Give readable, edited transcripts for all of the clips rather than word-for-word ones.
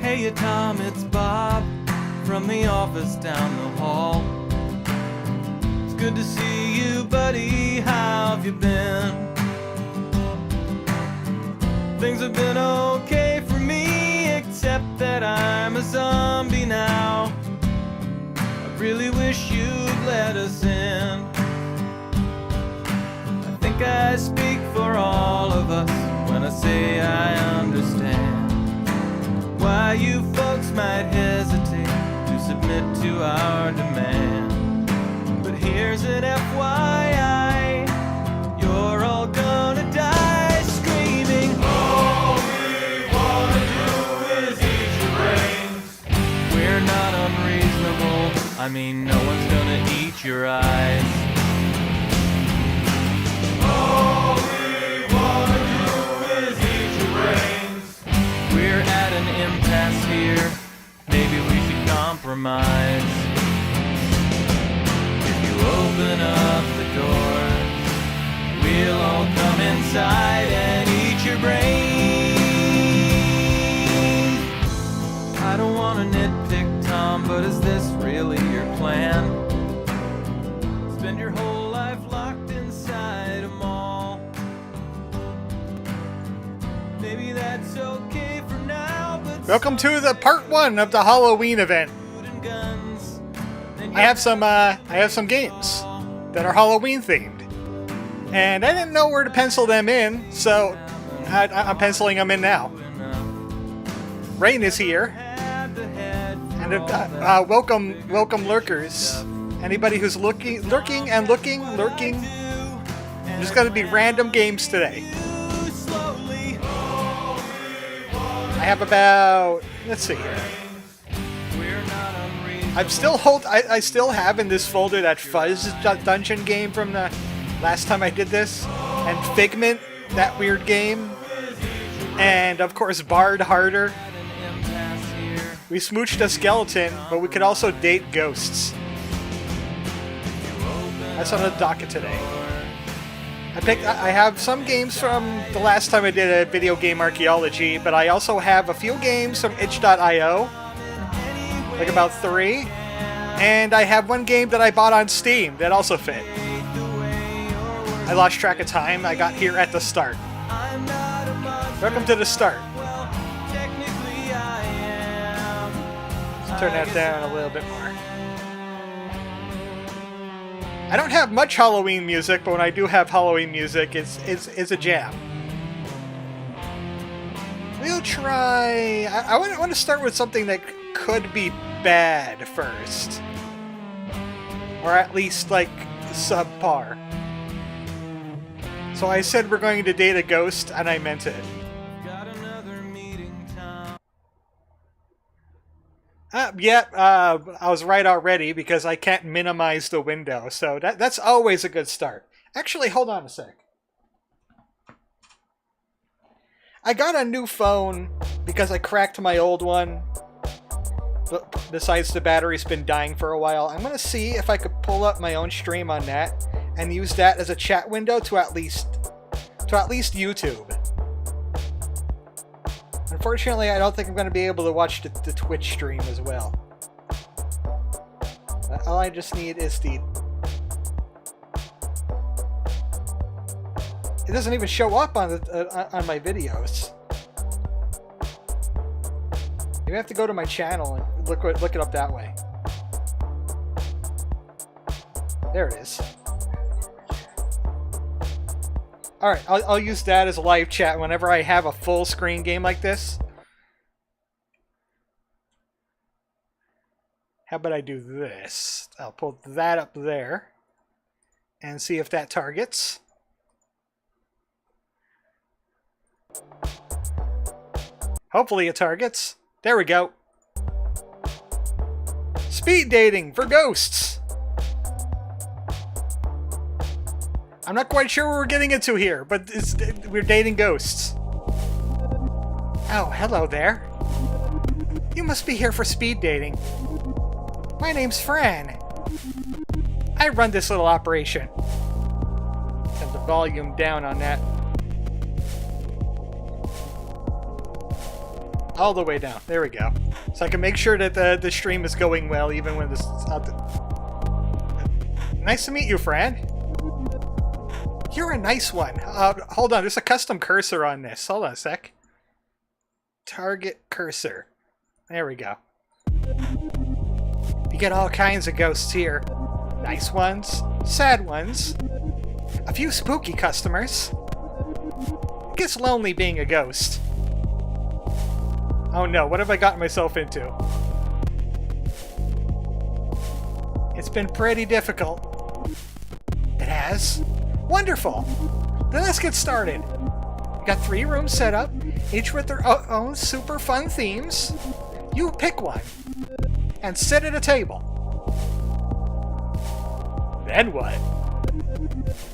Hey Tom, it's Bob from the office down the hall. It's good to see you, buddy. How have you been? Things have been okay for me, except that I'm a zombie now. I really wish you'd let us in. I think I speak for all of us when I say I understand why you folks might hesitate to submit to our demand. But here's an FYI, you're all gonna die screaming, all we wanna do is eat your brains. We're not unreasonable, I mean no one's gonna eat your eyes. All we wanna do is eat your brains. We're at an impasse here, maybe we should compromise. If you open up the doors, we'll all come inside and eat your brains. I don't want to nitpick, Tom, but is this really your plan? Spend your whole life locked inside a mall. Maybe that's okay for now, but Welcome to the part 1 of the Halloween event. I have some games that are Halloween themed, and I didn't know where to pencil them in, so I'm penciling them in now. Rain is here, and welcome lurkers. Anybody who's lurking. There's going to be random games today. I have about, let's see here. I still have in this folder that Fuzz dungeon game from the last time I did this, and Figment, that weird game, and of course Bard Harder. We smooched a skeleton, but we could also date ghosts. That's on the docket today. I have some games from the last time I did a video game archaeology, but I also have a few games from itch.io, like about 3, and I have one game that I bought on Steam that also fit. I lost track of time. I got here at the start. Welcome to the start. Let's turn that down a little bit more. I don't have much Halloween music, but when I do have Halloween music, it's a jam. We'll try... I want to start with something that could be bad first. Or at least, like, subpar. So I said we're going to date a ghost, and I meant it. I was right already because I can't minimize the window, so that's always a good start. Actually, hold on a sec. I got a new phone because I cracked my old one. Besides, the battery's been dying for a while. I'm gonna see if I could pull up my own stream on that and use that as a chat window to at least YouTube. Unfortunately, I don't think I'm going to be able to watch the Twitch stream as well. All I just need is the... It doesn't even show up on my videos. You have to go to my channel and look it up that way. There it is. Alright, I'll use that as a live chat whenever I have a full screen game like this. How about I do this? I'll pull that up there and see if that targets. Hopefully it targets. There we go. Speed dating for ghosts. I'm not quite sure what we're getting into here, but we're dating ghosts. Oh, hello there. You must be here for speed dating. My name's Fran. I run this little operation. Turn the volume down on that. All the way down. There we go. So I can make sure that the stream is going well even when this is out. Nice to meet you, Fran. You're a nice one. Hold on, there's a custom cursor on this. Hold on a sec. Target cursor. There we go. You get all kinds of ghosts here. Nice ones, sad ones, a few spooky customers. It gets lonely being a ghost. Oh no, what have I gotten myself into? It's been pretty difficult. It has? Wonderful! Then let's get started. We got 3 rooms set up, each with their own super fun themes. You pick one, and sit at a table. Then what?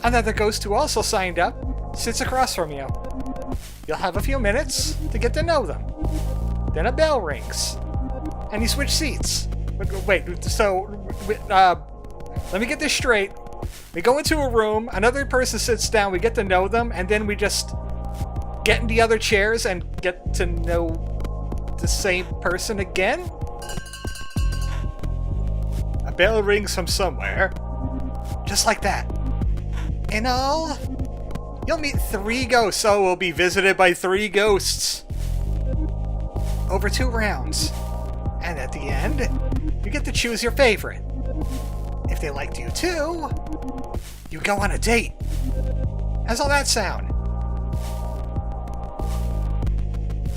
Another ghost who also signed up sits across from you. You'll have a few minutes to get to know them. Then a bell rings, and you switch seats. Wait, so, let me get this straight. We go into a room, another person sits down, we get to know them, and then we just get in the other chairs and get to know the same person again? A bell rings from somewhere. Just like that. In all, you'll meet 3 ghosts, so we'll be visited by 3 ghosts. Over 2 rounds. And at the end, you get to choose your favorite. If they liked you too, you go on a date. How's all that sound?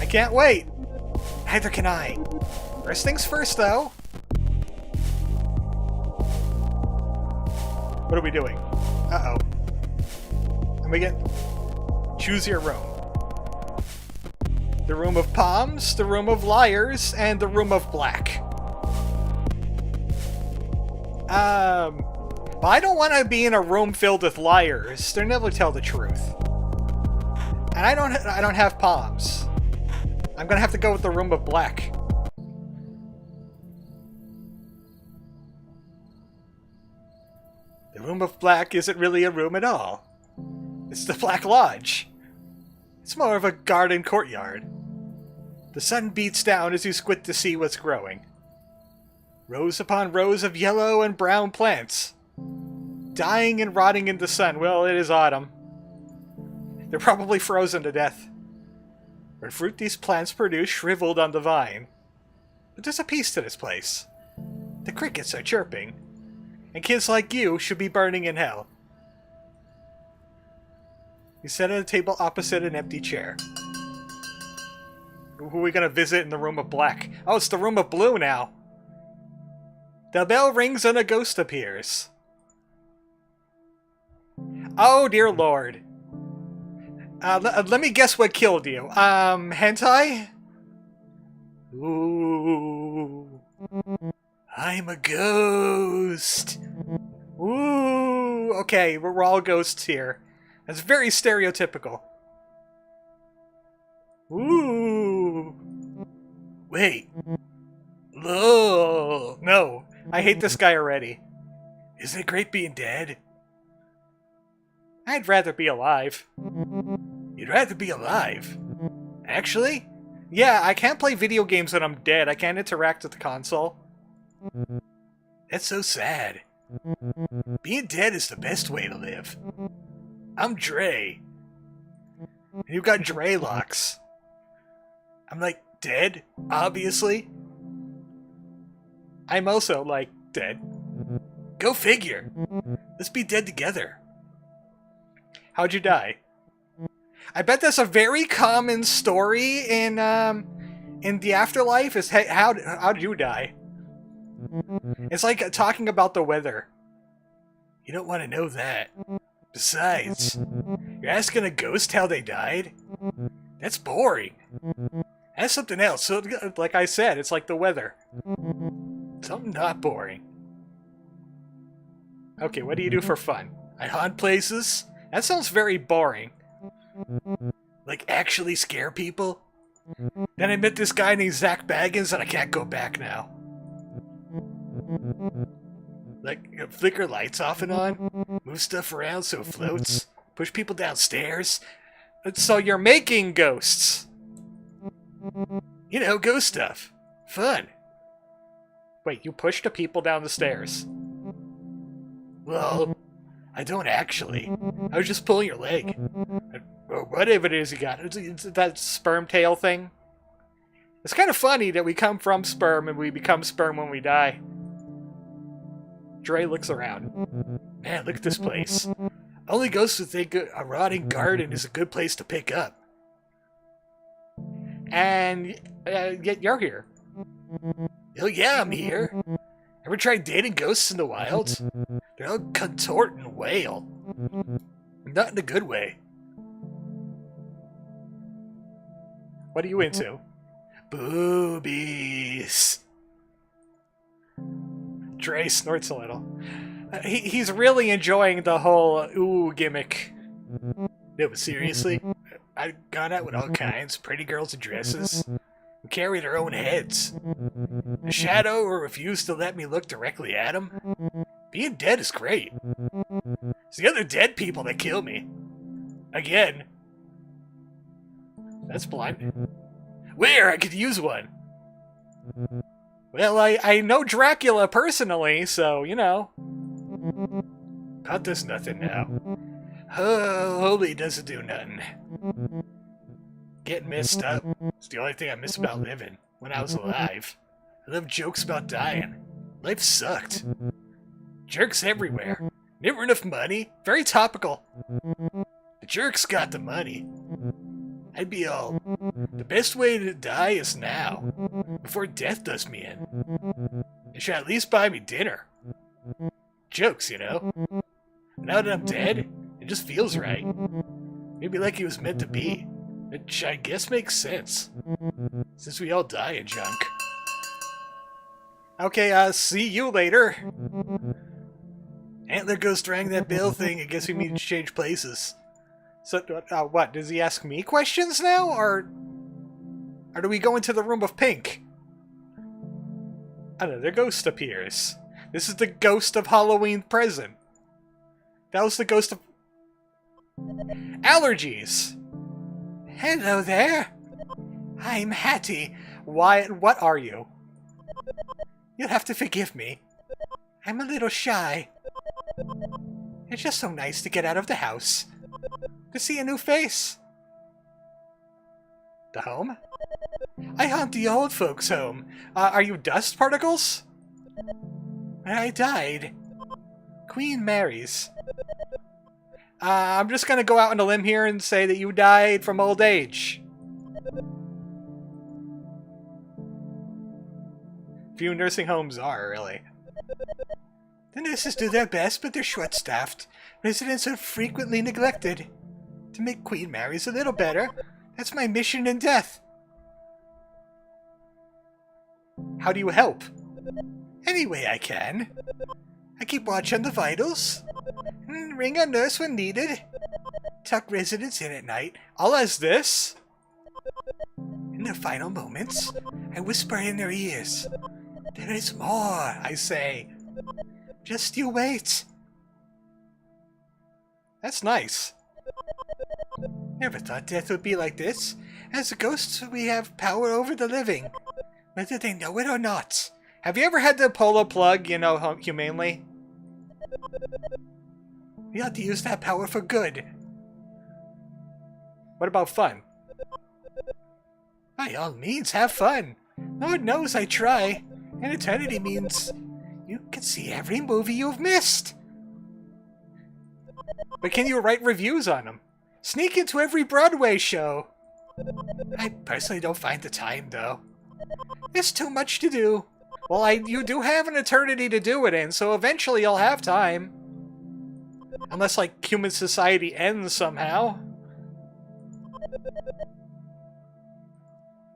I can't wait. Neither can I. First things first, though. What are we doing? Uh-oh. And we get... Choose your room. The room of palms, the room of liars, and the room of black. But I don't want to be in a room filled with liars. They never tell the truth. And I don't have palms. I'm gonna have to go with the room of black. The room of black isn't really a room at all. It's the Black Lodge. It's more of a garden courtyard. The sun beats down as you squint to see what's growing. Rows upon rows of yellow and brown plants. Dying and rotting in the sun. Well, it is autumn. They're probably frozen to death. The fruit these plants produce shriveled on the vine. But there's a peace to this place. The crickets are chirping. And kids like you should be burning in hell. You sit at a table opposite an empty chair. Who are we gonna visit in the room of black? Oh, it's the room of blue now. The bell rings and a ghost appears. Oh, dear lord. Let me guess what killed you. Hentai? Ooh. I'm a ghost. Ooh. Okay, we're all ghosts here. That's very stereotypical. Ooh. Wait. Ugh. No. I hate this guy already. Isn't it great being dead? I'd rather be alive. You'd rather be alive? Actually? Yeah, I can't play video games when I'm dead. I can't interact with the console. That's so sad. Being dead is the best way to live. I'm Dre. And you've got Dre locks. I'm like, dead, obviously. I'm also, like, dead. Go figure. Let's be dead together. How'd you die? I bet that's a very common story in the Afterlife, is hey, how'd you die? It's like talking about the weather. You don't want to know that. Besides, you're asking a ghost how they died? That's boring. That's something else. So, like I said, it's like the weather. Something not boring. Okay, what do you do for fun? I haunt places? That sounds very boring. Like, actually scare people? Then I met this guy named Zach Baggins and I can't go back now. Like, flicker lights off and on, move stuff around so it floats, push people downstairs. So you're making ghosts. You know, ghost stuff. Fun. Wait, you pushed the people down the stairs. Well, I don't actually. I was just pulling your leg. Or whatever it is you got. It's that sperm tail thing. It's kind of funny that we come from sperm and we become sperm when we die. Dre looks around. Man, look at this place. Only ghosts would think a rotting garden is a good place to pick up. And yet you're here. Oh yeah, I'm here. Ever tried dating ghosts in the wild? They're all contort and wail. Not in a good way. What are you into? Boobies. Dre snorts a little. He's really enjoying the whole ooh gimmick. No, but seriously, I've gone out with all kinds, pretty girls in dresses, who carry their own heads. The shadow refused to let me look directly at him. Being dead is great. It's the other dead people that kill me. Again. That's blind. Where? I could use one. Well, I know Dracula personally, so, you know. Pot does nothing now. Oh, holy doesn't do nothing. Getting messed up. It's the only thing I miss about living. When I was alive. I love jokes about dying. Life sucked. Jerks everywhere. Never enough money. Very topical. The jerks got the money. I'd be all, the best way to die is now, before death does me in. It should at least buy me dinner. Jokes, you know? Now that I'm dead, it just feels right. Maybe like it was meant to be, which I guess makes sense, since we all die in junk. Okay, see you later. Antler Ghost rang that bell thing. I guess we need to change places. So, what? Does he ask me questions now, or do we go into the room of pink? Another ghost appears. This is the ghost of Halloween present. That was the ghost of allergies. Hello there. I'm Hattie. Why? What are you? You'll have to forgive me. I'm a little shy. It's just so nice to get out of the house. To see a new face. The home? I haunt the old folks' home. Are you dust particles? I died. Queen Mary's. I'm just gonna go out on a limb here and say that you died from old age. Few nursing homes are, really. The nurses do their best, but they're short-staffed. Residents are frequently neglected. To make Queen Mary's a little better, that's my mission in death. How do you help? Any way I can. I keep watch on the vitals. Ring a nurse when needed. Tuck residents in at night, all as this. In their final moments, I whisper in their ears. There is more, I say. Just you wait. That's nice. Never thought death would be like this. As ghosts, we have power over the living, whether they know it or not. Have you ever had to pull a plug, you know, humanely? We ought to use that power for good. What about fun? By all means, have fun. Lord knows I try. And eternity means you can see every movie you've missed. But can you write reviews on them? Sneak into every Broadway show. I personally don't find the time, though. It's too much to do. Well, you do have an eternity to do it in, so eventually you'll have time. Unless, like, human society ends somehow.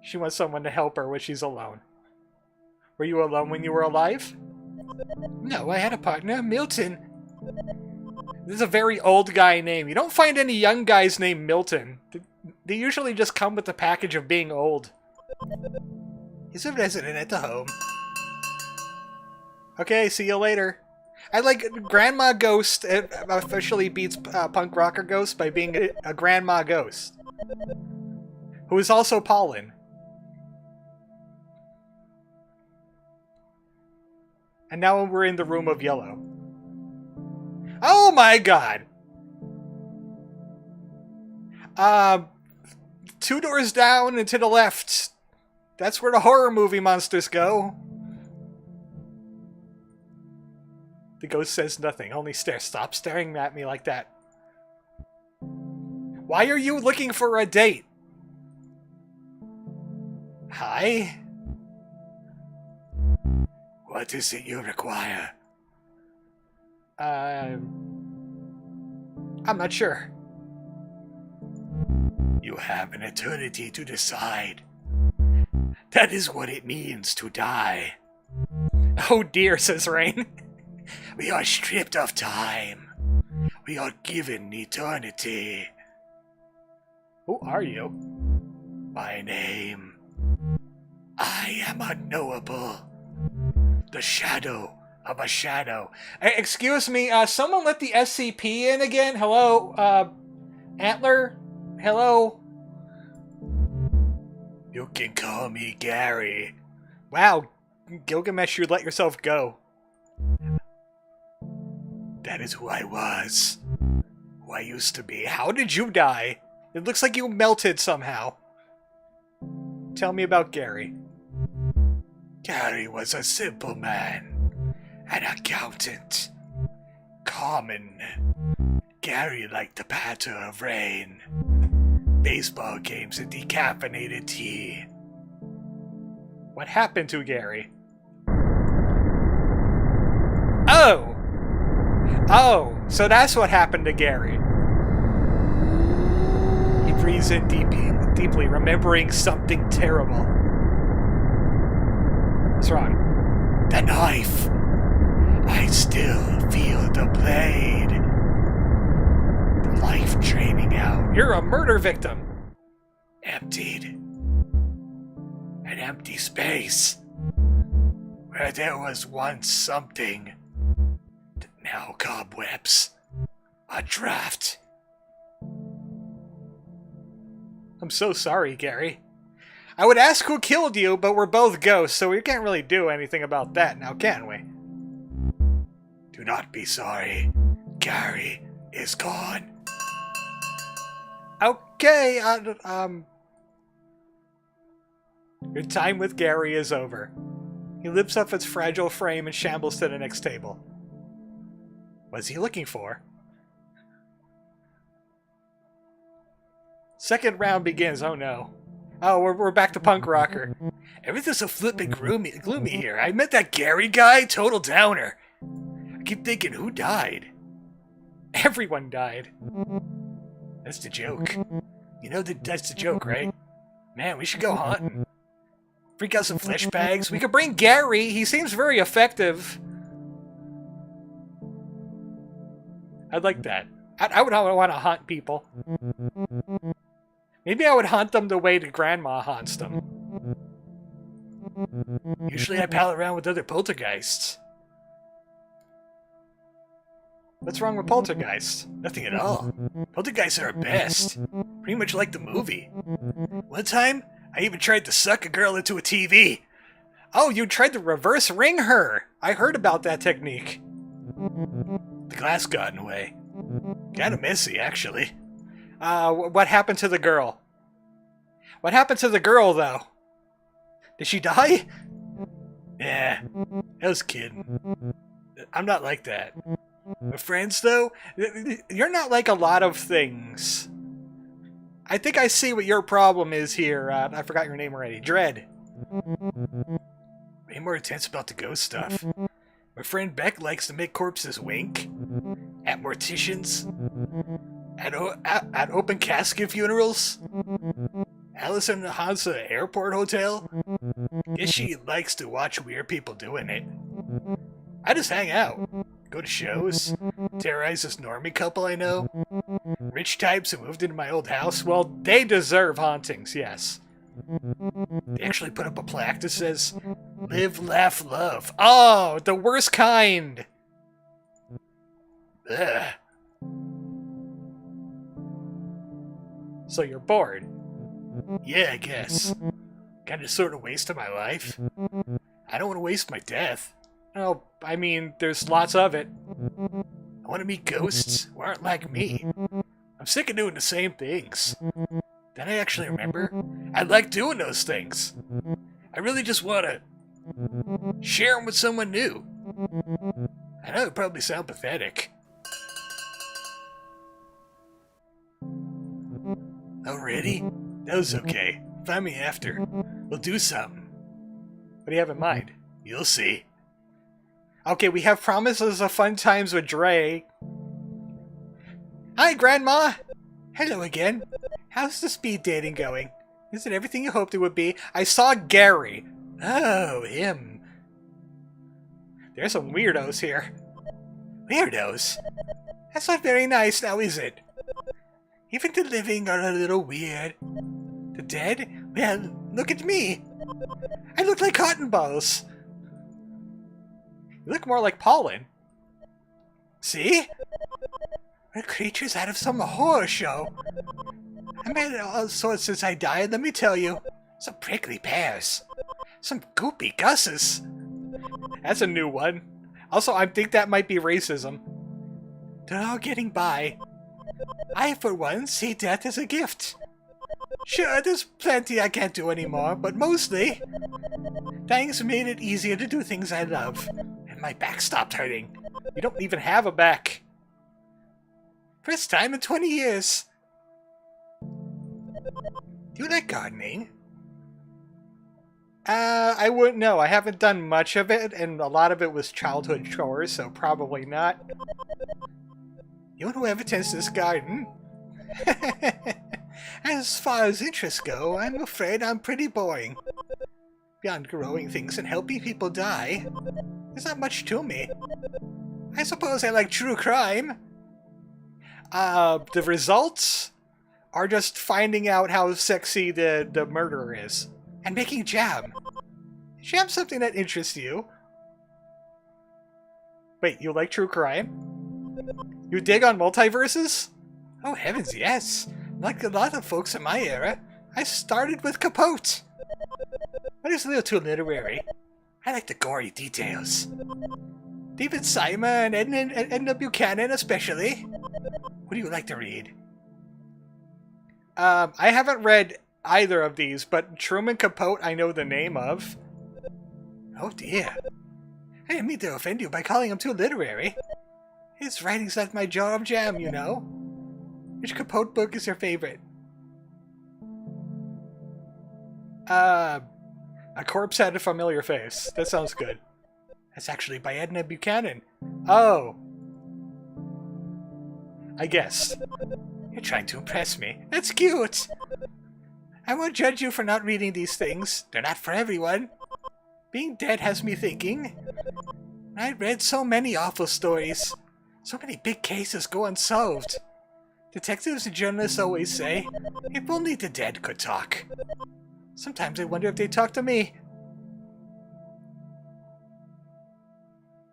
She wants someone to help her when she's alone. Were you alone when you were alive? No, I had a partner, Milton. This is a very old guy name. You don't find any young guys named Milton. They usually just come with the package of being old. He's a resident at the home. Okay, see you later. I like Grandma Ghost officially beats Punk Rocker Ghost by being a Grandma Ghost. Who is also Pollen. And now we're in the room of yellow. Oh my god! 2 doors down and to the left. That's where the horror movie monsters go. The ghost says nothing, only stares. Stop staring at me like that. Why are you looking for a date? Hi? What is it you require? I'm not sure. You have an eternity to decide. That is what it means to die. Oh dear, says Rain. We are stripped of time. We are given eternity. Who are you? My name. I am unknowable. The shadow of a shadow. Excuse me, someone let the SCP in again? Hello? Antler? Hello? You can call me Gary. Wow, Gilgamesh, you let yourself go. That is who I was. Who I used to be. How did you die? It looks like you melted somehow. Tell me about Gary. Gary was a simple man. An accountant. Common. Gary liked the patter of rain. Baseball games and decaffeinated tea. What happened to Gary? Oh! Oh, so that's what happened to Gary. He breathes in deeply, remembering something terrible. What's wrong? The knife. I still feel the blade. The life draining out. You're a murder victim. Emptied. An empty space. Where there was once something. Now cobwebs. A draft. I'm so sorry, Gary. I would ask who killed you, but we're both ghosts, so we can't really do anything about that now, can we? Do not be sorry. Gary is gone. Okay, your time with Gary is over. He lifts up its fragile frame and shambles to the next table. What's he looking for? Second round begins. Oh no. Oh, we're back to punk rocker. Everything's so flippin' gloomy here. I met that Gary guy, total downer. I keep thinking, who died? Everyone died. That's the joke. You know that's the joke, right? Man, we should go hunting. Freak out some flesh bags. We could bring Gary. He seems very effective. I'd like that. I would want to hunt people. Maybe I would hunt them the way the grandma hunts them. Usually I pal around with other poltergeists. What's wrong with poltergeists? Nothing at all. Poltergeists are our best. Pretty much like the movie. One time, I even tried to suck a girl into a TV. Oh, you tried to reverse ring her! I heard about that technique. The glass got in the way. Kinda messy, actually. What happened to the girl? What happened to the girl, though? Did she die? Yeah, I was kidding. I'm not like that. My friends, though, you're not like a lot of things. I think I see what your problem is here. I forgot your name already. Dread. Way more intense about the ghost stuff. My friend Beck likes to make corpses wink. At morticians. At open casket funerals. Allison Hansa Airport Hotel. Guess she likes to watch weird people doing it. I just hang out. Go to shows. Terrorize this normie couple I know. Rich types who moved into my old house. Well, they deserve hauntings, yes. They actually put up a plaque that says, "Live, laugh, love." Oh, the worst kind! Ugh. So you're bored? Yeah, I guess. Kinda sort of wasted my life. I don't want to waste my death. Oh, I mean, there's lots of it. I want to meet ghosts who aren't like me. I'm sick of doing the same things. Then I actually remember I like doing those things. I really just want to share them with someone new. I know it probably sounds pathetic. Already? That was okay. Find me after. We'll do something. What do you have in mind? You'll see. Okay, we have promises of fun times with Dre. Hi, Grandma! Hello again. How's the speed dating going? Is it everything you hoped it would be? I saw Gary. Oh, him. There's some weirdos here. Weirdos? That's not very nice now, is it? Even the living are a little weird. The dead? Well, look at me. I look like cotton balls. You look more like pollen. See? We're creatures out of some horror show. I made all sorts since I died, let me tell you. Some prickly pears. Some goopy gusses. That's a new one. Also, I think that might be racism. They're all getting by. I, for one, see death as a gift. Sure, there's plenty I can't do anymore, but mostly, thanks made it easier to do things I love. And my back stopped hurting. You don't even have a back. First time in 20 years. Do you like gardening? I wouldn't know. I haven't done much of it, and a lot of it was childhood chores, so probably not. You and whoever tends this garden? As far as interests go, I'm afraid I'm pretty boring. Beyond growing things and helping people die, there's not much to me. I suppose I like true crime. The results are just finding out how sexy the murderer is. And making jam. Is jam something that interests you? Wait, you like true crime? You dig on multiverses? Oh heavens, yes. Like a lot of folks in my era, I started with Capote. But it's a little too literary. I like the gory details. David Simon and Edna Buchanan especially. What do you like to read? I haven't read either of these, but Truman Capote I know the name of. Oh dear. I didn't mean to offend you by calling him too literary. His writing's like my jar of jam, you know. Which Capote book is your favorite? A Corpse Had a Familiar Face. That sounds good. That's actually by Edna Buchanan. Oh. I guess. You're trying to impress me. That's cute. I won't judge you for not reading these things. They're not for everyone. Being dead has me thinking. I read so many awful stories. So many big cases go unsolved. Detectives and journalists always say, if only the dead could talk. Sometimes I wonder if they talk to me.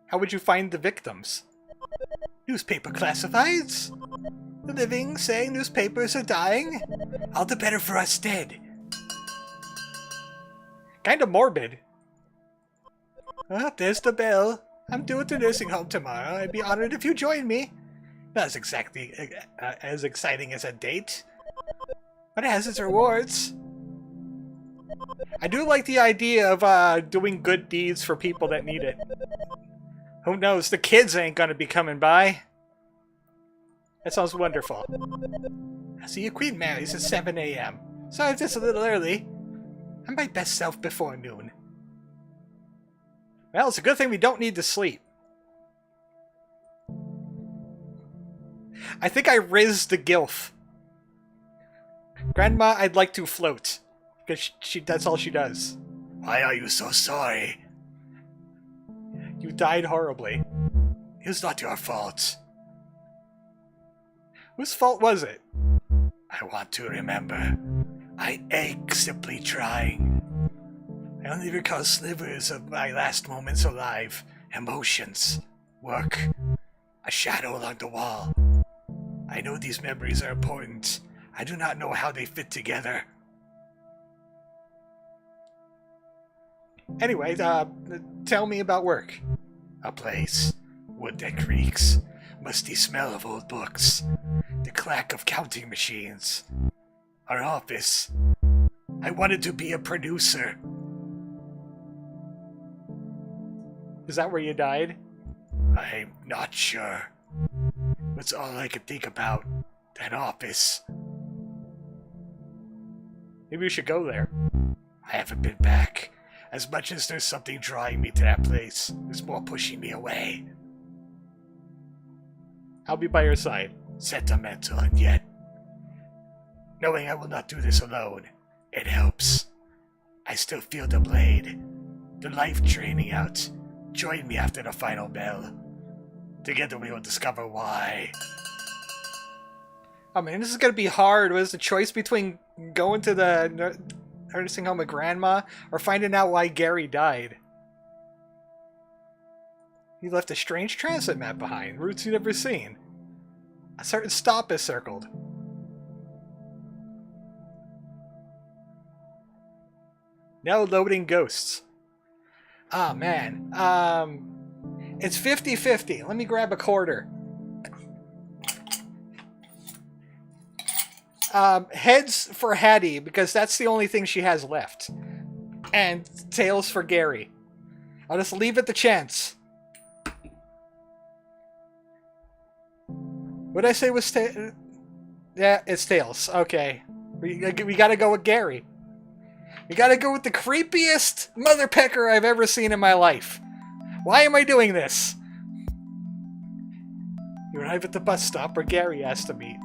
How would you find the victims? Newspaper classifieds? The living say newspapers are dying? All the better for us dead. Kinda morbid. Oh, there's the bell. I'm due at the nursing home tomorrow. I'd be honored if you join me. Not as exactly as exciting as a date, but it has its rewards. I do like the idea of doing good deeds for people that need it. Who knows? The kids ain't gonna be coming by. That sounds wonderful. I see your Queen Mary's at 7 a.m. Sorry if it's a little early. I'm my best self before noon. Well, it's a good thing we don't need to sleep. I think I rizzed the gilf. Grandma, I'd like to float. Because that's all she does. Why are you so sorry? You died horribly. It's not your fault. Whose fault was it? I want to remember. I ache simply trying. I only recall slivers of my last moments alive. Emotions. Work. A shadow along the wall. I know these memories are important. I do not know how they fit together. Anyway, tell me about work. A place. Wood that creaks. Musty smell of old books. The clack of counting machines. Our office. I wanted to be a producer. Is that where you died? I'm not sure. That's all I could think about. That office. Maybe we should go there. I haven't been back. As much as there's something drawing me to that place, there's more pushing me away. I'll be by your side. Sentimental, and yet, knowing I will not do this alone, it helps. I still feel the blade, the life draining out. Join me after the final bell. Together we will discover why. Oh man, this is gonna be hard. Was the choice between going to the nursing home of Grandma or finding out why Gary died? He left a strange transit map behind, routes you've never seen. A certain stop is circled. Now loading ghosts. Ah, man. It's 50-50. Let me grab a quarter. Heads for Hattie, because that's the only thing she has left. And tails for Gary. I'll just leave it to chance. What'd I say was yeah, it's tails. Okay. We gotta go with Gary. We gotta go with the creepiest mother pecker I've ever seen in my life. Why am I doing this? You arrive at the bus stop where Gary has to meet.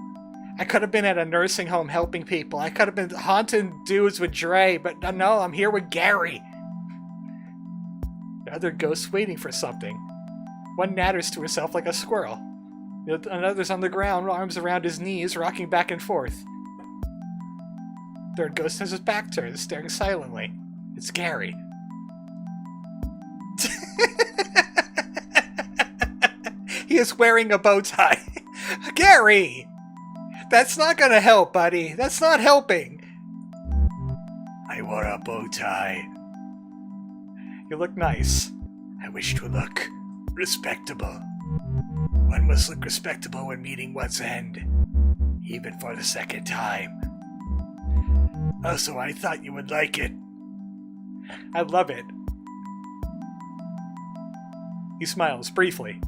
I could have been at a nursing home helping people. I could have been haunting dudes with Dre, but no, I'm here with Gary. The other ghosts waiting for something. One natters to herself like a squirrel. Another's on the ground, arms around his knees, rocking back and forth. Third ghost has his back turned, staring silently. It's Gary. He is wearing a bow tie. Gary! That's not gonna help, buddy. That's not helping. I wore a bow tie. You look nice. I wish to look respectable. One must look respectable when meeting one's end, even for the second time. Also, I thought you would like it. I love it. He smiles briefly.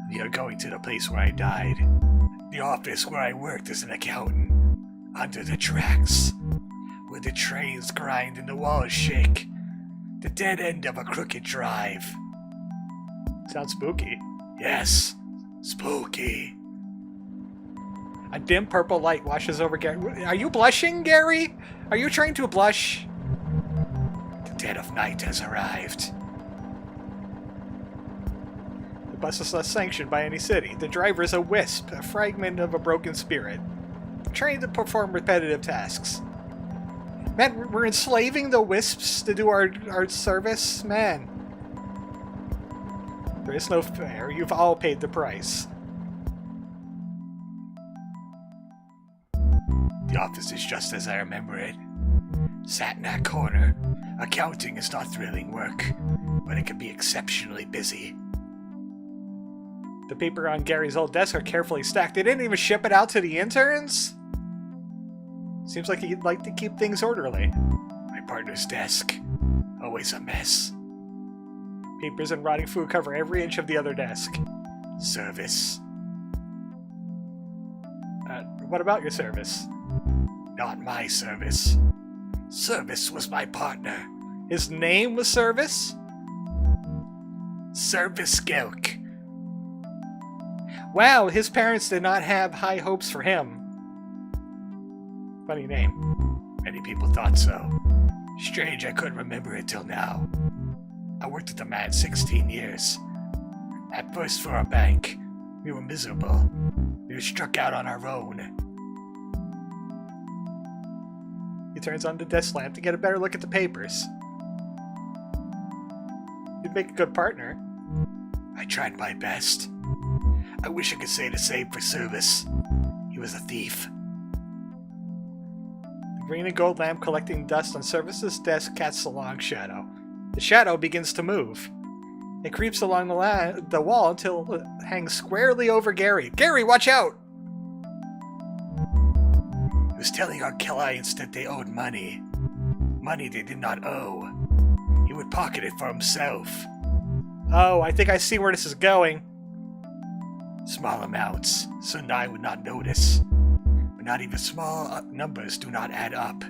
We are going to the place where I died. The office where I worked as an accountant. Under the tracks. Where the trains grind and the walls shake. The dead end of a crooked drive. Sounds spooky. Yes, spooky. A dim purple light washes over Gary. Are you blushing, Gary? Are you trying to blush? The dead of night has arrived. The bus is not sanctioned by any city. The driver is a wisp, a fragment of a broken spirit, trained to perform repetitive tasks. Man, we're enslaving the wisps to do our service? Man. There is no fair. You've all paid the price. The office is just as I remember it. Sat in that corner. Accounting is not thrilling work, but it can be exceptionally busy. The paper on Gary's old desk are carefully stacked. They didn't even ship it out to the interns? Seems like he'd like to keep things orderly. My partner's desk. Always a mess. Papers and rotting food cover every inch of the other desk. Service. What about your service? Not my service. Service was my partner. His name was Service? Service Gelk. Wow, his parents did not have high hopes for him. Funny name. Many people thought so. Strange I couldn't remember it till now. I worked at the man 16 years. At first for a bank. We were miserable. We were struck out on our own. He turns on the desk lamp to get a better look at the papers. You'd make a good partner. I tried my best. I wish I could say the same for Service. He was a thief. The green and gold lamp collecting dust on Service's desk casts a long shadow. The shadow begins to move. It creeps along the wall until it hangs squarely over Gary. Gary, watch out! He was telling our clients that they owed money. Money they did not owe. He would pocket it for himself. Oh, I think I see where this is going. Small amounts, so I would not notice. But not even small numbers do not add up.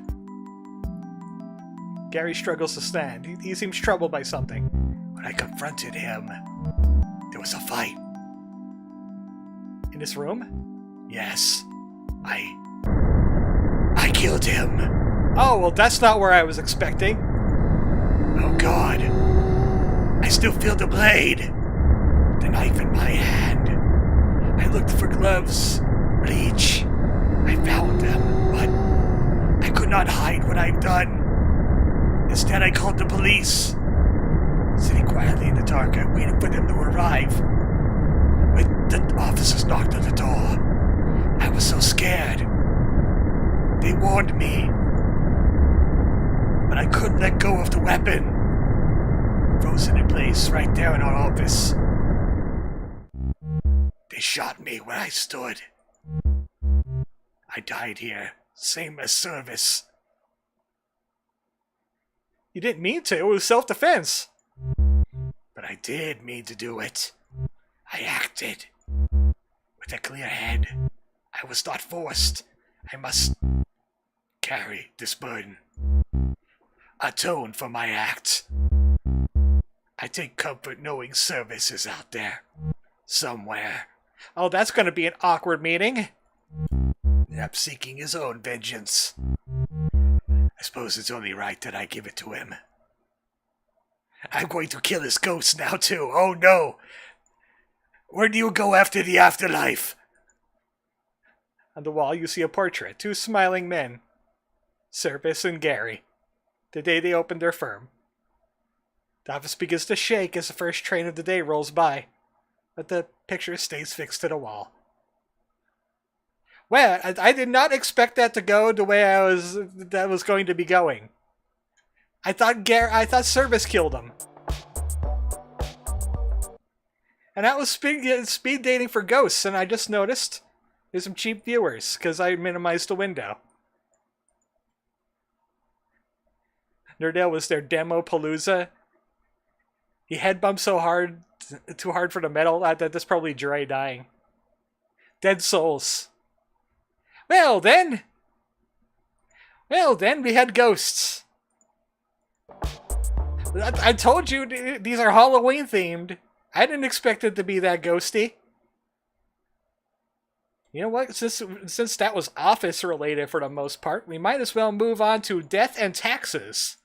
Gary struggles to stand. He seems troubled by something. When I confronted him, there was a fight. In this room? Yes. I killed him. Oh, well, that's not where I was expecting. Oh God. I still feel the blade. The knife in my hand. I looked for gloves, bleach. I found them, but I could not hide what I've done. Instead, I called the police. Sitting quietly in the dark, I waited for them to arrive. When the officers knocked on the door, I was so scared. They warned me. But I couldn't let go of the weapon. Frozen in place right there in our office. They shot me where I stood. I died here, same as Service. You didn't mean to. It was self-defense. But I did mean to do it. I acted. With a clear head. I was not forced. I must carry this burden. Atone for my act. I take comfort knowing Service is out there. Somewhere. Oh, that's going to be an awkward meeting. Perhaps seeking his own vengeance. I suppose it's only right that I give it to him. I'm going to kill his ghost now too. Oh no! Where do you go after the afterlife? On the wall, you see a portrait. 2 smiling men. Service and Gary. The day they opened their firm. The office begins to shake as the first train of the day rolls by. But the picture stays fixed to the wall. Well, I did not expect that to go the way that was going to be going. I thought Service killed him. And that was speed dating for ghosts, and I just noticed there's some cheap viewers, because I minimized the window. Nerdale was their demo palooza. He head bumped so hard, too hard for the metal, that that's probably Dre dying. Dead Souls. Well then, we had ghosts. I told you these are Halloween themed. I didn't expect it to be that ghosty. You know what? Since that was office related for the most part, we might as well move on to death and taxes.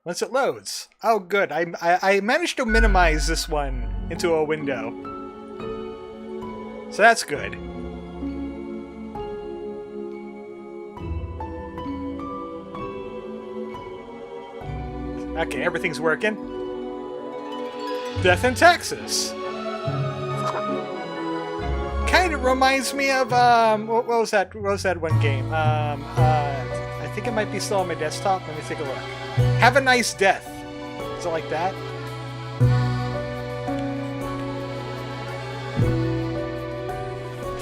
Once it loads. Oh, good. I managed to minimize this one into a window. So that's good. Okay, everything's working. Death and taxes. Kind of reminds me of what was that? What was that one game? I think it might be still on my desktop. Let me take a look. Have a Nice Death. Is it like that?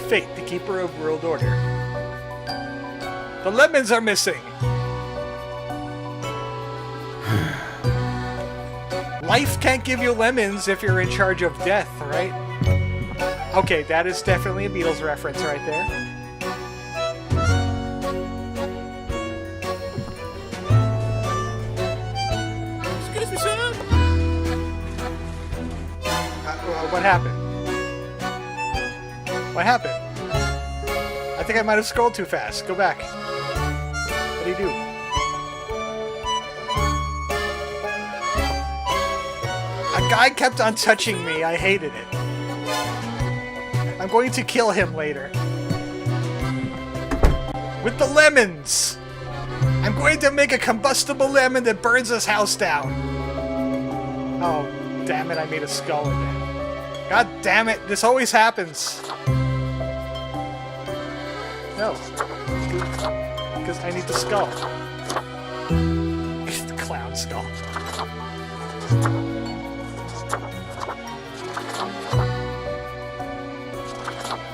Fate, the keeper of world order. The lemons are missing. Life can't give you lemons if you're in charge of death, right? Okay, that is definitely a Beatles reference right there. Excuse me, sir. What happened? What happened? I think I might have scrolled too fast. Go back. What do you do? A guy kept on touching me. I hated it. I'm going to kill him later. With the lemons! I'm going to make a combustible lemon that burns his house down. Oh, damn it, I made a skull again. God damn it, this always happens. No. Because I need the skull. The clown. round skull.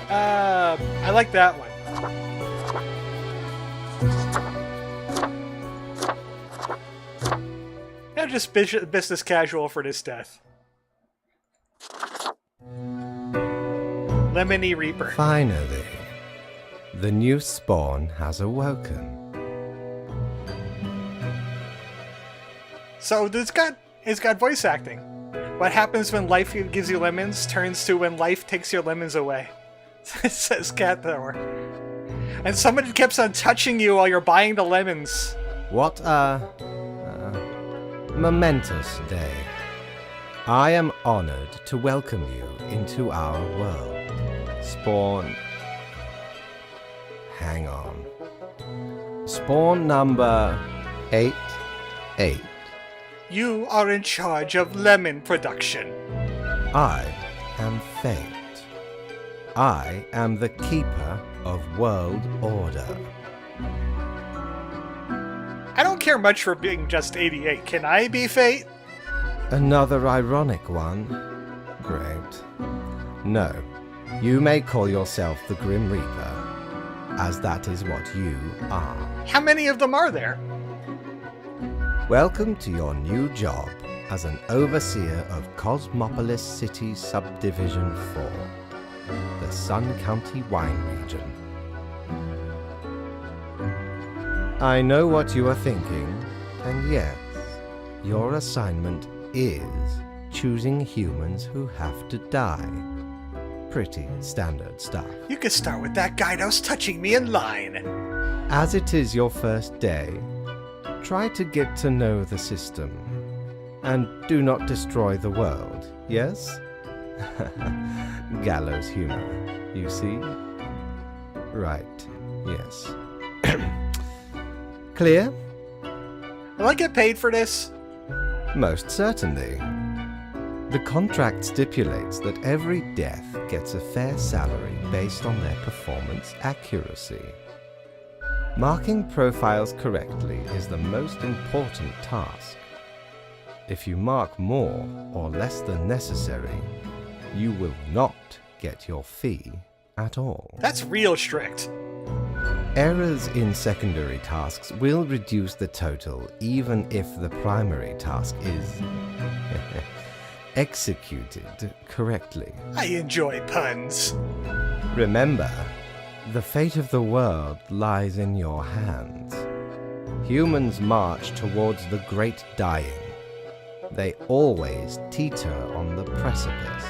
I like that one. Yeah, just business casual for this death. Lemony Reapurr. Finally, the new spawn has awoken. So it's got voice acting. What happens when life gives you lemons turns to when life takes your lemons away. It says Cat Thrower. And somebody keeps on touching you while you're buying the lemons. What a momentous day. I am honored to welcome you into our world. Spawn. Hang on. Spawn number 88. You are in charge of lemon production. I am Fate. I am the keeper of world order. I don't care much for being just 88. Can I be Fate? Another ironic one. Great. No, you may call yourself the Grim Reaper, as that is what you are. How many of them are there? Welcome to your new job as an overseer of Cosmopolis City Subdivision 4, the Sun County Wine Region. I know what you are thinking, and yes, your assignment is choosing humans who have to die. Pretty standard stuff. You could start with that guy that was touching me in line. As it is your first day, try to get to know the system. And do not destroy the world, yes? Gallows humor, you see? Right, yes. Clear? Will I get paid for this? Most certainly. The contract stipulates that every death gets a fair salary based on their performance accuracy. Marking profiles correctly is the most important task. If you mark more or less than necessary, you will not get your fee at all. That's real strict. Errors in secondary tasks will reduce the total even if the primary task is executed correctly. I enjoy puns. Remember, the fate of the world lies in your hands. Humans march towards the great dying. They always teeter on the precipice,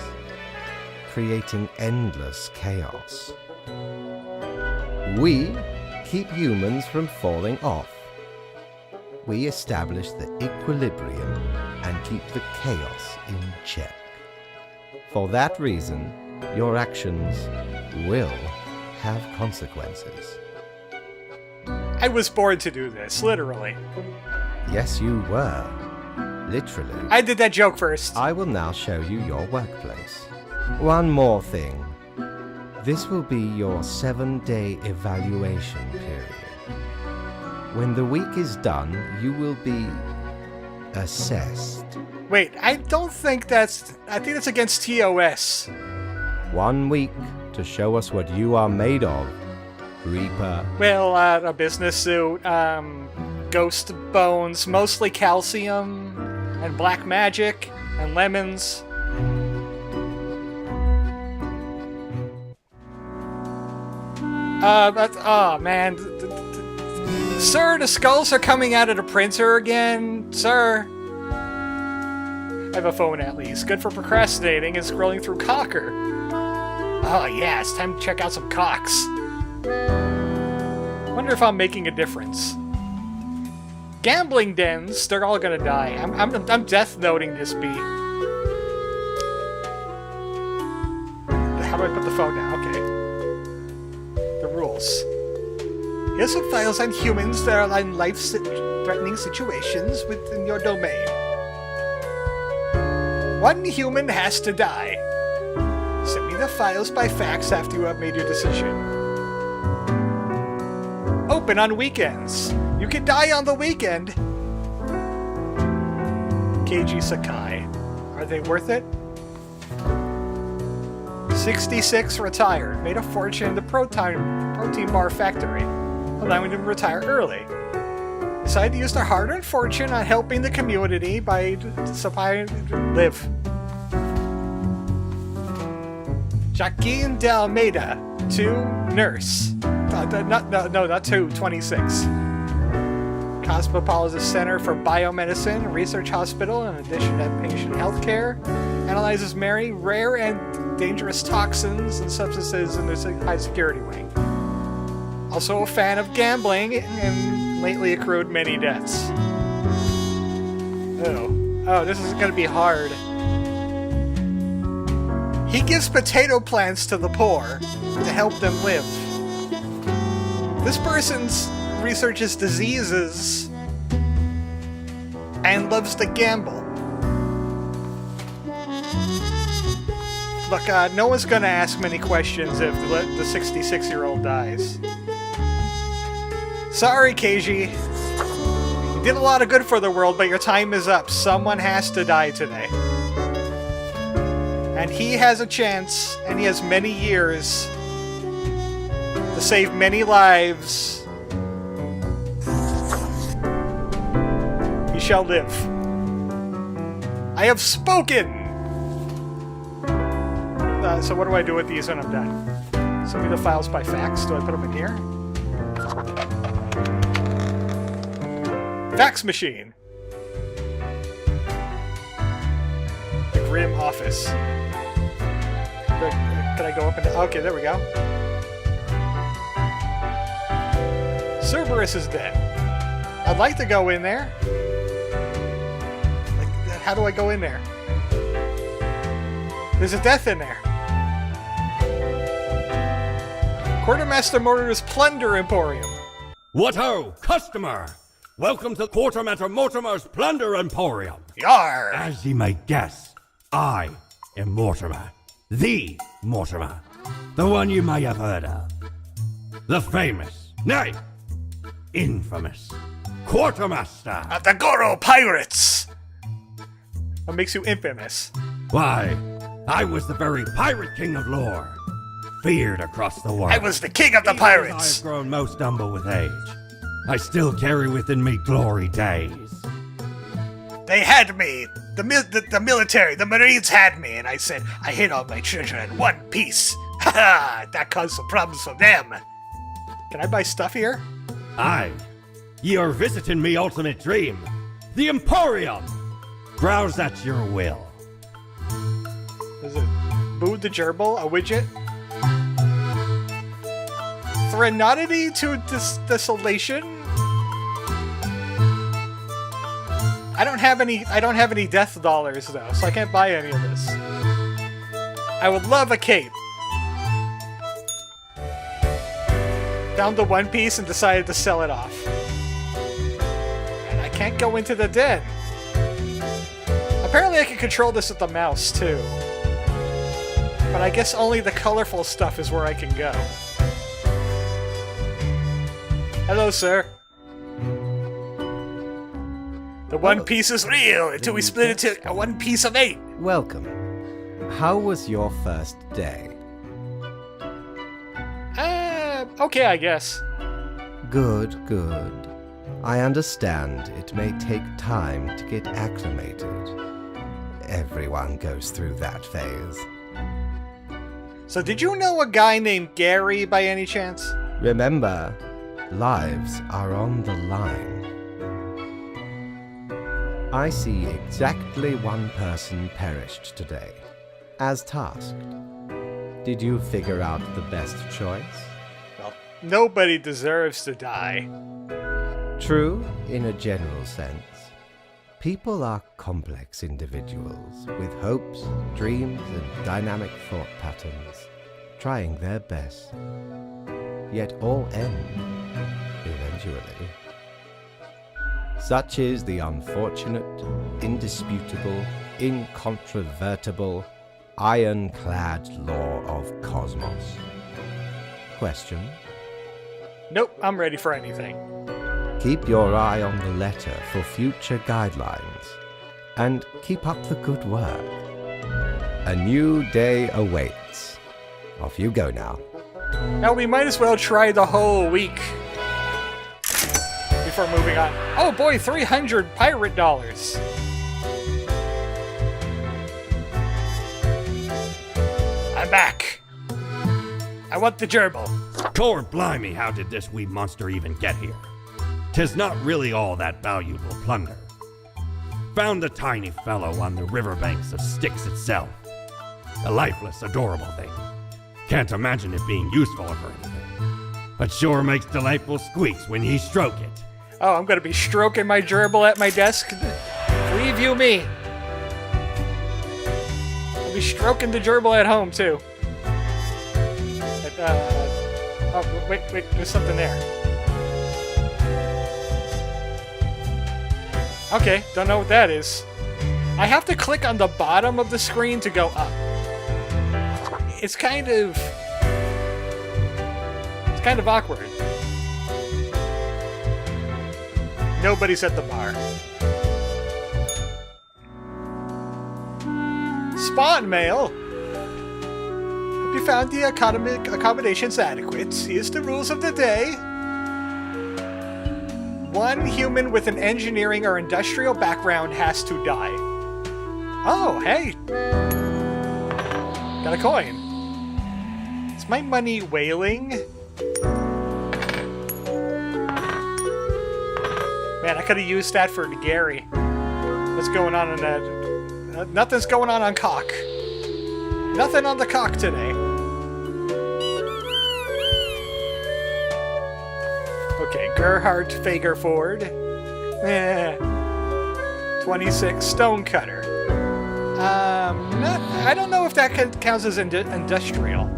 creating endless chaos. We keep humans from falling off. We establish the equilibrium and keep the chaos in check. For that reason, your actions will have consequences. I was born to do this, literally. Yes, you were. Literally. I did that joke first. I will now show you your workplace. One more thing. This will be your 7-day evaluation period. When the week is done, you will be assessed. Wait, I think that's against TOS. 1 week to show us what you are made of, Reaper. Well, a business suit, ghost bones, mostly calcium, and black magic, and lemons. Oh man. Sir, the skulls are coming out of the printer again, sir. I have a phone at least. Good for procrastinating and scrolling through Cocker. Oh yeah, it's time to check out some cocks. Wonder if I'm making a difference. Gambling dens, they're all gonna die. I'm death noting this beat. How do I put the phone down? Okay. The rules. Here's some files on humans that are in life-threatening situations within your domain. 1 human has to die. Send me the files by fax after you have made your decision. Open on weekends. You can die on the weekend. Keiji Sakai. Are they worth it? 66 retired. Made a fortune in the protein bar factory, allowing them to retire early. Decided to use their hard-earned fortune on helping the community by supplying live. Joaquin de Almeida, 2, nurse. Not 2, 26. Cosmopolitan Center for Biomedicine, Research Hospital, in addition to patient healthcare. Analyzes many rare and dangerous toxins and substances in their high security wing. Also a fan of gambling and lately accrued many debts. Oh, this is going to be hard. He gives potato plants to the poor to help them live. This person's researches diseases and loves to gamble. Look, no one's gonna ask many questions if the 66-year-old dies. Sorry, Keiji. You did a lot of good for the world, but your time is up. Someone has to die today. And he has a chance, and he has many years to save many lives. He shall live. I have spoken! So what do I do with these when I'm done? Send me the files by fax. Do I put them in here? Fax machine! The Grim office. Can I go up and... Okay, there we go. Cerberus is dead. I'd like to go in there. Like, how do I go in there? There's a death in there. Quartermaster Mortimer's Plunder Emporium. What ho, customer! Welcome to Quartermaster Mortimer's Plunder Emporium. Yar! As ye may guess, I am Mortimer. The Mortimer. The one you may have heard of. The famous, nay, infamous Quartermaster Of the Goro Pirates! What makes you infamous? Why, I was the very pirate king of lore, feared across the world. I was the king of the Even as pirates! I've grown most humble with age, I still carry within me glory days. They had me. The military, the Marines had me, and I said, I hid all my treasure in one piece. Ha ha! That caused some problems for them. Can I buy stuff here? Aye, ye are visiting me ultimate dream, the Emporium. Browse at your will. Is it Boo the Gerbil, a widget? Threnodity to Desolation? I don't have any death dollars though, so I can't buy any of this. I would love a cape. Found the One Piece and decided to sell it off. And I can't go into the den. Apparently I can control this with the mouse too. But I guess only the colorful stuff is where I can go. Hello, sir. The One Piece is real until we split it to a 1 piece of 8. Welcome. How was your first day? Okay, I guess. Good, good. I understand it may take time to get acclimated. Everyone goes through that phase. So did you know a guy named Gary by any chance? Remember, lives are on the line. I see exactly one person perished today, as tasked. Did you figure out the best choice? Well, nobody deserves to die. True, in a general sense. People are complex individuals with hopes, dreams, and dynamic thought patterns, trying their best. Yet all end, eventually. Such is the unfortunate, indisputable, incontrovertible, ironclad law of cosmos. Question? Nope, I'm ready for anything. Keep your eye on the letter for future guidelines. and keep up the good work. A new day awaits. Off you go now. Now we might as well try the whole week before moving on. Oh boy, 300 pirate dollars. I'm back. I want the gerbil. Core blimey, how did this wee monster even get here? 'Tis not really all that valuable plunder. Found the tiny fellow on the riverbanks of Styx itself. A lifeless, adorable thing. Can't imagine it being useful or anything. But sure makes delightful squeaks when ye stroke it. Oh, I'm gonna be stroking my gerbil at my desk. Preview me. I'll be stroking the gerbil at home too. Oh, wait, there's something there. Okay, don't know what that is. I have to click on the bottom of the screen to go up. It's kind of awkward. Nobody's at the bar. Spawn mail. Hope you found the accommodations adequate. Here's the rules of the day. One human with an engineering or industrial background has to die. Oh, hey. Got a coin. Is my money wailing? Man, I could have used that for Gary. What's going on in that? Nothing's going on cock. Nothing on the cock today. Okay, Gerhardt Fagerford. 26 Stonecutter. I don't know if that counts as industrial.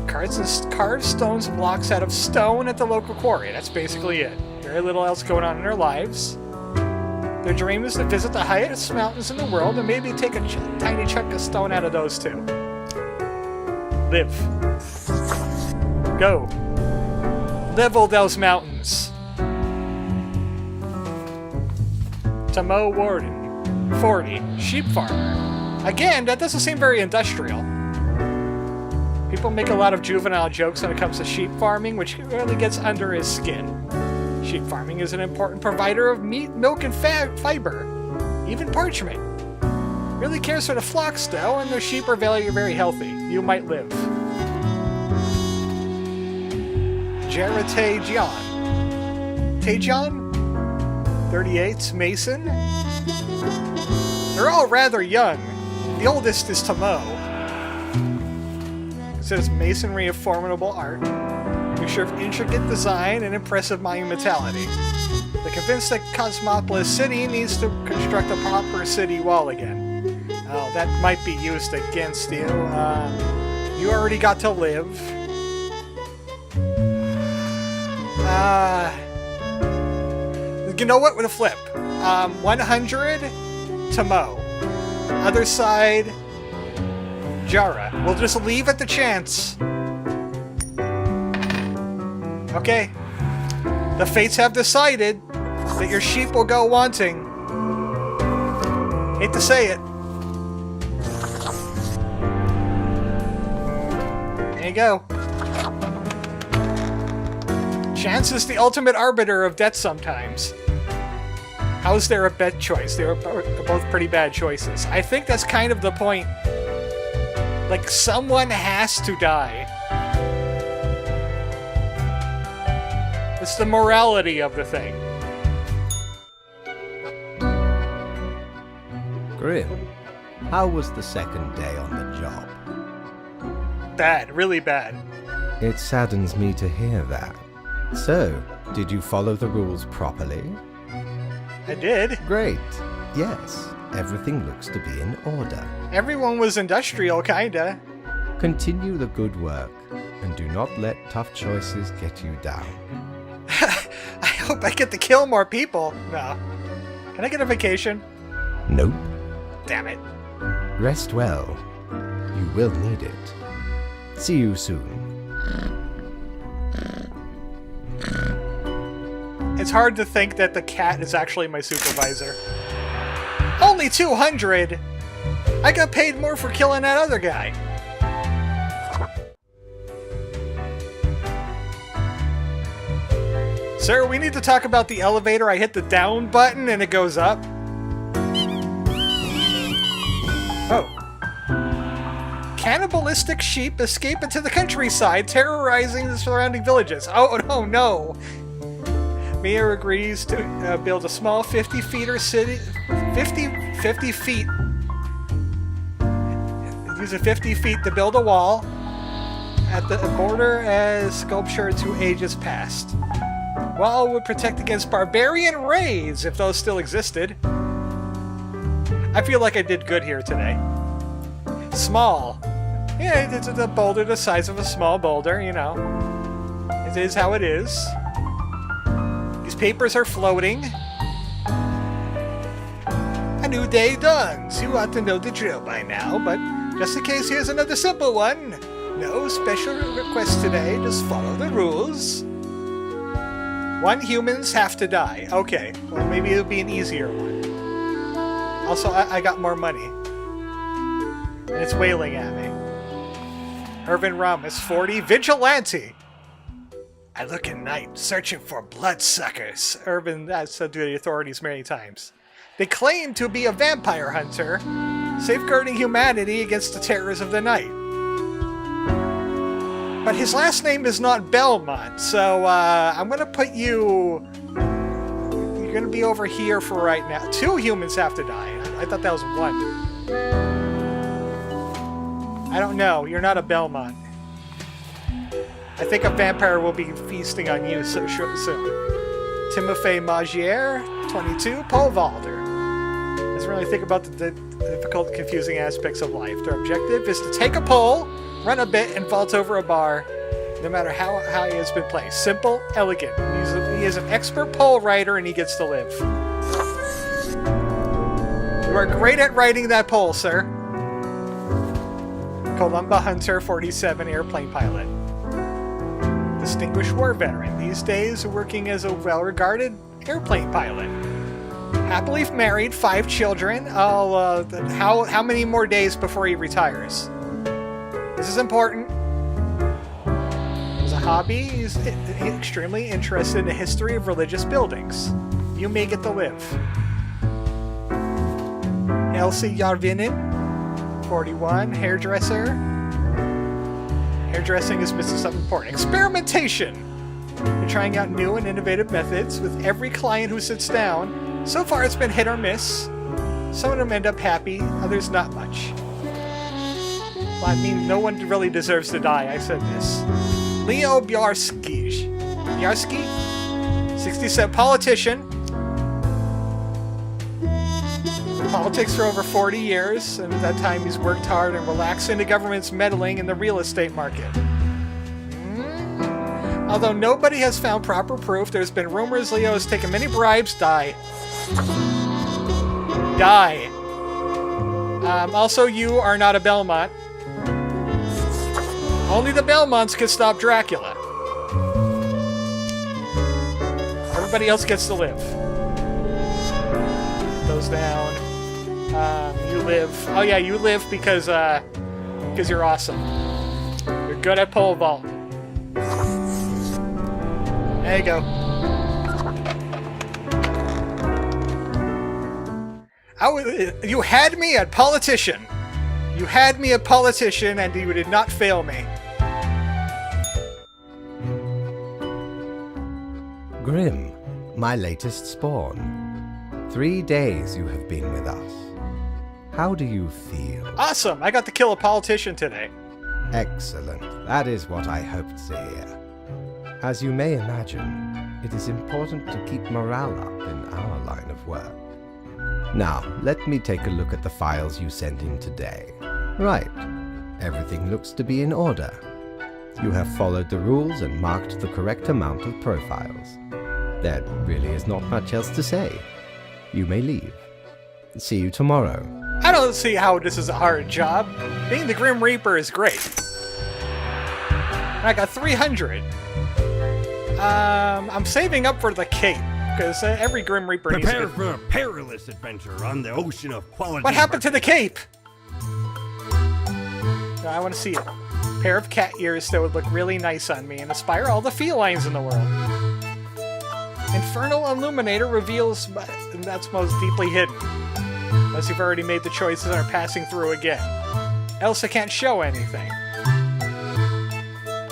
Carved stones and blocks out of stone at the local quarry. That's basically it. Very little else going on in their lives. Their dream is to visit the highest mountains in the world and maybe take a tiny chunk of stone out of those too. Live. Go. Level those mountains. Tomo Warden. 40. Sheep farmer. Again, that doesn't seem very industrial. People make a lot of juvenile jokes when it comes to sheep farming, which really gets under his skin. Sheep farming is an important provider of meat, milk, and fiber. Even parchment. Really cares for the flocks, though, and their sheep are very, very healthy. You might live. Jarate John. Tejon? 38, Mason. They're all rather young. The oldest is Tomo. Considers masonry a formidable art. Mixture of intricate design and impressive monumentality. They're convinced that Cosmopolis City needs to construct a proper city wall again. Oh, that might be used against you. You already got to live. You know what? With a flip. 100 Tomo. Other side, Jara. We'll just leave at the chance. Okay. The fates have decided that your sheep will go wanting. Hate to say it. There you go. Chance is the ultimate arbiter of death sometimes. How is there a bad choice? They were both pretty bad choices. I think that's kind of the point. Like, someone has to die. It's the morality of the thing. Grim, how was the second day on the job? Bad, really bad. It saddens me to hear that. So, did you follow the rules properly? I did. Great. Yes, everything looks to be in order. Everyone was industrial, kinda. Continue the good work, and do not let tough choices get you down. I hope I get to kill more people. No. Can I get a vacation? Nope. Damn it. Rest well. You will need it. See you soon. It's hard to think that the cat is actually my supervisor. Only 200? I got paid more for killing that other guy. Sir, we need to talk about the elevator. I hit the down button and it goes up. Oh. Cannibalistic sheep escape into the countryside, terrorizing the surrounding villages. Oh, no, no. Mayor agrees to build a small 50-feet city. 50 feet. Use 50 feet to build a wall at the border as sculpture to ages past. Wall would protect against barbarian raids if those still existed. I feel like I did good here today. Small. Yeah, it's a boulder the size of a small boulder, you know. It is how it is. These papers are floating. A new day dawns. You ought to know the drill by now, but just in case, here's another simple one. No special request today, just follow the rules. 1 humans have to die. Okay, well maybe it'll be an easier one. Also, I got more money. And it's wailing at me. Irvin Ramos, 40, vigilante. I look at night, searching for bloodsuckers. Irvin has said to the authorities many times. They claim to be a vampire hunter, safeguarding humanity against the terrors of the night. But his last name is not Belmont, so I'm gonna put you... You're gonna be over here for right now. 2 humans have to die. I thought that was 1. I don't know. You're not a Belmont. I think a vampire will be feasting on you so soon. Timofey Magier, 22, Paul Valder. Doesn't really think about the difficult, confusing aspects of life. Their objective is to take a pole, run a bit, and vault over a bar, no matter how he has been placed. Simple, elegant. He is an expert pole rider, and he gets to live. You are great at riding that pole, sir. Columba Hunter, 47, airplane pilot. Distinguished war veteran. These days, working as a well-regarded airplane pilot. Happily married, 5 children. How many more days before he retires? This is important. As a hobby, he's extremely interested in the history of religious buildings. You may get to live. Elsie Yarvinen, 41, hairdresser. Hairdressing is missing something important. Experimentation! You're trying out new and innovative methods with every client who sits down. So far it's been hit or miss. Some of them end up happy, others not much. Well, I mean, no one really deserves to die, I said this. Leo Biarski, 67, politician. Politics for over 40 years, and at that time he's worked hard and relaxed into government's meddling in the real estate market. Although nobody has found proper proof, there's been rumors Leo has taken many bribes. Die. Also, you are not a Belmont. Only the Belmonts could stop Dracula. Everybody else gets to live. Goes down. You live. Oh yeah, you live because you're awesome. You're good at pole vault. There you go. You had me at politician. You had me at politician, and you did not fail me. Grim, my latest spawn. 3 days you have been with us. How do you feel? Awesome! I got to kill a politician today. Excellent. That is what I hoped to hear. As you may imagine, it is important to keep morale up in our line of work. Now, let me take a look at the files you sent in today. Right. Everything looks to be in order. You have followed the rules and marked the correct amount of profiles. There really is not much else to say. You may leave. See you tomorrow. I don't see how this is a hard job. Being the Grim Reaper is great. And I got 300. I'm saving up for the cape, because every Grim Reaper needs Prepare to... for a perilous adventure on the ocean of quality. What happened to the cape? I want to see it. Pair of cat ears that would look really nice on me and inspire all the felines in the world. Infernal Illuminator reveals that's most deeply hidden. Unless you've already made the choices and are passing through again. Else it can't show anything.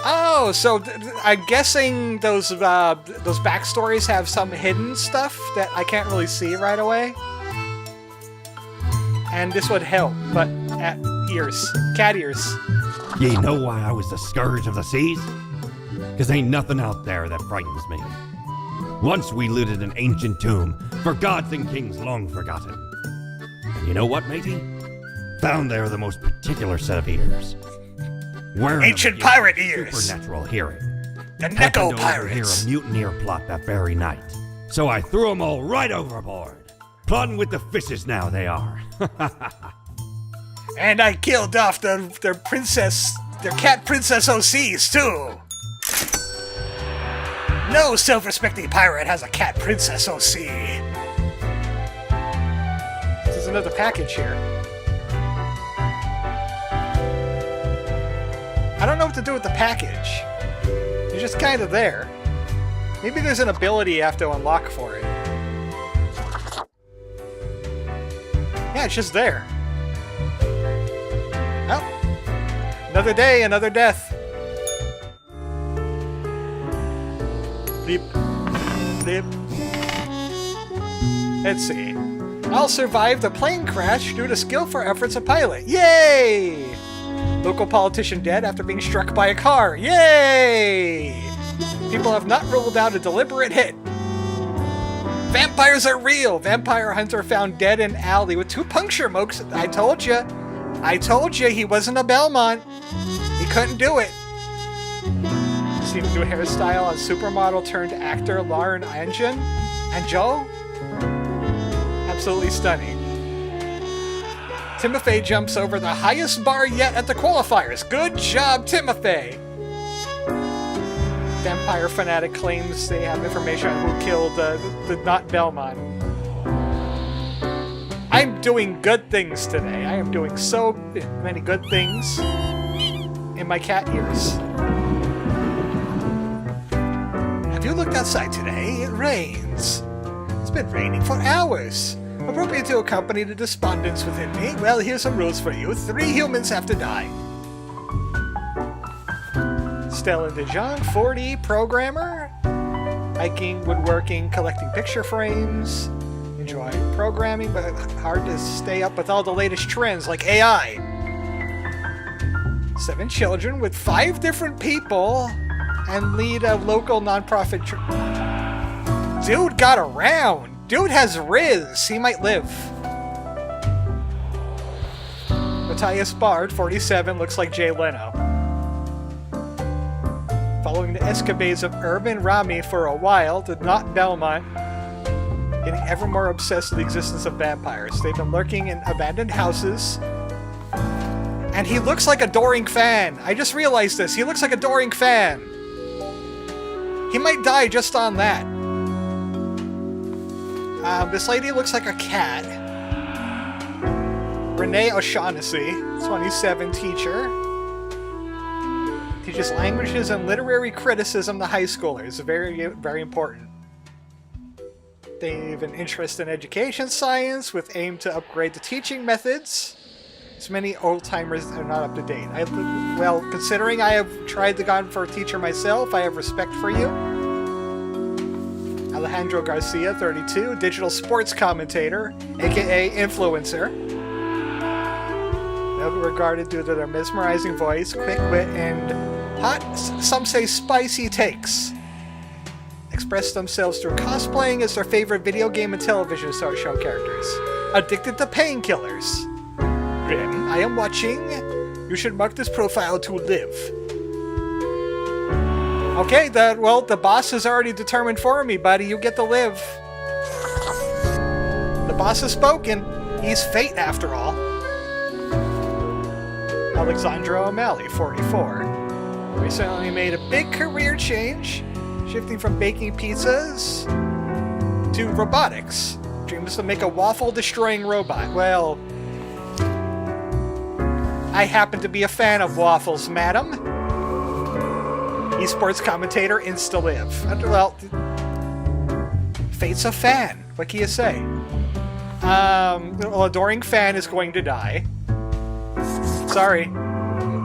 Oh, so I'm guessing those backstories have some hidden stuff that I can't really see right away. And this would help, but at ears. Cat ears. Ye know why I was the scourge of the seas? Cause ain't nothing out there that frightens me. Once we looted an ancient tomb for gods and kings long forgotten. And you know what, matey? Found there the most particular set of ears. Ancient pirate ears. Supernatural hearing. The Happened Neko to overhear pirates. a mutineer plot that very night. So I threw 'em all right overboard. Plotting with the fishes now they are. And I killed off their cat princess OCs too. No self-respecting pirate has a cat princess OC. There's another package here. I don't know what to do with the package. It's just kind of there. Maybe there's an ability you have to unlock for it. Yeah, it's just there. Oh. Another day, another death. Bleep. Bleep. Let's see. I'll survive the plane crash due to skillful efforts of pilot. Yay! Local politician dead after being struck by a car. Yay! People have not ruled out a deliberate hit. Vampires are real! Vampire hunter found dead in alley with 2 puncture marks. I told you. I told you he wasn't a Belmont. He couldn't do it. Seen a new hairstyle on supermodel turned actor Lauren Angel? Absolutely stunning. Timothy jumps over the highest bar yet at the qualifiers. Good job, Timothy! Vampire fanatic claims they have information on who killed the not Belmont. I'm doing good things today. I am doing so many good things in my cat ears. Have you looked outside today? It rains. It's been raining for hours. Appropriate to accompany the despondence within me. Well, here's some rules for you. 3 humans have to die. Stella DeJong, 40, programmer. Hiking, woodworking, collecting picture frames. Enjoy programming, but hard to stay up with all the latest trends like AI. 7 children with 5 different people and lead a local nonprofit. Dude got around. Dude has Riz. He might live. Matthias Bard, 47, looks like Jay Leno. Following the escapades of Herb and Rami for a while, the not Belmont getting ever more obsessed with the existence of vampires. They've been lurking in abandoned houses. And he looks like a Doring fan. I just realized this. He looks like a Doring fan. He might die just on that. This lady looks like a cat. Renee O'Shaughnessy, 27, teacher. Teaches languages and literary criticism to high schoolers. Very, very important. They have an interest in education science with aim to upgrade the teaching methods. So many old-timers are not up to date. Well, considering I have tried to go for a teacher myself, I have respect for you. Alejandro Garcia, 32, digital sports commentator, aka influencer. Regarded due to their mesmerizing voice, quick wit, and hot, some say spicy takes. Express themselves through cosplaying as their favorite video game and television show characters. Addicted to painkillers. Grim, I am watching. You should mark this profile to live. Okay, the boss is already determined for me, buddy. You get to live. The boss has spoken. He's fate, after all. Alexandra O'Malley, 44. Recently made a big career change, shifting from baking pizzas into robotics. Dreams to make a waffle-destroying robot. Well, I happen to be a fan of waffles, madam. Esports commentator, insta-live. Well, fate's a fan. What can you say? Well, adoring fan is going to die. Sorry.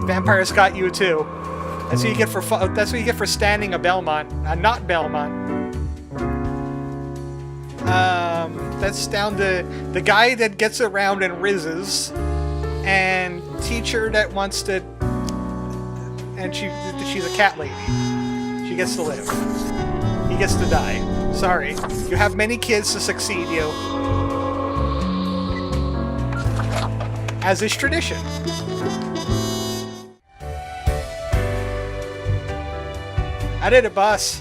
Vampires got you too. That's what you get for standing a Belmont. Not Belmont. That's down to the guy that gets around and rizzes, and teacher that wants to, and she's a cat lady. She gets to live. He gets to die. Sorry. You have many kids to succeed you. As is tradition. I did a bus.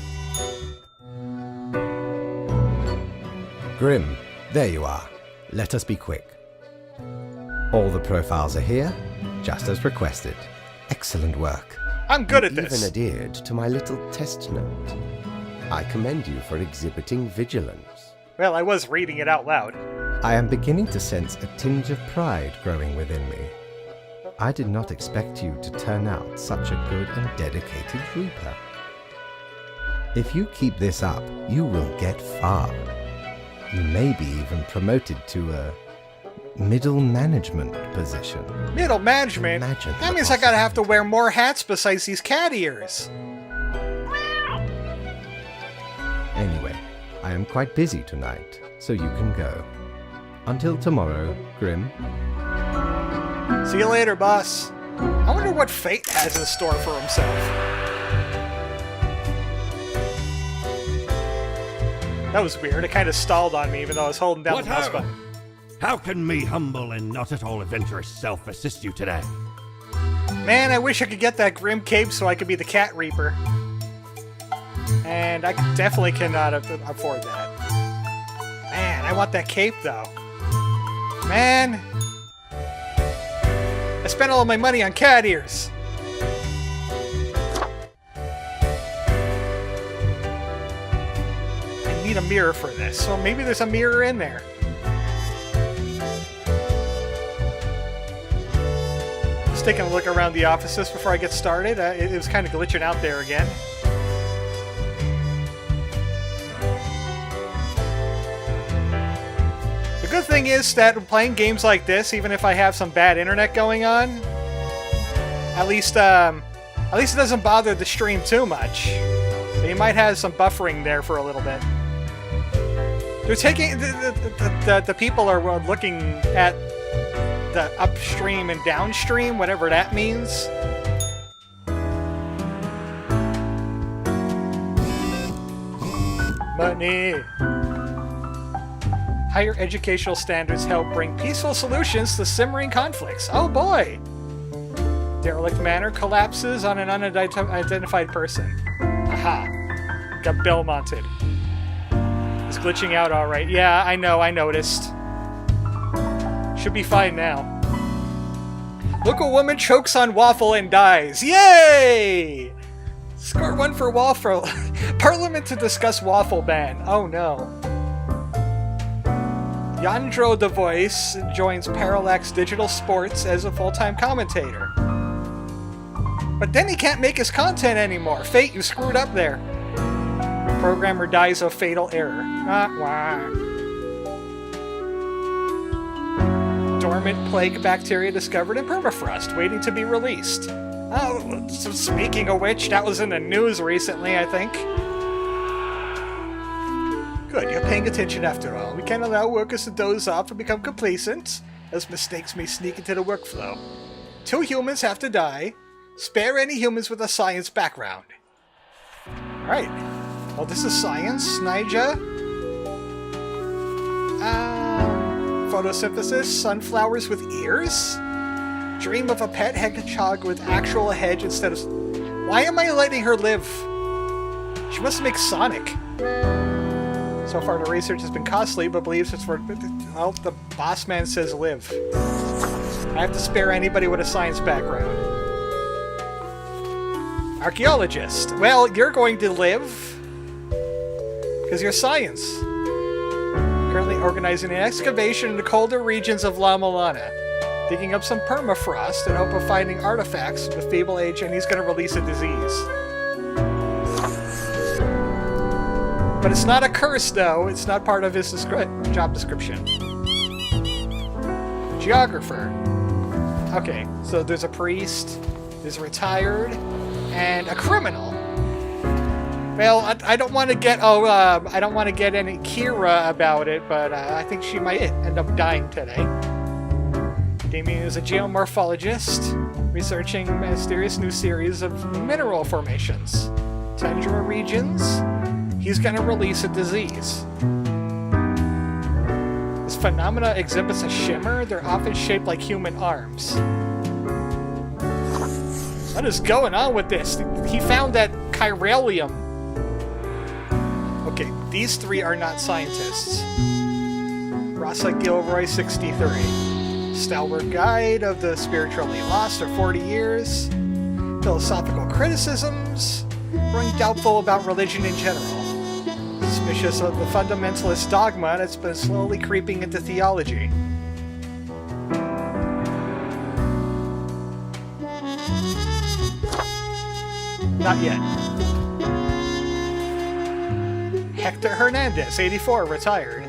Grim, there you are. Let us be quick. All the profiles are here, just as requested. Excellent work. I'm good at You this. even adhered to my little test note. I commend you for exhibiting vigilance. Well, I was reading it out loud. I am beginning to sense a tinge of pride growing within me. I did not expect you to turn out such a good and dedicated Reaper. If you keep this up, you will get far. You may be even promoted to a middle management position. Middle management? Imagine That the means I gotta have to wear more hats besides these cat ears. Anyway, I am quite busy tonight, so you can go. Until tomorrow, Grim. See you later, boss. I wonder what fate has in store for himself. That was weird. It kind of stalled on me even though I was holding down What the mouse ho! button. How can me humble and not at all adventurous self assist you today? Man, I wish I could get that grim cape so I could be the Cat Reaper. And I definitely cannot afford that. Man, I want that cape though. Man! I spent all of my money on cat ears. I need a mirror for this, so maybe there's a mirror in there. Just taking a look around the offices before I get started. It was kind of glitching out there again. The good thing is that playing games like this, even if I have some bad internet going on, at least it doesn't bother the stream too much. You might have some buffering there for a little bit. They're taking the people are looking at the upstream and downstream, whatever that means. Money. Higher educational standards help bring peaceful solutions to simmering conflicts. Oh boy! Derelict manor collapses on an unidentified person. Aha. Got Belmonted. It's glitching out alright. Yeah, I know, I noticed. Should be fine now. Local woman chokes on waffle and dies. Yay! Score 1 for waffle. Parliament to discuss waffle ban. Oh no. Yandro the Voice joins Parallax Digital Sports as a full-time commentator. But then he can't make his content anymore. Fate, you screwed up there. Programmer dies of fatal error. Dormant plague bacteria discovered in permafrost, waiting to be released. Oh, so speaking of which, that was in the news recently, I think. Good, you're paying attention after all. We can't allow workers to doze off and become complacent, as mistakes may sneak into the workflow. 2 humans have to die. Spare any humans with a science background. Alright. Well, this is science, Nija. Photosynthesis, sunflowers with ears? Dream of a pet hedgehog with actual hedge instead of... Why am I letting her live? She must make Sonic. So far, the research has been costly, but believes it's for... Well, the boss man says live. I have to spare anybody with a science background. Archaeologist. Well, you're going to live. Because you're science. Currently organizing an excavation in the colder regions of La Milana. Digging up some permafrost in hope of finding artifacts of the feeble age, and he's going to release a disease. But it's not a curse, though. It's not part of his job description. Geographer. Okay, so there's a priest, there's a retired, and a criminal. Well, I don't want to get I don't want to get any Kira about it, but I think she might end up dying today. Damien is a geomorphologist, researching a mysterious new series of mineral formations. Tundra regions. He's going to release a disease. This phenomena exhibits a shimmer. They're often shaped like human arms. What is going on with this? He found that chiralium. Okay, these three are not scientists. Rasa Gilroy, 63. Stalwart Guide of the Spiritually Lost for 40 years. Philosophical criticisms. Growing doubtful about religion in general. Suspicious of the fundamentalist dogma that's been slowly creeping into theology. Not yet. Hector Hernandez, 84, retired.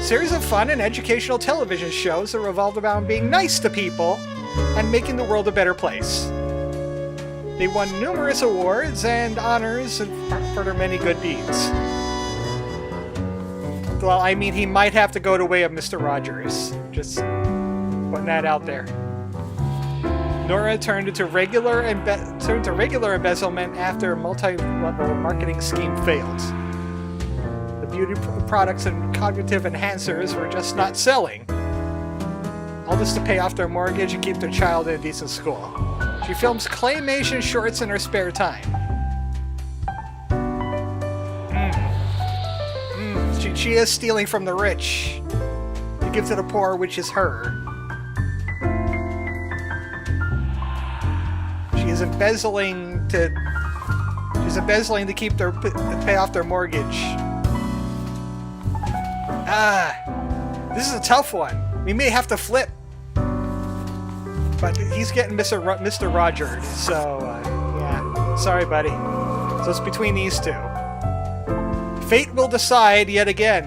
Series of fun and educational television shows that revolved around being nice to people and making the world a better place. They won numerous awards and honors for their many good deeds. Well, I mean, he might have to go the way of Mr. Rogers. Just putting that out there. Nora turned to regular embezzlement after a multi-level marketing scheme failed. The beauty products and cognitive enhancers were just not selling. All this to pay off their mortgage and keep their child in a decent school. She films claymation shorts in her spare time. She is stealing from the rich to give to the poor, which is her. She's embezzling to keep their pay off their mortgage. This is a tough one. We may have to flip. But he's getting Mr. Rogers, so, yeah. Sorry, buddy. So it's between these two. Fate will decide yet again.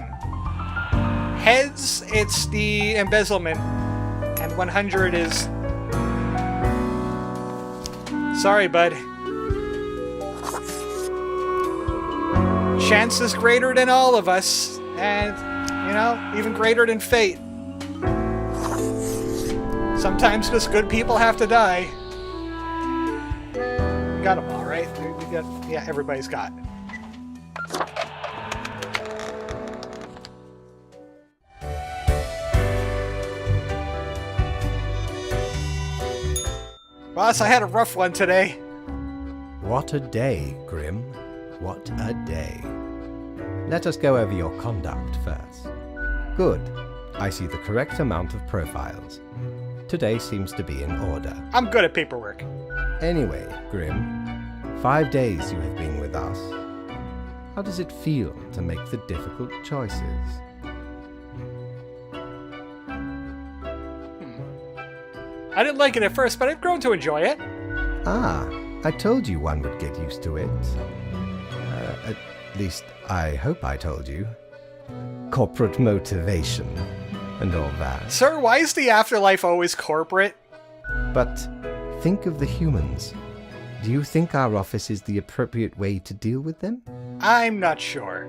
Heads, it's the embezzlement. And 100 is... Sorry, bud. Chance is greater than all of us. And, you know, even greater than fate. Sometimes just good people have to die. We got them all, right? We got, yeah, everybody's got. Boss, I had a rough one today. What a day, Grim. What a day. Let us go over your conduct first. Good. I see the correct amount of profiles. Today seems to be in order. I'm good at paperwork. Anyway, Grim, 5 days you have been with us. How does it feel to make the difficult choices? I didn't like it at first, but I've grown to enjoy it. Ah, I told you one would get used to it. At least, I hope I told you. Corporate motivation and all that. Sir, why is the afterlife always corporate? But think of the humans. Do you think our office is the appropriate way to deal with them? I'm not sure.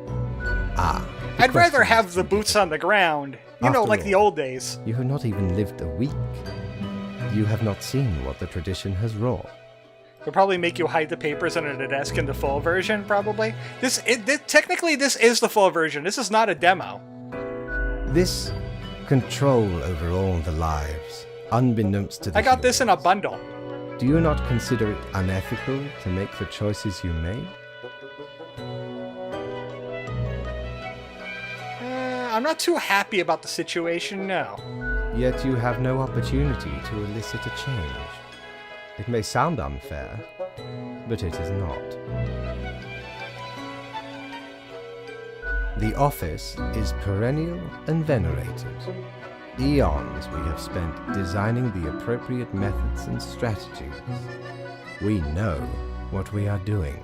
The I'd rather question have is the boots on the ground. You know, After like all, the old days. You have not even lived a week. You have not seen what the tradition has wrought. They'll probably make you hide the papers under the desk in the full version, probably. Technically, this is the full version. This is not a demo. This control over all the lives, unbeknownst to the I got this in a humans. bundle. Do you not consider it unethical to make the choices you made? I'm not too happy about the situation, no. Yet you have no opportunity to elicit a change. It may sound unfair, but it is not. The office is perennial and venerated. Eons we have spent designing the appropriate methods and strategies. We know what we are doing.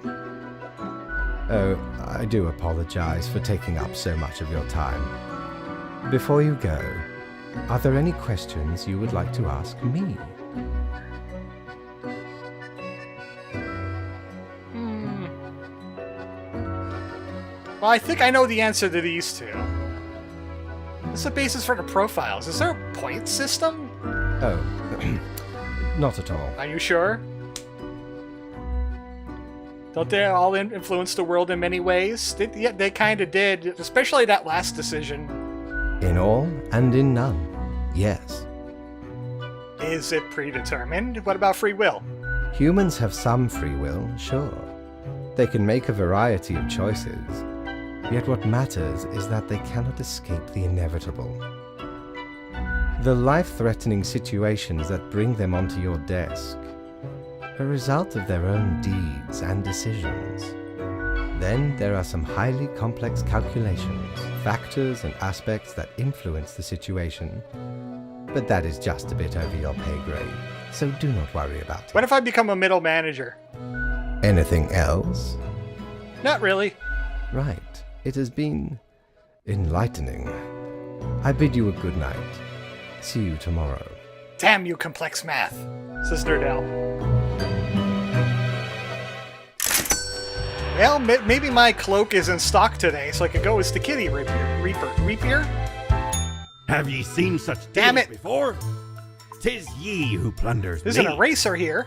Oh, I do apologize for taking up so much of your time. Before you go, are there any questions you would like to ask me? Well, I think I know the answer to these two. What's the basis for the profiles? Is there a point system? Oh, not at all. Are you sure? Don't they all influence the world in many ways? Yeah, they kind of did, especially that last decision. In all and in none, yes. Is it predetermined? What about free will? Humans have some free will, sure. They can make a variety of choices. Yet what matters is that they cannot escape the inevitable. The life-threatening situations that bring them onto your desk are a result of their own deeds and decisions. Then there are some highly complex calculations, factors and aspects that influence the situation, but that is just a bit over your pay grade, so do not worry about it. What if I become a middle manager? Anything else? Not really. Right. It has been enlightening. I bid you a good night. See you tomorrow. Damn you, complex math, says Nerdell. Well, maybe my cloak is in stock today, so I could go as the kitty Reapurr. Have ye seen such Damn deeds it. before? 'Tis ye who plunders There's me. an eraser here.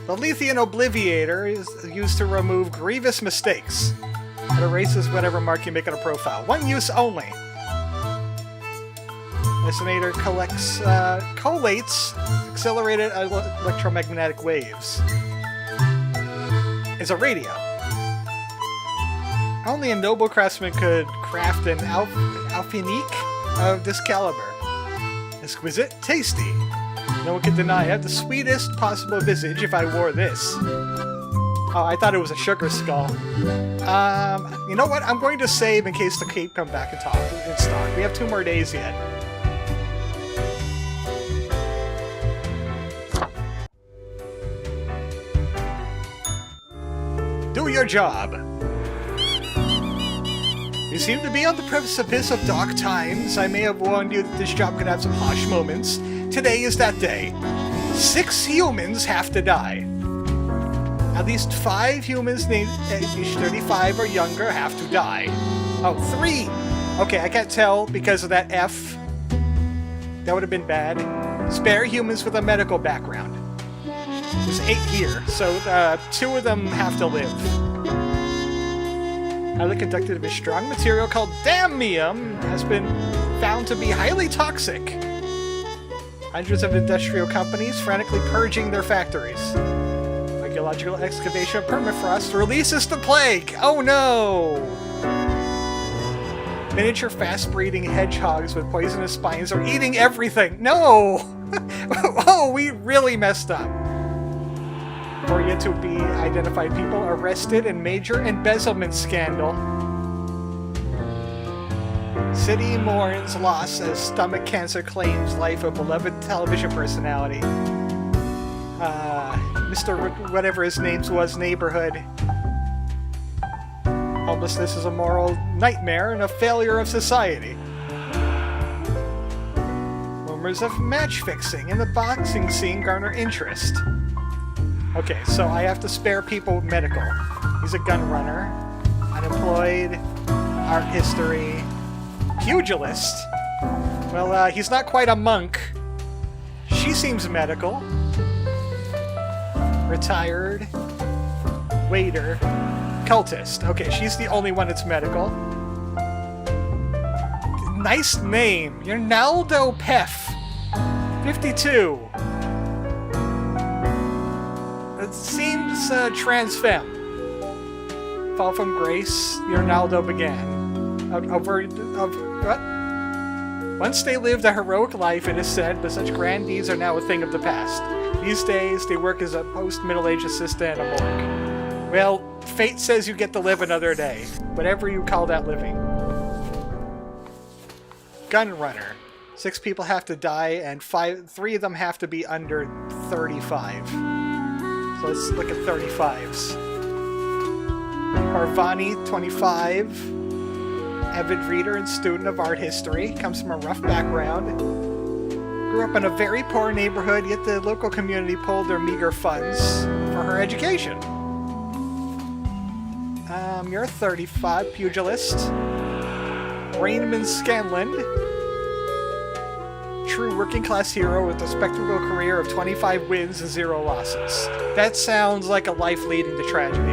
The Lethean Obliviator is used to remove grievous mistakes. It erases whatever mark you make on a profile. One use only. Resonator collates accelerated electromagnetic waves. It's a radio. Only a noble craftsman could craft an alfinique of this caliber. Exquisite, tasty. No one can deny I have the sweetest possible visage if I wore this. Oh, I thought it was a sugar skull. You know what? I'm going to save in case the cape come back in stock. We have 2 more days yet. Do your job. You seem to be on the precipice of dark times. I may have warned you that this job could have some harsh moments. Today is that day. 6 humans have to die. At least 5 humans named age 35 or younger have to die. Oh, 3! Okay, I can't tell because of that F. That would have been bad. Spare humans with a medical background. There's 8 here, so 2 of them have to live. Highly conductive of a strong material called damnium has been found to be highly toxic. Hundreds of industrial companies frantically purging their factories. Archaeological excavation of permafrost releases the plague! Oh no! Miniature fast-breeding hedgehogs with poisonous spines are eating everything! No! Oh, we really messed up. 4 yet to be identified people arrested in major embezzlement scandal. City mourns loss as stomach cancer claims life of beloved television personality. Mr. Whatever his name was neighborhood. Homelessness is a moral nightmare and a failure of society. Rumors of match fixing in the boxing scene garner interest. Okay, so I have to spare people medical. He's a gun runner, unemployed, art history, pugilist. Well, he's not quite a monk. She seems medical. Retired. Waiter. Cultist. Okay, she's the only one that's medical. Nice name. Ronaldo Pef. 52. It seems trans femme. Fall from grace, Ronaldo began. What? Once they lived a heroic life, it is said, but such grand deeds are now a thing of the past. These days, they work as a post-middle-age assistant at a morgue. Well, fate says you get to live another day. Whatever you call that living. Gun runner. 6 people have to die, and 3 of them have to be under 35. So let's look at 35s. Parvani, 25. Avid reader and student of art history. Comes from a rough background. Grew up in a very poor neighborhood, yet the local community pulled their meager funds for her education. You're 35, pugilist. Rainman Scanland. True working-class hero with a spectacle career of 25 wins and 0 losses. That sounds like a life leading to tragedy.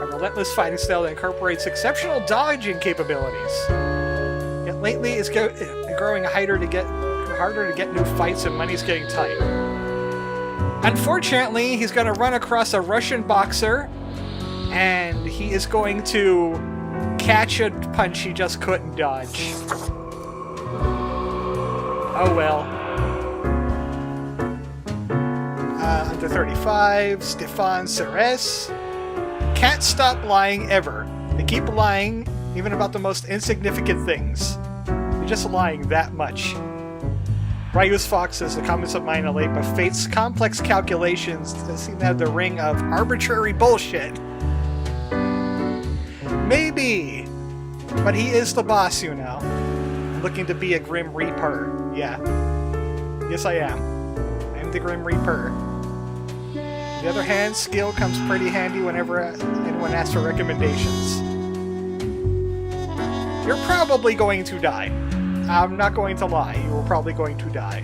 A relentless fighting style that incorporates exceptional dodging capabilities. Yet lately, it's growing harder to get new fights, and money's getting tight. Unfortunately, he's going to run across a Russian boxer, and he is going to catch a punch he just couldn't dodge. Oh well. Under 35, Stefan Ceres. Can't stop lying ever. They keep lying, even about the most insignificant things. They're just lying that much. Ryu's Fox says the comments of mine are late, but Fate's complex calculations seem to have the ring of arbitrary bullshit. Maybe, but he is the boss, you know. Looking to be a Grim Reaper. Yeah. Yes, I am. I am the Grim Reaper. On the other hand, skill comes pretty handy whenever anyone asks for recommendations. You're probably going to die. I'm not going to lie. You are probably going to die.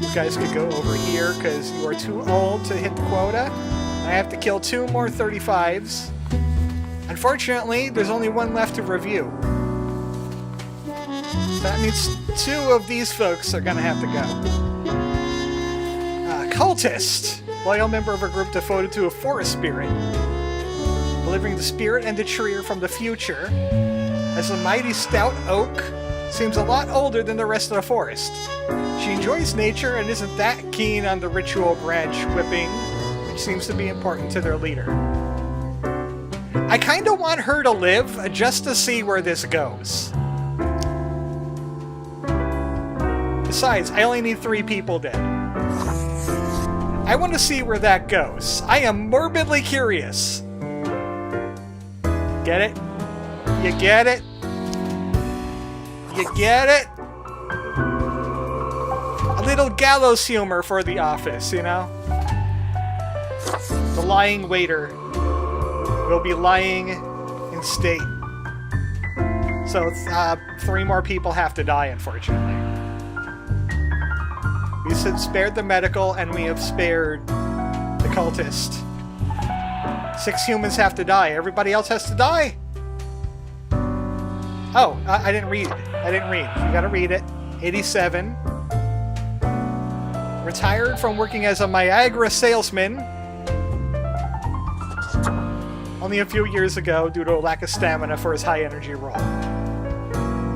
You guys could go over here because you are too old to hit the quota. I have to kill 2 more 35s. Unfortunately, there's only 1 left to review. That means 2 of these folks are gonna have to go. Cultist. Loyal member of a group devoted to a forest spirit. Delivering the spirit and the tree from the future. As a mighty stout oak, seems a lot older than the rest of the forest. She enjoys nature and isn't that keen on the ritual branch whipping, which seems to be important to their leader. I kinda want her to live, just to see where this goes. Besides, I only need 3 people dead. I want to see where that goes. I am morbidly curious. Get it? You get it? You get it? A little gallows humor for the office, you know? The lying waiter will be lying in state. So 3 more people have to die, unfortunately. We spared the medical, and we have spared the cultist. 6 humans have to die. Everybody else has to die. Oh, I didn't read it. You gotta read it. 87. Retired from working as a Niagara salesman only a few years ago due to a lack of stamina for his high-energy role.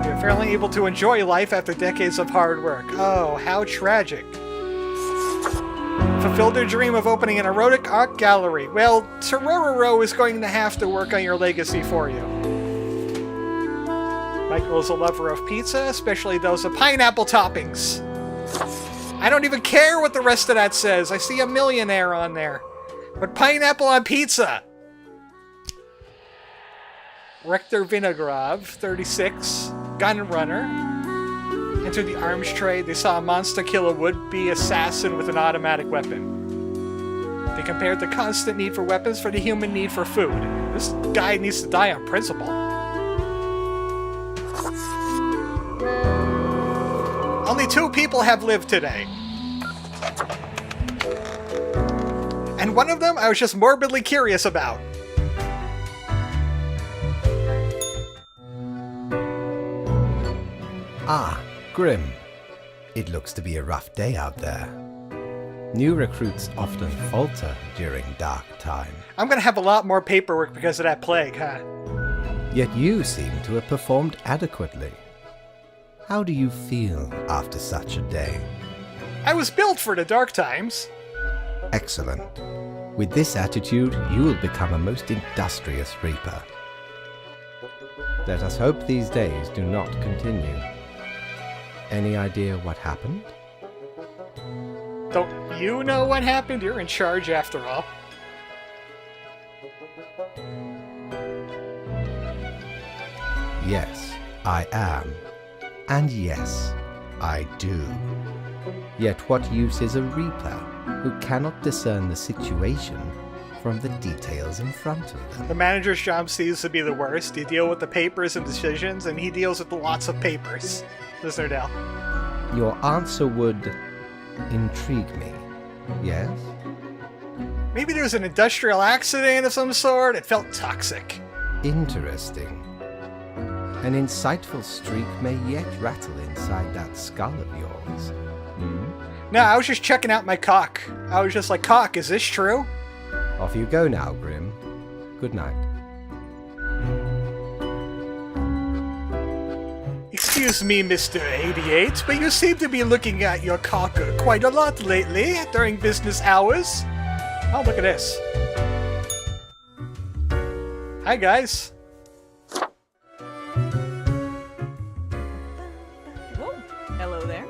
You're fairly able to enjoy life after decades of hard work. Oh, how tragic. Fulfilled their dream of opening an erotic art gallery. Well, Tororo is going to have to work on your legacy for you. Michael is a lover of pizza, especially those with pineapple toppings. I don't even care what the rest of that says. I see a millionaire on there. But pineapple on pizza! Rector Vinogrov, 36, gun runner. Entered the arms trade. They saw a monster kill a would-be assassin with an automatic weapon. They compared the constant need for weapons for the human need for food. This guy needs to die on principle. Only 2 people have lived today. And one of them I was just morbidly curious about. Ah, Grim. It looks to be a rough day out there. New recruits often falter during dark time. I'm gonna have a lot more paperwork because of that plague, huh? Yet you seem to have performed adequately. How do you feel after such a day? I was built for the dark times. Excellent. With this attitude, you will become a most industrious Reaper. Let us hope these days do not continue. Any idea what happened? Don't you know what happened? You're in charge after all. Yes, I am. And yes, I do. Yet what use is a Reaper who cannot discern the situation from the details in front of them? The manager's job seems to be the worst. You deal with the papers and decisions, and he deals with lots of papers. Mr. Dell. Your answer would intrigue me, yes? Maybe there was an industrial accident of some sort. It felt toxic. Interesting. An insightful streak may yet rattle inside that skull of yours. No, I was just checking out my cock. I was just like, cock, is this true? Off you go now, Grim. Good night. Excuse me, Mr. 88, but you seem to be looking at your cock quite a lot lately during business hours. Oh, look at this. Hi, guys. Whoa. Hello there.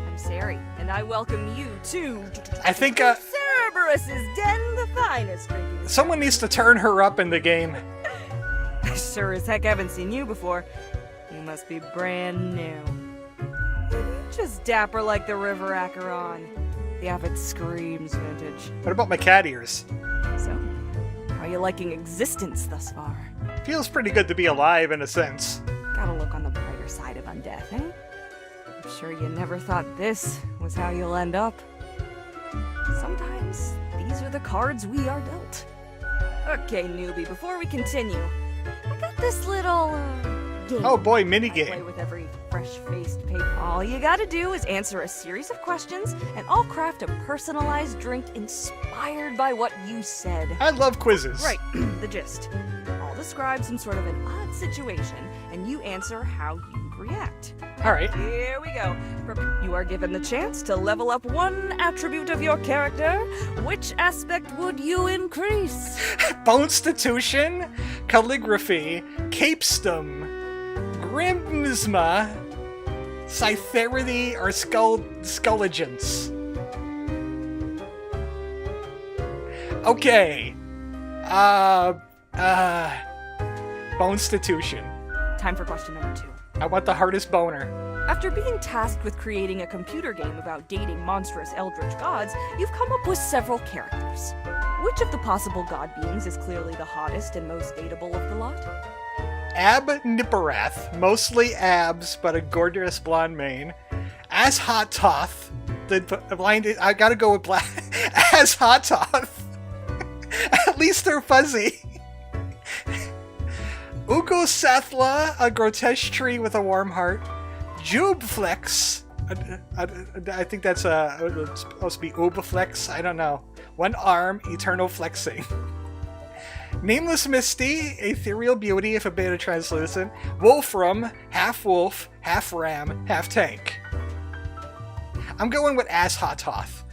I'm Sari, and I welcome you to I think, Cerberus's Den, the finest drinking. someone needs to turn her up in the game. I sure as heck haven't seen you before. You must be brand new. Just dapper like the river Acheron. The avid screams vintage. What about my cat ears? So, how are you liking existence thus far? Feels pretty good to be alive in a sense. Gotta look on the brighter side of undeath, eh? I'm sure you never thought this was how you'll end up. Sometimes these are the cards we are dealt. Okay, newbie, before we continue, I got this little game. Oh boy, I play minigame. with every fresh-faced paper. All you gotta do is answer a series of questions, and I'll craft a personalized drink inspired by what you said. I love quizzes. Right, the gist. I'll describe some sort of an odd situation, and you answer how you react. Alright. Here we go. You are given the chance to level up one attribute of your character. Which aspect would you increase? Bonstitution, calligraphy, capestum, grimsma, cytherity, or skulligence. Okay. Bonstitution. Time for question number 2. I want the hardest boner. After being tasked with creating a computer game about dating monstrous eldritch gods, you've come up with several characters. Which of the possible god beings is clearly the hottest and most dateable of the lot? Ab Nipperath, mostly abs, but a gorgeous blonde mane. As Hot Toth, the blind. I gotta go with black. As Hot Toth. At least they're fuzzy. Ugo Sathla, a grotesque tree with a warm heart. Jubeflex. I think that's it's supposed to be Ubaflex. I don't know. One arm, eternal flexing. Nameless Misty, ethereal beauty if a bit of translucent. Wolfram, half wolf, half ram, half tank. I'm going with Ass Hot Toth.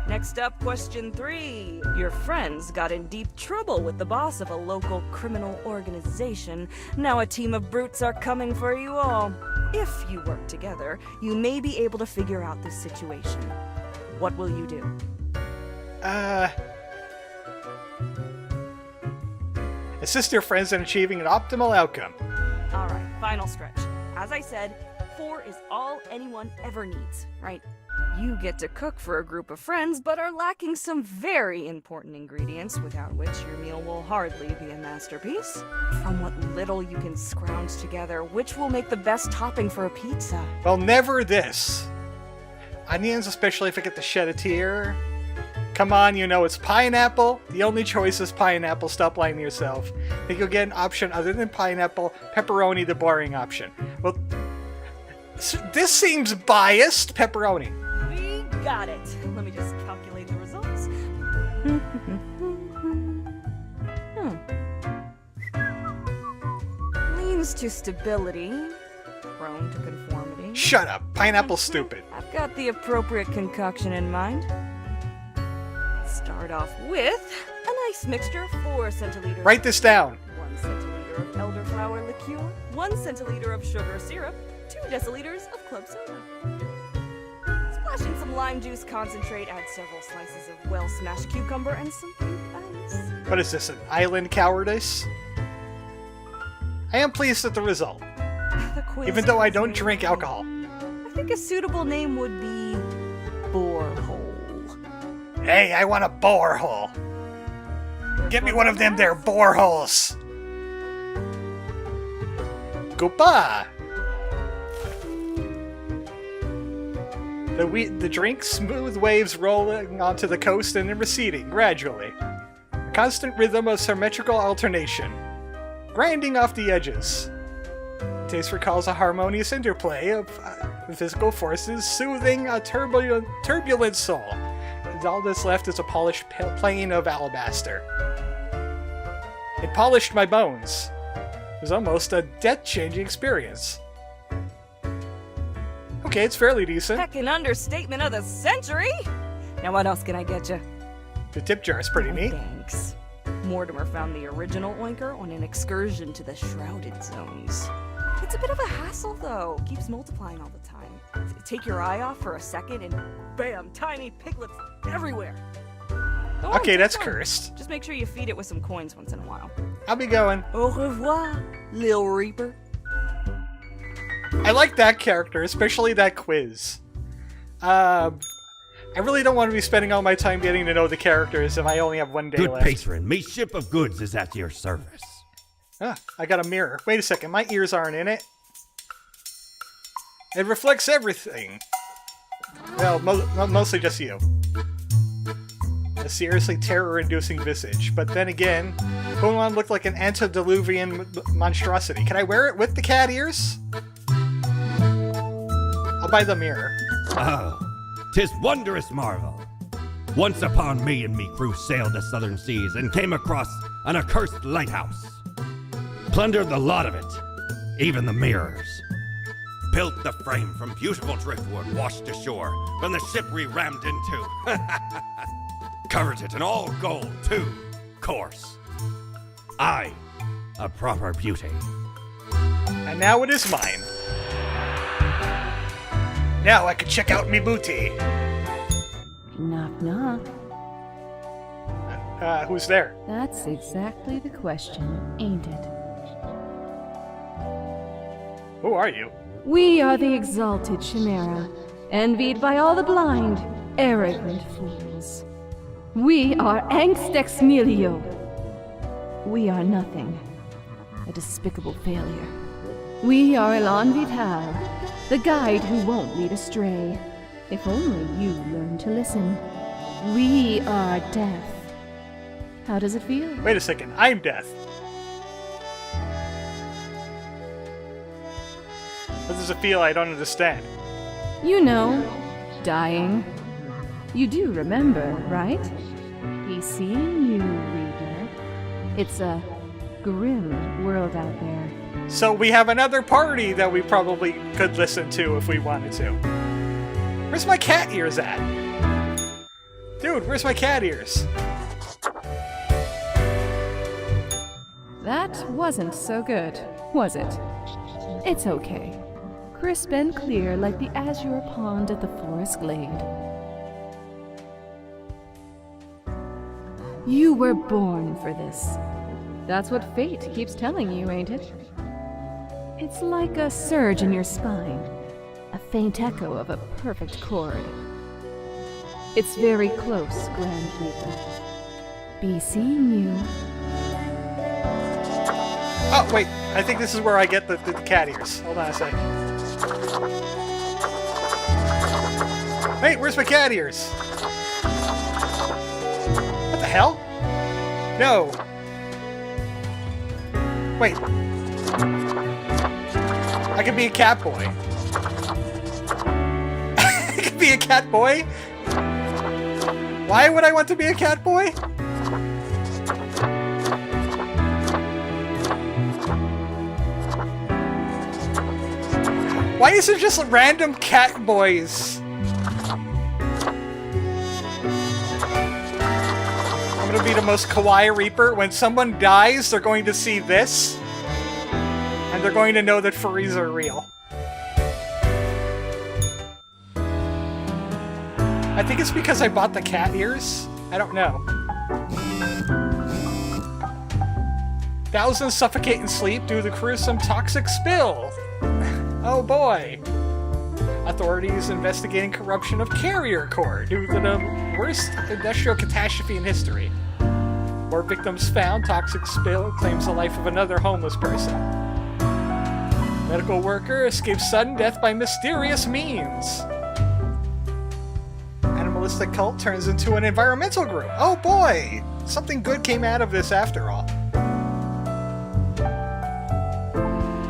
Next up, question 3. Your friends got in deep trouble with the boss of a local criminal organization. Now a team of brutes are coming for you all. If you work together, you may be able to figure out this situation. What will you do? Assist your friends in achieving an optimal outcome. Alright, final stretch. As I said, 4 is all anyone ever needs, right? You get to cook for a group of friends, but are lacking some very important ingredients, without which your meal will hardly be a masterpiece. From what little you can scrounge together, which will make the best topping for a pizza? Well, never this. Onions, especially if I get to shed a tear. Come on, you know it's pineapple. The only choice is pineapple. Stop lying to yourself. Think you'll get an option other than pineapple. Pepperoni, the boring option. Well, this seems biased. Pepperoni. We got it. Let me just calculate the results. Leans to stability, prone to conformity. Shut up. Pineapple's stupid. I've got the appropriate concoction in mind. Start start off with a nice mixture: 4 centiliters. Write this down. 1 centiliter of elderflower liqueur, 1 centiliter of sugar syrup, 2 deciliters of club soda. Splash in some lime juice concentrate, add several slices of well-smashed cucumber and some pink ice. What is this, an island cowardice? I am pleased with the result, The quiz even though I has don't made drink me- alcohol. I think a suitable name would be Borehole. Hey, I want a borehole. Get me one of them there boreholes. Goodbye. The drink, smooth waves rolling onto the coast and then receding gradually. A constant rhythm of symmetrical alternation, grinding off the edges. Taste recalls a harmonious interplay of physical forces, soothing a turbulent soul. And all that's left is a polished plane of alabaster. It polished my bones. It was almost a death-changing experience. Okay, it's fairly decent. Heckin' understatement of the century! Now what else can I get you? The tip jar is pretty neat. Thanks. Mortimer found the original oinker on an excursion to the Shrouded Zones. It's a bit of a hassle, though. Keeps multiplying all the time. Take your eye off for a second and bam, tiny piglets everywhere. Go on, Okay, take that's some. cursed. Just make sure you feed it with some coins once in a while. I'll be going. Au revoir, Lil Reaper. I like that character, especially that quiz. I really don't want to be spending all my time getting to know the characters if I only have one day Good left. patron, me ship of goods is at your service. Ah, I got a mirror. Wait a second, my ears aren't in it. It reflects everything. Well, mostly just you. A seriously terror-inducing visage. But then again, Coulton looked like an antediluvian monstrosity. Can I wear it with the cat ears? I'll buy the mirror. Oh, 'tis wondrous marvel. Once upon me and me crew sailed the southern seas and came across an accursed lighthouse. Plundered the lot of it, even the mirrors. Built the frame from beautiful driftwood washed ashore from the ship we rammed into. Covered it in all gold, too, course. I, a proper beauty. And now it is mine. Now I can check out me booty. Knock, knock. Who's there? That's exactly the question, ain't it? Who are you? We are the exalted Chimera, envied by all the blind, arrogant fools. We are Angst Ex Nihilo. We are nothing. A despicable failure. We are Elan Vital, the guide who won't lead astray. If only you learn to listen. We are death. How does it feel? Wait a second, I'm Death. What does it feel? I don't understand. You know, dying. You do remember, right? Be seeing you, reader. It's a grim world out there. So we have another party that we probably could listen to if we wanted to. Where's my cat ears at? Dude, where's my cat ears? That wasn't so good, was it? It's okay. Crisp and clear like the azure pond at the forest glade. You were born for this. That's what fate keeps telling you, ain't it? It's like a surge in your spine, a faint echo of a perfect chord. It's very close, Grand Reaper. Be seeing you. Oh, wait, I think this is where I get the cat ears. Hold on a sec. Wait, where's my cat ears? What the hell? No. Wait. I could be a cat boy. I could be a cat boy? Why would I want to be a cat boy? Why is there just random cat boys? to be the most kawaii Reaper. When someone dies, they're going to see this, and they're going to know that furries are real. I think it's because I bought the cat ears. I don't know. Thousands suffocate in sleep due to the gruesome toxic spill. Oh boy. Authorities investigating corruption of carrier core due to the worst industrial catastrophe in history. More victims found. Toxic spill claims the life of another homeless person. Medical worker escapes sudden death by mysterious means. Animalistic cult turns into an environmental group. Oh boy! Something good came out of this after all.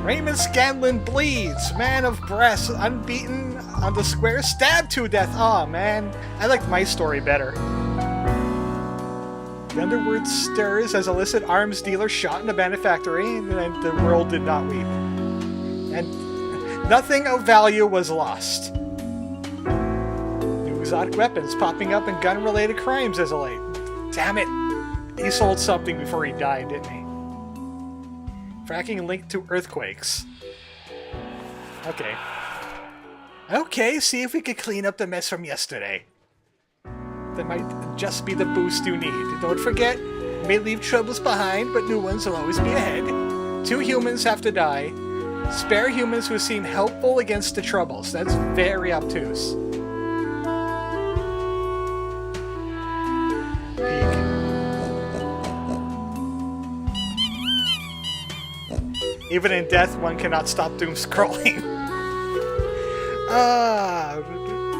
Raymond Scanlon bleeds. Man of breast, unbeaten on the square, stabbed to death. Aw, man. I liked my story better. The underworld stirs as illicit arms dealer shot in a manufactory, and the world did not weep. And nothing of value was lost. New exotic weapons popping up in gun-related crimes as of late. Damn it. He sold something before he died, didn't he? Fracking linked to earthquakes. Okay. Okay, see if we could clean up the mess from yesterday. That might just be the boost you need. Don't forget, you may leave troubles behind, but new ones will always be ahead. 2 humans have to die. Spare humans who seem helpful against the troubles. That's very obtuse. Even in death, one cannot stop doom scrolling.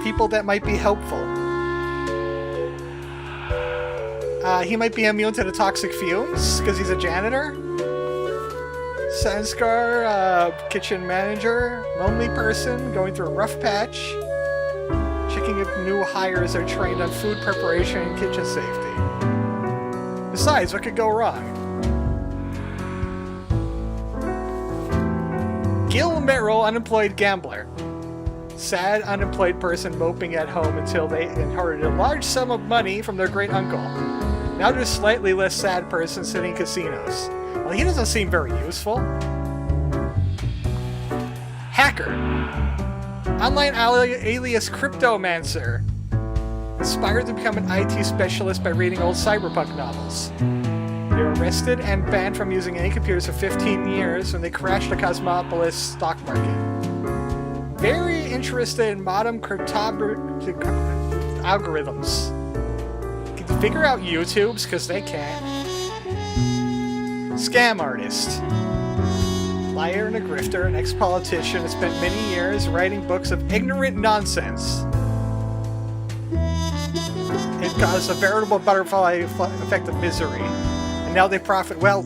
People that might be helpful. He might be immune to the toxic fumes, because he's a janitor. Sanskar, kitchen manager. Lonely person, going through a rough patch. Checking if new hires are trained on food preparation and kitchen safety. Besides, what could go wrong? Gil Merrill, unemployed gambler. Sad unemployed person moping at home until they inherited a large sum of money from their great uncle. Now there's slightly less sad person sitting in casinos. Well, he doesn't seem very useful. Hacker. Online alias Cryptomancer. Inspired to become an IT specialist by reading old cyberpunk novels. They were arrested and banned from using any computers for 15 years when they crashed the Cosmopolis stock market. Very interested in modern algorithms. Can you figure out YouTubes? Because they can't. Scam artist. Liar and a grifter, an ex-politician, has spent many years writing books of ignorant nonsense. It caused a veritable butterfly effect of misery. And now they profit. Well,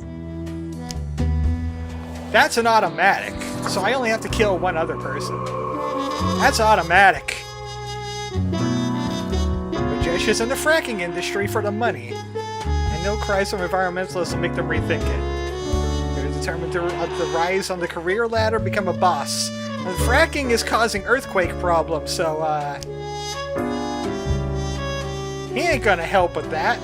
that's an automatic. So I only have to kill one other person. That's automatic. Rajesh is in the fracking industry for the money. And no cries from environmentalists will make them rethink it. They're determined to rise on the career ladder, become a boss. And fracking is causing earthquake problems, so, he ain't gonna help with that.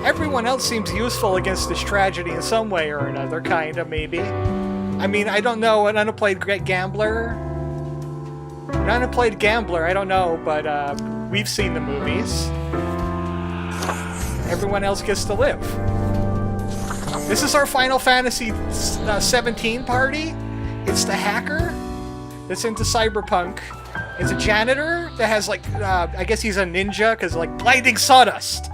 Everyone else seems useful against this tragedy in some way or another, kinda, maybe. I mean, I don't know, an unemployed gambler? An unemployed gambler, I don't know, but, we've seen the movies. Everyone else gets to live. This is our Final Fantasy 17 party. It's the hacker that's into cyberpunk. It's a janitor that has, like, I guess he's a ninja, because, like, blinding sawdust.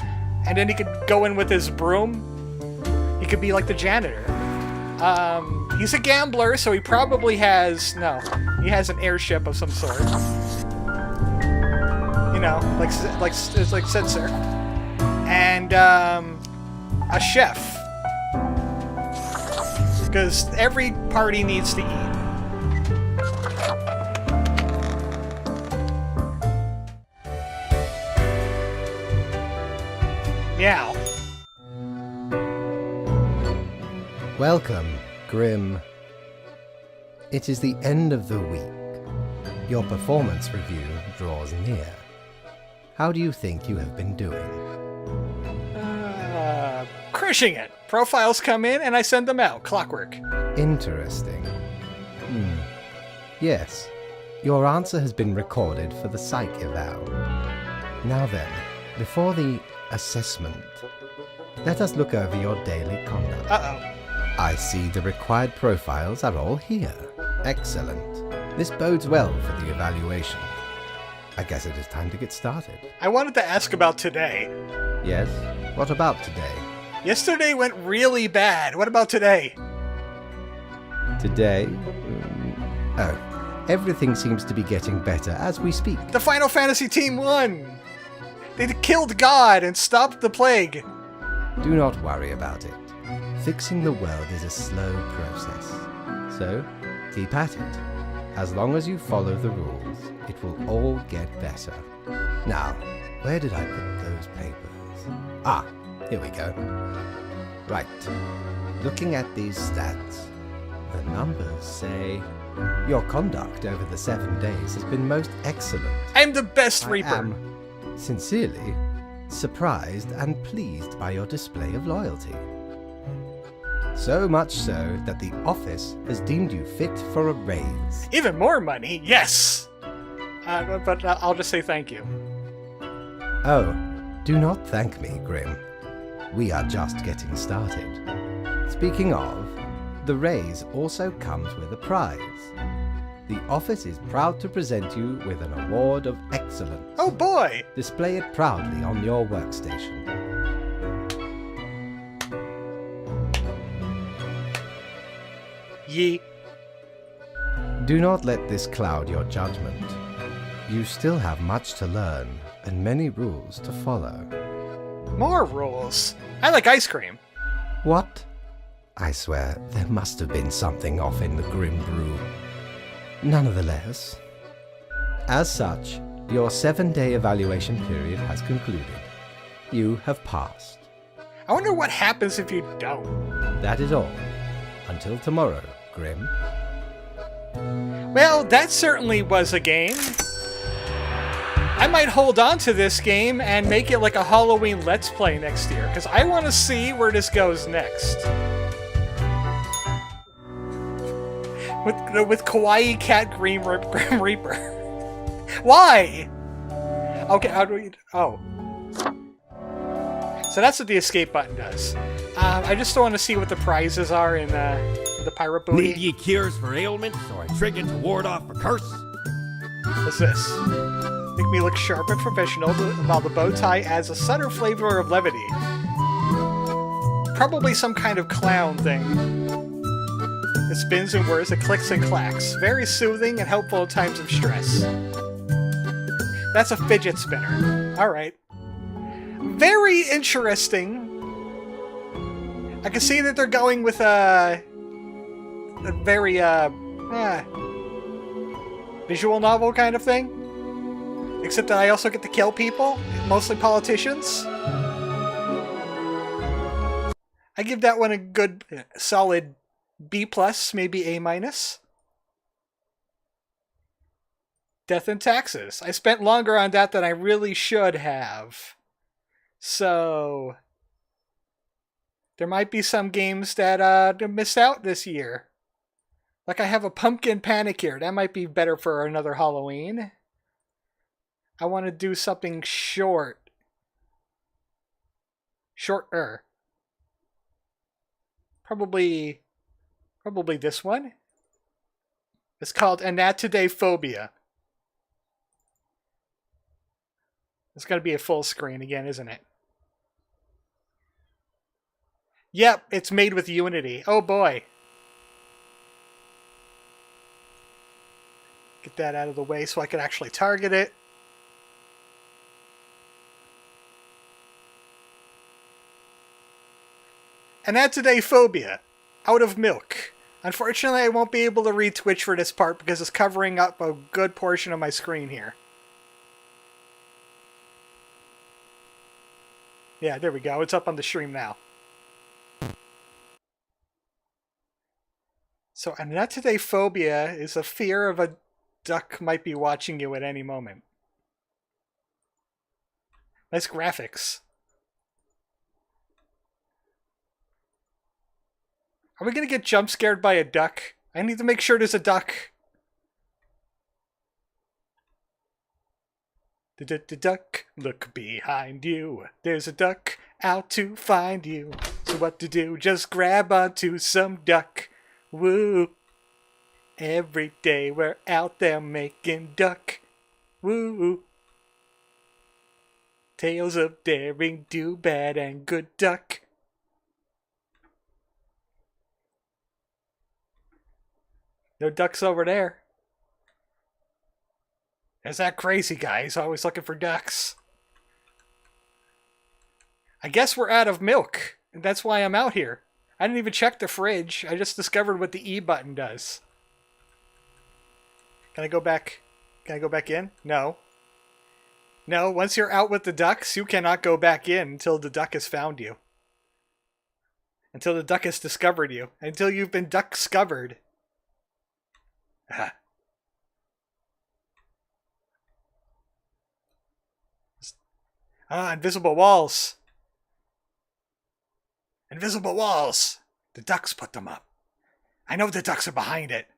And then he could go in with his broom. He could be like the janitor. He's a gambler, so he probably has... No, he has an airship of some sort. You know, like Sensor. And, a chef. Because every party needs to eat. Meow. Welcome, Grim. It is the end of the week. Your performance review draws near. How do you think you have been doing? refreshing it. Profiles come in and I send them out. Clockwork. Interesting. Yes, your answer has been recorded for the psych eval. Now then, before the assessment, let us look over your daily conduct. Uh-oh. I see the required profiles are all here. Excellent. This bodes well for the evaluation. I guess it is time to get started. I wanted to ask about today. Yes? What about today? Yesterday went really bad. What about today? Today? Oh, everything seems to be getting better as we speak. The Final Fantasy team won! They killed God and stopped the plague. Do not worry about it. Fixing the world is a slow process. So, keep at it. As long as you follow the rules, it will all get better. Now, where did I put those papers? Ah, here we go. Right. Looking at these stats, the numbers say your conduct over the 7 days has been most excellent. I'm the best I Reaper. am sincerely surprised and pleased by your display of loyalty. So much so that the office has deemed you fit for a raise. Even more money, yes! But I'll just say thank you. Oh, do not thank me, Grim. We are just getting started. Speaking of, the raise also comes with a prize. The office is proud to present you with an award of excellence. Oh boy! Display it proudly on your workstation. Ye. Do not let this cloud your judgment. You still have much to learn and many rules to follow. More rules. I like ice cream. What? I swear, there must have been something off in the Grim Brew. Nonetheless, as such, your 7-day evaluation period has concluded. You have passed. I wonder what happens if you don't. That is all. Until tomorrow, Grim. Well, that certainly was a game. I might hold on to this game and make it like a Halloween Let's Play next year, because I want to see where this goes next. With Kawaii Cat Grim Reaper. Why? Okay, how do we... Oh. So that's what the escape button does. I just want to see what the prizes are in the pirate booty. Need ye cures for ailments or a trinket to ward off a curse? What's this? Make me look sharp and professional, while the bow tie adds a subtle flavor of levity. Probably some kind of clown thing. It spins and whirs, it clicks and clacks. Very soothing and helpful in times of stress. That's a fidget spinner. Alright. Very interesting. I can see that they're going with a very, visual novel kind of thing. Except that I also get to kill people, mostly politicians. I give that one a good, solid B+, maybe A-. Death and Taxes. I spent longer on that than I really should have. So there might be some games that missed out this year. Like I have a Pumpkin Panic here. That might be better for another Halloween. I want to do something short. Shorter. Probably this one. It's called Anatidaephobia. It's going to be a full screen again, isn't it? Yep, it's made with Unity. Oh boy. Get that out of the way so I can actually target it. Anatidaephobia. Out of milk. Unfortunately, I won't be able to read Twitch for this part because it's covering up a good portion of my screen here. Yeah, there we go. It's up on the stream now. So, Anatidaephobia is a fear of a duck might be watching you at any moment. Nice graphics. Are we gonna get jump scared by a duck? I need to make sure there's a duck. The duck, look behind you. There's a duck out to find you. So what to do? Just grab onto some duck. Woo. Every day we're out there making duck. Woo. Tales of daring, do bad, and good duck. No ducks over there. There's that crazy guy. He's always looking for ducks. I guess we're out of milk. And that's why I'm out here. I didn't even check the fridge. I just discovered what the E button does. Can I go back? Can I go back in? No. No, once you're out with the ducks, you cannot go back in until the duck has found you. Until the duck has discovered you. Until you've been duck-scovered. Invisible walls. Invisible walls. The ducks put them up. I know the ducks are behind it.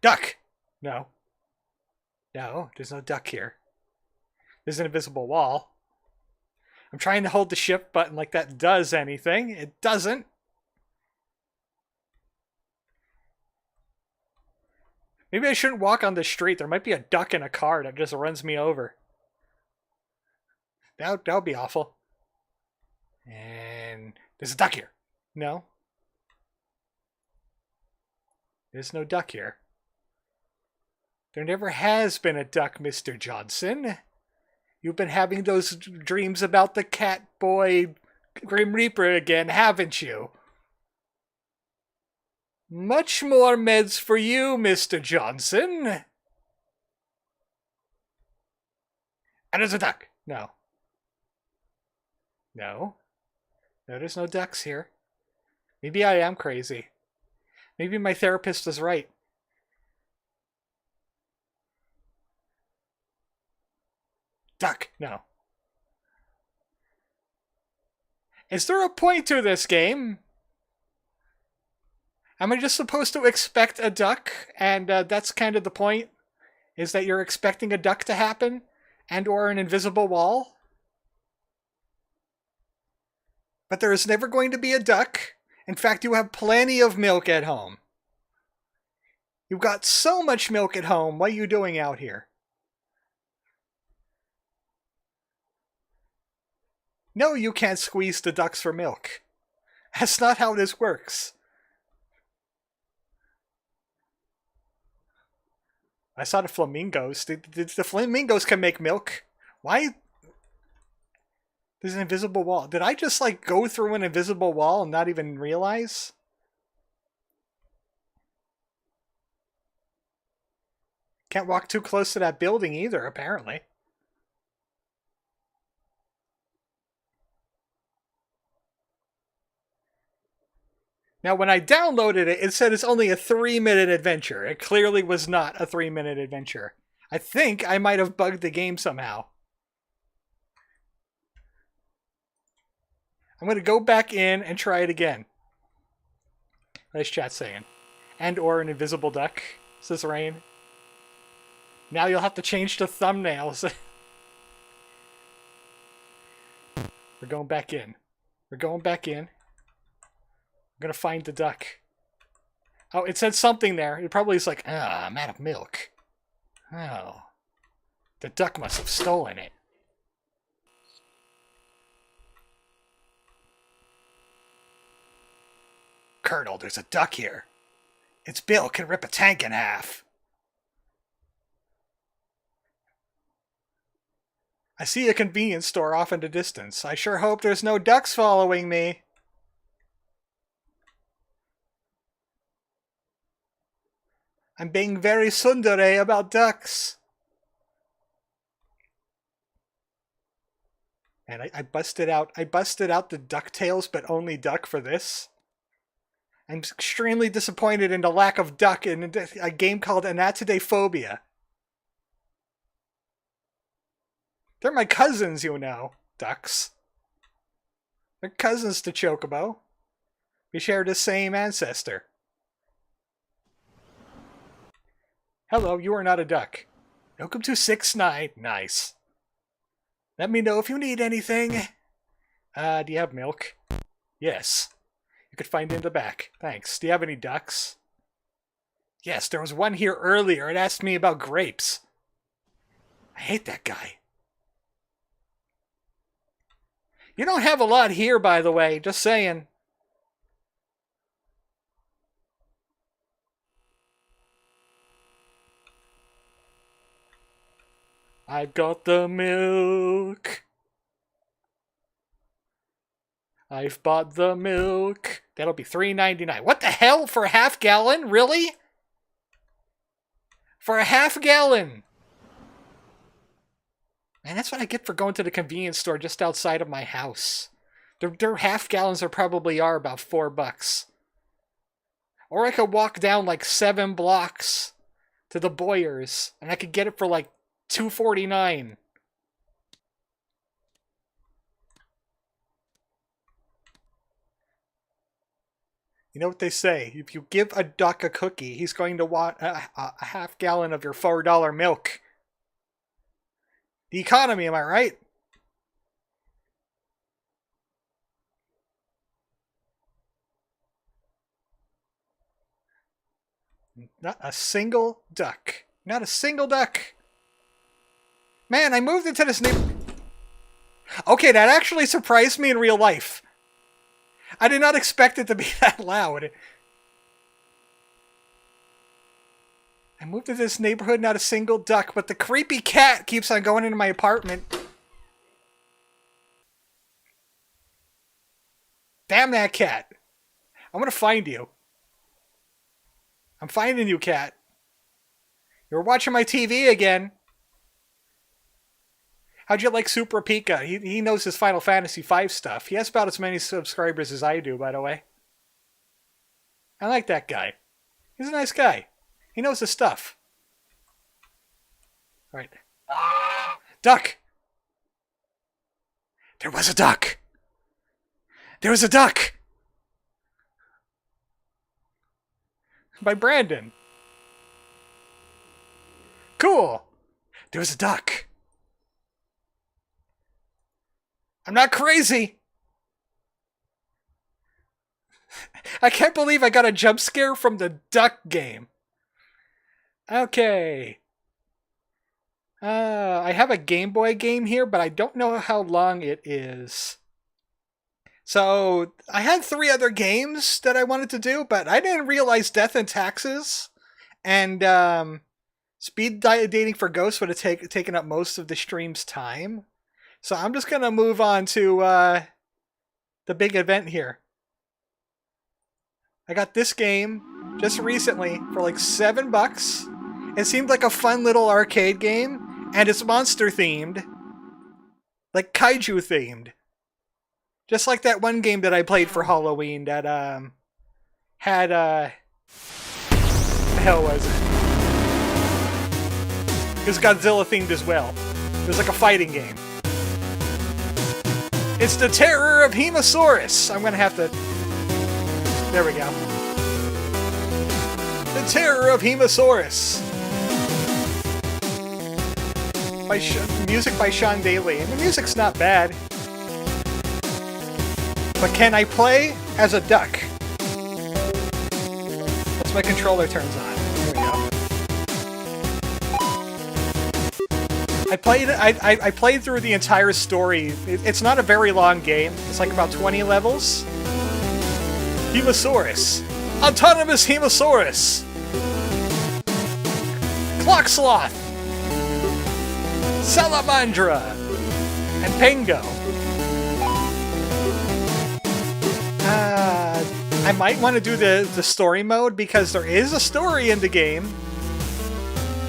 Duck! No. No, there's no duck here. There's an invisible wall. I'm trying to hold the shift button like that does anything. It doesn't. Maybe I shouldn't walk on the street. There might be a duck in a car that just runs me over. That would be awful. And there's a duck here. No. There's no duck here. There never has been a duck, Mr. Johnson. You've been having those dreams about the cat boy Grim Reaper again, haven't you? Much more meds for you, Mr. Johnson. And there's a duck. No. No. No, there's no ducks here. Maybe I am crazy. Maybe my therapist is right. Duck. No. Is there a point to this game? Am I just supposed to expect a duck? And that's kind of the point? Is that you're expecting a duck to happen? And or an invisible wall? But there is never going to be a duck. In fact, you have plenty of milk at home. You've got so much milk at home. What are you doing out here? No, you can't squeeze the ducks for milk. That's not how this works. I saw the flamingos. The flamingos can make milk. Why? There's an invisible wall. Did I just, like, go through an invisible wall and not even realize? Can't walk too close to that building either, apparently. Now, when I downloaded it, it said it's only a 3-minute adventure. It clearly was not a 3-minute adventure. I think I might have bugged the game somehow. I'm going to go back in and try it again. What is chat saying? And or an invisible duck, says Rain. Now you'll have to change the thumbnails. We're going back in. We're going back in. I'm gonna find the duck. Oh, it said something there. It probably is like, I'm out of milk. Oh. The duck must have stolen it. Colonel, there's a duck here. Its bill can rip a tank in half. I see a convenience store off in the distance. I sure hope there's no ducks following me. I'm being very tsundere about ducks. And I busted out the DuckTales, but only duck for this. I'm extremely disappointed in the lack of duck in a game called Anatidaephobia. They're my cousins, you know, ducks. They're cousins to Chocobo. We share the same ancestor. Hello, you are not a duck. Welcome to 6-9. Nice. Let me know if you need anything. Do you have milk? Yes. You could find it in the back. Thanks. Do you have any ducks? Yes, there was one here earlier. It asked me about grapes. I hate that guy. You don't have a lot here, by the way. Just saying. I've got the milk. I've bought the milk. That'll be $3.99. What the hell? For a half gallon? Really? For a half gallon? Man, that's what I get for going to the convenience store just outside of my house. Their half gallons probably are about $4. Or I could walk down like 7 blocks to the Boyers, and I could get it for like $2.49. You know what they say, if you give a duck a cookie, he's going to want a half gallon of your $4 milk. The economy, am I right? Not a single duck. Not a single duck. Man, I moved into this new... Okay, that actually surprised me in real life. I did not expect it to be that loud. I moved to this neighborhood, not a single duck, but the creepy cat keeps on going into my apartment. Damn that cat. I'm gonna find you. I'm finding you, cat. You're watching my TV again. How'd you like Super Pika? He knows his Final Fantasy V stuff. He has about as many subscribers as I do, by the way. I like that guy. He's a nice guy. He knows his stuff. Alright. Duck! There was a duck! There was a duck! By Brandon. Cool! There was a duck. I'm not crazy! I can't believe I got a jump scare from the duck game. Okay. I have a Game Boy game here, but I don't know how long it is. So, I had 3 other games that I wanted to do, but I didn't realize Death and Taxes and Speed Dating for Ghosts would have taken up most of the stream's time. So I'm just going to move on to the big event here. I got this game just recently for like $7. It seemed like a fun little arcade game, and it's monster themed. Like Kaiju themed. Just like that one game that I played for Halloween that had what the hell was it? It was Godzilla themed as well. It was like a fighting game. It's the terror of Hemasaurus. I'm gonna have to... There we go. The terror of Hemasaurus. Music by Sean Daly. And the music's not bad. But can I play as a duck? Once my controller turns on. There we go. I played through the entire story. It's not a very long game. It's like about 20 levels. Hemasaurus. Autonomous Hemasaurus. Clock Sloth. Salamandra. And Pingo. I might want to do the story mode because there is a story in the game.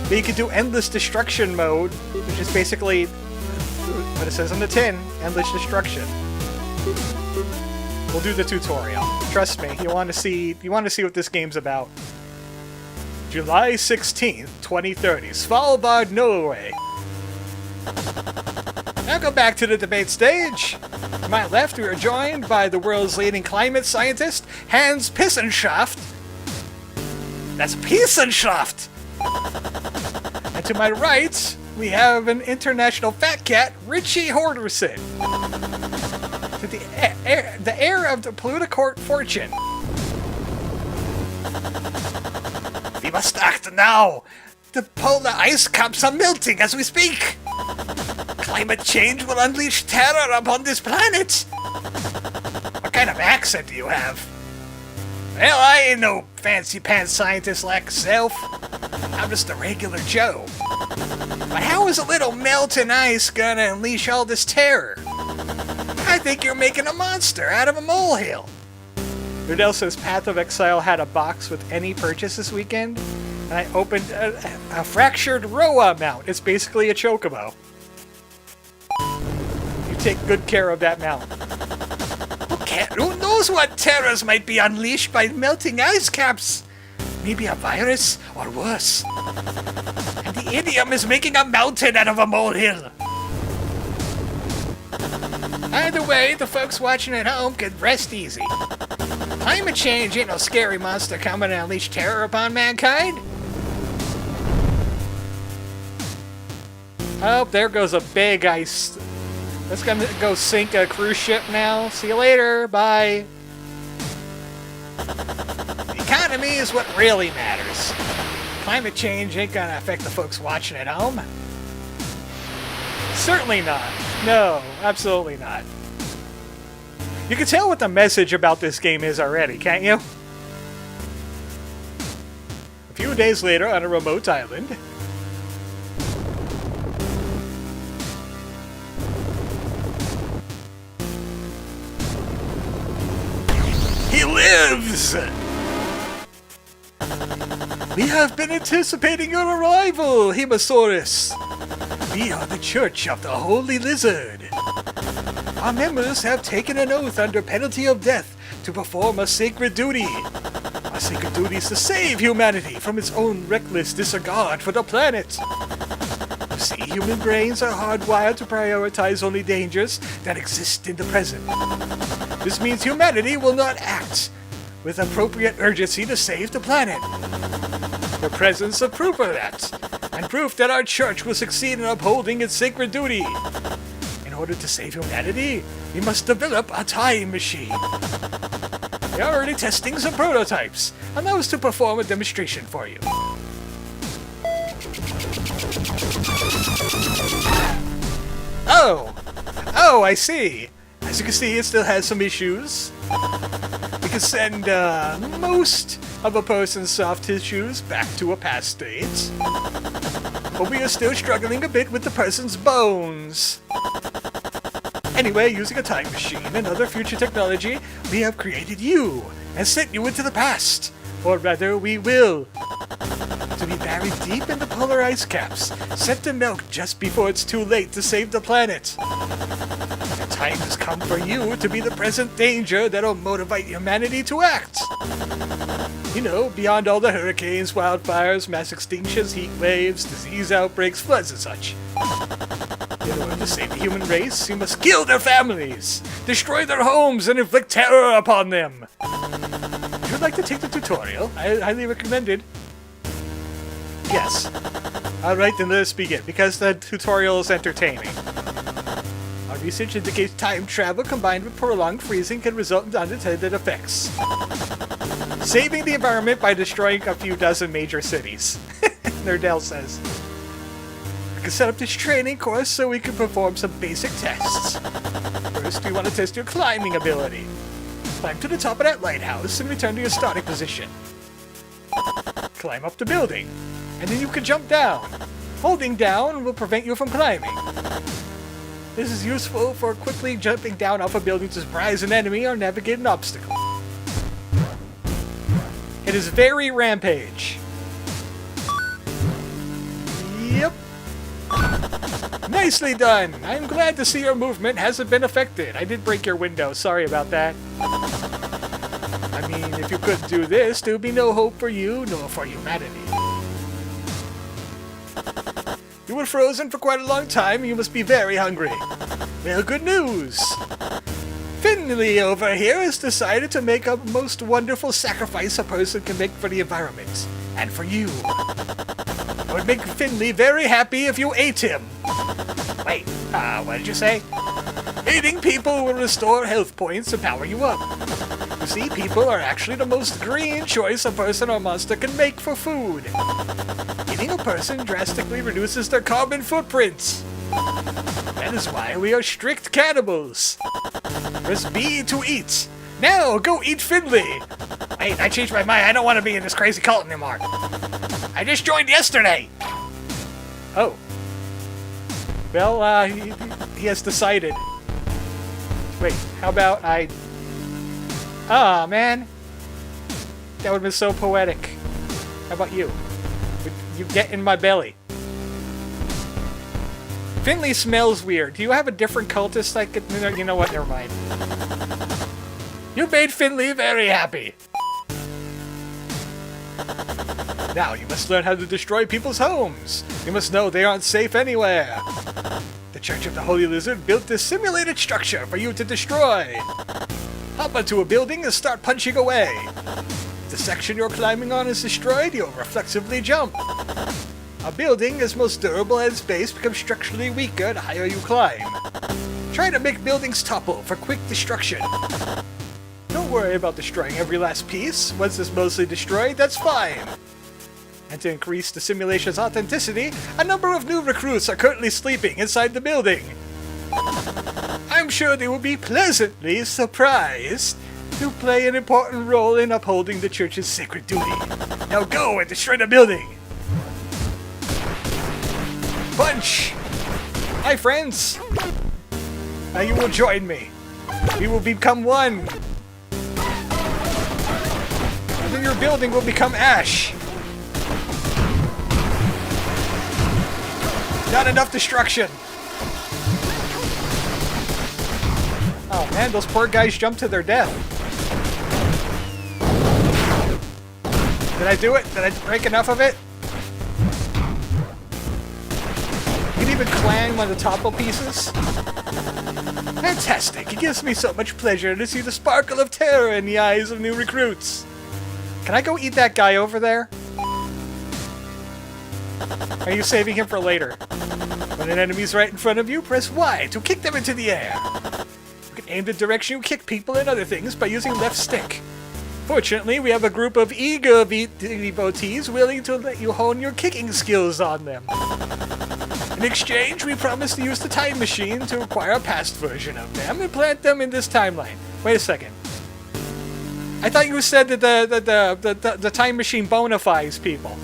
But you could do Endless Destruction mode, which is basically what it says on the tin, Endless Destruction. We'll do the tutorial. Trust me, you want to see what this game's about. July 16th, 2030, Svalbard, Norway. Welcome back to the debate stage. To my left, we are joined by the world's leading climate scientist, Hans Pissenschaft. That's Pissenschaft! And to my right, we have an international fat cat, Richie Horderson. The heir of the Plutocort fortune. We must act now! The polar ice caps are melting as we speak! Climate change will unleash terror upon this planet! What kind of accent do you have? Well, I ain't no fancy pants scientist like self. I'm just a regular Joe. But how is a little melting ice gonna unleash all this terror? I think you're making a monster out of a molehill. Nerdell says Path of Exile had a box with any purchase this weekend, and I opened a fractured Roa mount. It's basically a Chocobo. You take good care of that mount. Who knows what terrors might be unleashed by melting ice caps? Maybe a virus, or worse. And the idiom is making a mountain out of a molehill. Either way, the folks watching at home can rest easy. Climate change ain't no scary monster coming to unleash terror upon mankind. Oh, there goes a big ice. That's gonna go sink a cruise ship now. See you later. Bye. The economy is what really matters. Climate change ain't gonna affect the folks watching at home. Certainly not. No, absolutely not. You can tell what the message about this game is already, can't you? A few days later on a remote island. He lives! We have been anticipating your arrival, Hemasaurus. We are the Church of the Holy Lizard. Our members have taken an oath under penalty of death to perform a sacred duty. Our sacred duty is to save humanity from its own reckless disregard for the planet. You see, human brains are hardwired to prioritize only dangers that exist in the present. This means humanity will not act with appropriate urgency to save the planet. The presence of proof of that, and proof that our church will succeed in upholding its sacred duty. In order to save humanity, we must develop a time machine. We are already testing some prototypes. Allow us to perform a demonstration for you. Oh, I see. As you can see, it still has some issues. We can send most of a person's soft tissues back to a past state. But we are still struggling a bit with the person's bones. Anyway, using a time machine and other future technology, we have created you and sent you into the past. Or rather, we will. To be buried deep in the polar ice caps, set to melt just before it's too late to save the planet. The time has come for you to be the present danger that'll motivate humanity to act. You know, beyond all the hurricanes, wildfires, mass extinctions, heat waves, disease outbreaks, floods and such. In order to save the human race, you must kill their families, destroy their homes, and inflict terror upon them. If you'd like to take the tutorial, I highly recommend it. Yes. Alright, then let us begin, because the tutorial is entertaining. Our research indicates time travel combined with prolonged freezing can result in unintended effects. Saving the environment by destroying a few dozen major cities. Nerdell says. We can set up this training course so we can perform some basic tests. First, we want to test your climbing ability. Climb to the top of that lighthouse and return to your starting position. Climb up the building, and then you can jump down. Holding down will prevent you from climbing. This is useful for quickly jumping down off a building to surprise an enemy or navigate an obstacle. It is very Rampage. Yep. Nicely done! I'm glad to see your movement hasn't been affected. I did break your window, sorry about that. I mean, if you couldn't do this, there would be no hope for you, nor for humanity. You were frozen for quite a long time, you must be very hungry. Well, good news! Finley over here has decided to make a most wonderful sacrifice a person can make for the environment. And for you. It would make Finley very happy if you ate him. Wait, what did you say? Eating people will restore health points and power you up. You see, people are actually the most green choice a person or monster can make for food. Eating a person drastically reduces their carbon footprints. That is why we are strict cannibals. Press B to eat. Now, go eat Finley. Wait, I changed my mind. I don't want to be in this crazy cult anymore. I just joined yesterday. Oh. Well, he has decided. Wait, how about I... Ah, man. That would have been so poetic. How about you? You get in my belly. Finley smells weird. Do you have a different cultist I could... You know what? Never mind. You made Finley very happy. Now you must learn how to destroy people's homes. You must know they aren't safe anywhere. The Church of the Holy Lizard built this simulated structure for you to destroy. Hop onto a building and start punching away. If the section you're climbing on is destroyed, you'll reflexively jump. A building is most durable at its base becomes structurally weaker the higher you climb. Try to make buildings topple for quick destruction. Don't worry about destroying every last piece. Once it's mostly destroyed, that's fine. And to increase the simulation's authenticity, a number of new recruits are currently sleeping inside the building. I'm sure they will be pleasantly surprised to play an important role in upholding the church's sacred duty. Now go and destroy the building! Punch! Hi, friends! Now you will join me. We will become one. And then your building will become ash. Not enough destruction. Oh man, those poor guys jumped to their death. Did I do it? Did I break enough of it? You can even clang one of the topple pieces. Fantastic! It gives me so much pleasure to see the sparkle of terror in the eyes of new recruits. Can I go eat that guy over there? Are you saving him for later? When an enemy's right in front of you, press Y to kick them into the air. You can aim the direction you kick people and other things by using left stick. Fortunately, we have a group of eager devotees willing to let you hone your kicking skills on them. In exchange, we promise to use the time machine to acquire a past version of them and plant them in this timeline. Wait a second. I thought you said that the time machine bona fides people.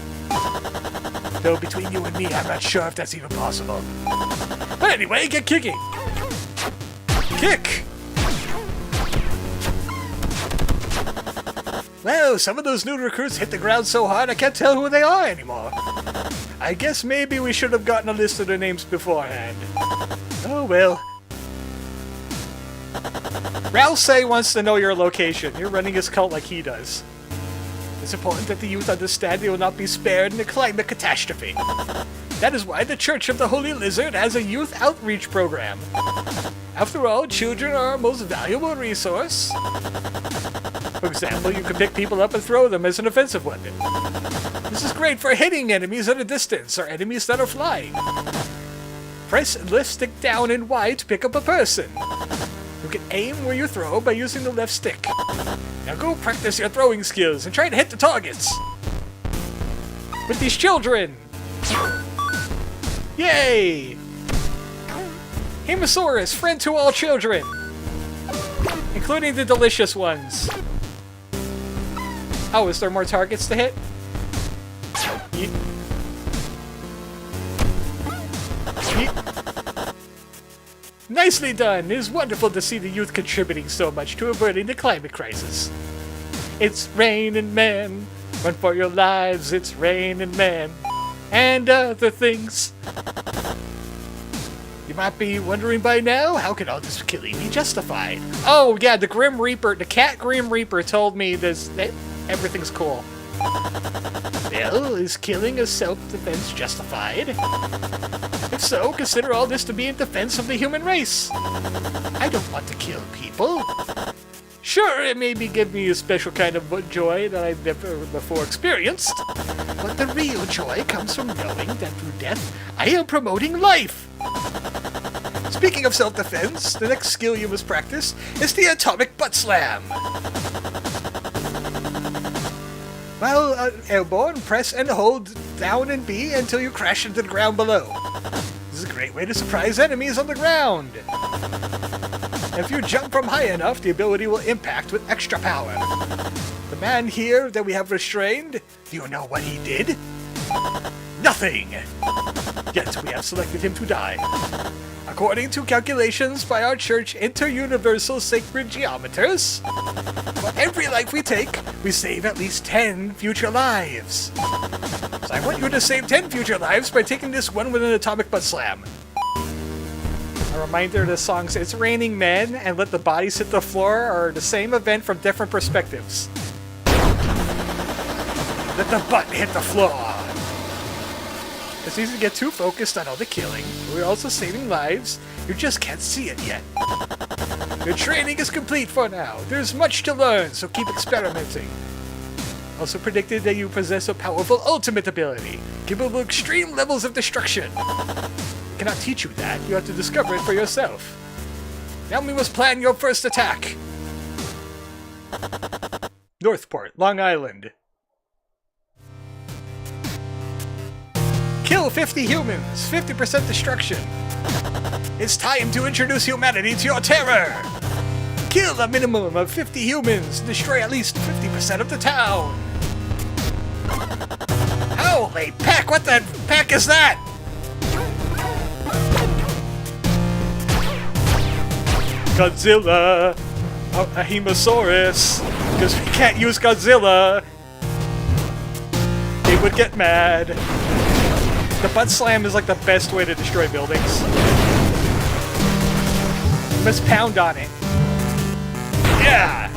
Though between you and me, I'm not sure if that's even possible. But anyway, get kicking! Kick! Well, some of those new recruits hit the ground so hard I can't tell who they are anymore. I guess maybe we should have gotten a list of their names beforehand. Oh well. Ralsei wants to know your location. You're running his cult like he does. It's important that the youth understand they will not be spared in a climate catastrophe. That is why the Church of the Holy Lizard has a youth outreach program. After all, children are our most valuable resource. For example, you can pick people up and throw them as an offensive weapon. This is great for hitting enemies at a distance or enemies that are flying. Press left stick down and Y to pick up a person. You can aim where you throw by using the left stick. Now go practice your throwing skills and try to hit the targets. With these children! Yay! Hemasaurus, friend to all children! Including the delicious ones. Oh, is there more targets to hit? Yeet. Yeet. Nicely done! It is wonderful to see the youth contributing so much to averting the climate crisis. It's raining men. Run for your lives, it's raining men. And other things. You might be wondering by now, how can all this killing be justified? Oh yeah, the Grim Reaper, the cat Grim Reaper told me this, everything's cool. Well, is killing a self-defense justified? If so, consider all this to be in defense of the human race. I don't want to kill people. Sure, it maybe give me a special kind of joy that I've never before experienced, but the real joy comes from knowing that through death, I am promoting life. Speaking of self-defense, the next skill you must practice is the atomic butt slam. While airborne, press and hold down and B until you crash into the ground below. This is a great way to surprise enemies on the ground. If you jump from high enough, the ability will impact with extra power. The man here that we have restrained, do you know what he did? Nothing! Yet we have selected him to die. According to calculations by our church inter-universal sacred geometers, for every life we take, we save at least 10 future lives. So I want you to save 10 future lives by taking this one with an atomic butt slam. A reminder, the songs It's Raining Men and Let the Bodies Hit the Floor are the same event from different perspectives. Let the butt hit the floor! It's easy to get too focused on all the killing. We're also saving lives. You just can't see it yet. Your training is complete for now. There's much to learn, so keep experimenting. Also predicted that you possess a powerful ultimate ability, capable of extreme levels of destruction. I cannot teach you that. You have to discover it for yourself. Now we must plan your first attack. Northport, Long Island. Kill 50 humans, 50% destruction. It's time to introduce humanity to your terror. Kill a minimum of 50 humans, destroy at least 50% of the town. Holy peck, what the peck is that? Godzilla, a Hemasaurus, because we can't use Godzilla. They would get mad. The butt slam is like the best way to destroy buildings. You must pound on it. Yeah!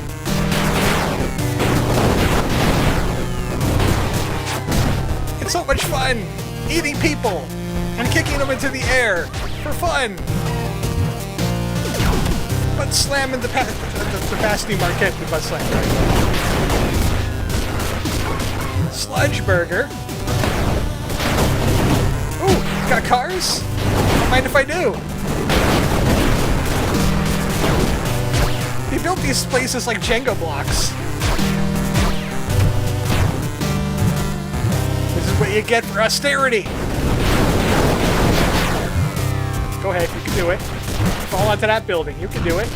It's so much fun! Eating people! And kicking them into the air! For fun! Butt slam in the Pasty Marquette, the butt slam, right? Sludge burger. Ooh, got cars? Don't mind if I do. They built these places like Jenga blocks. This is what you get for austerity. Go ahead, you can do it. Fall onto that building, you can do it.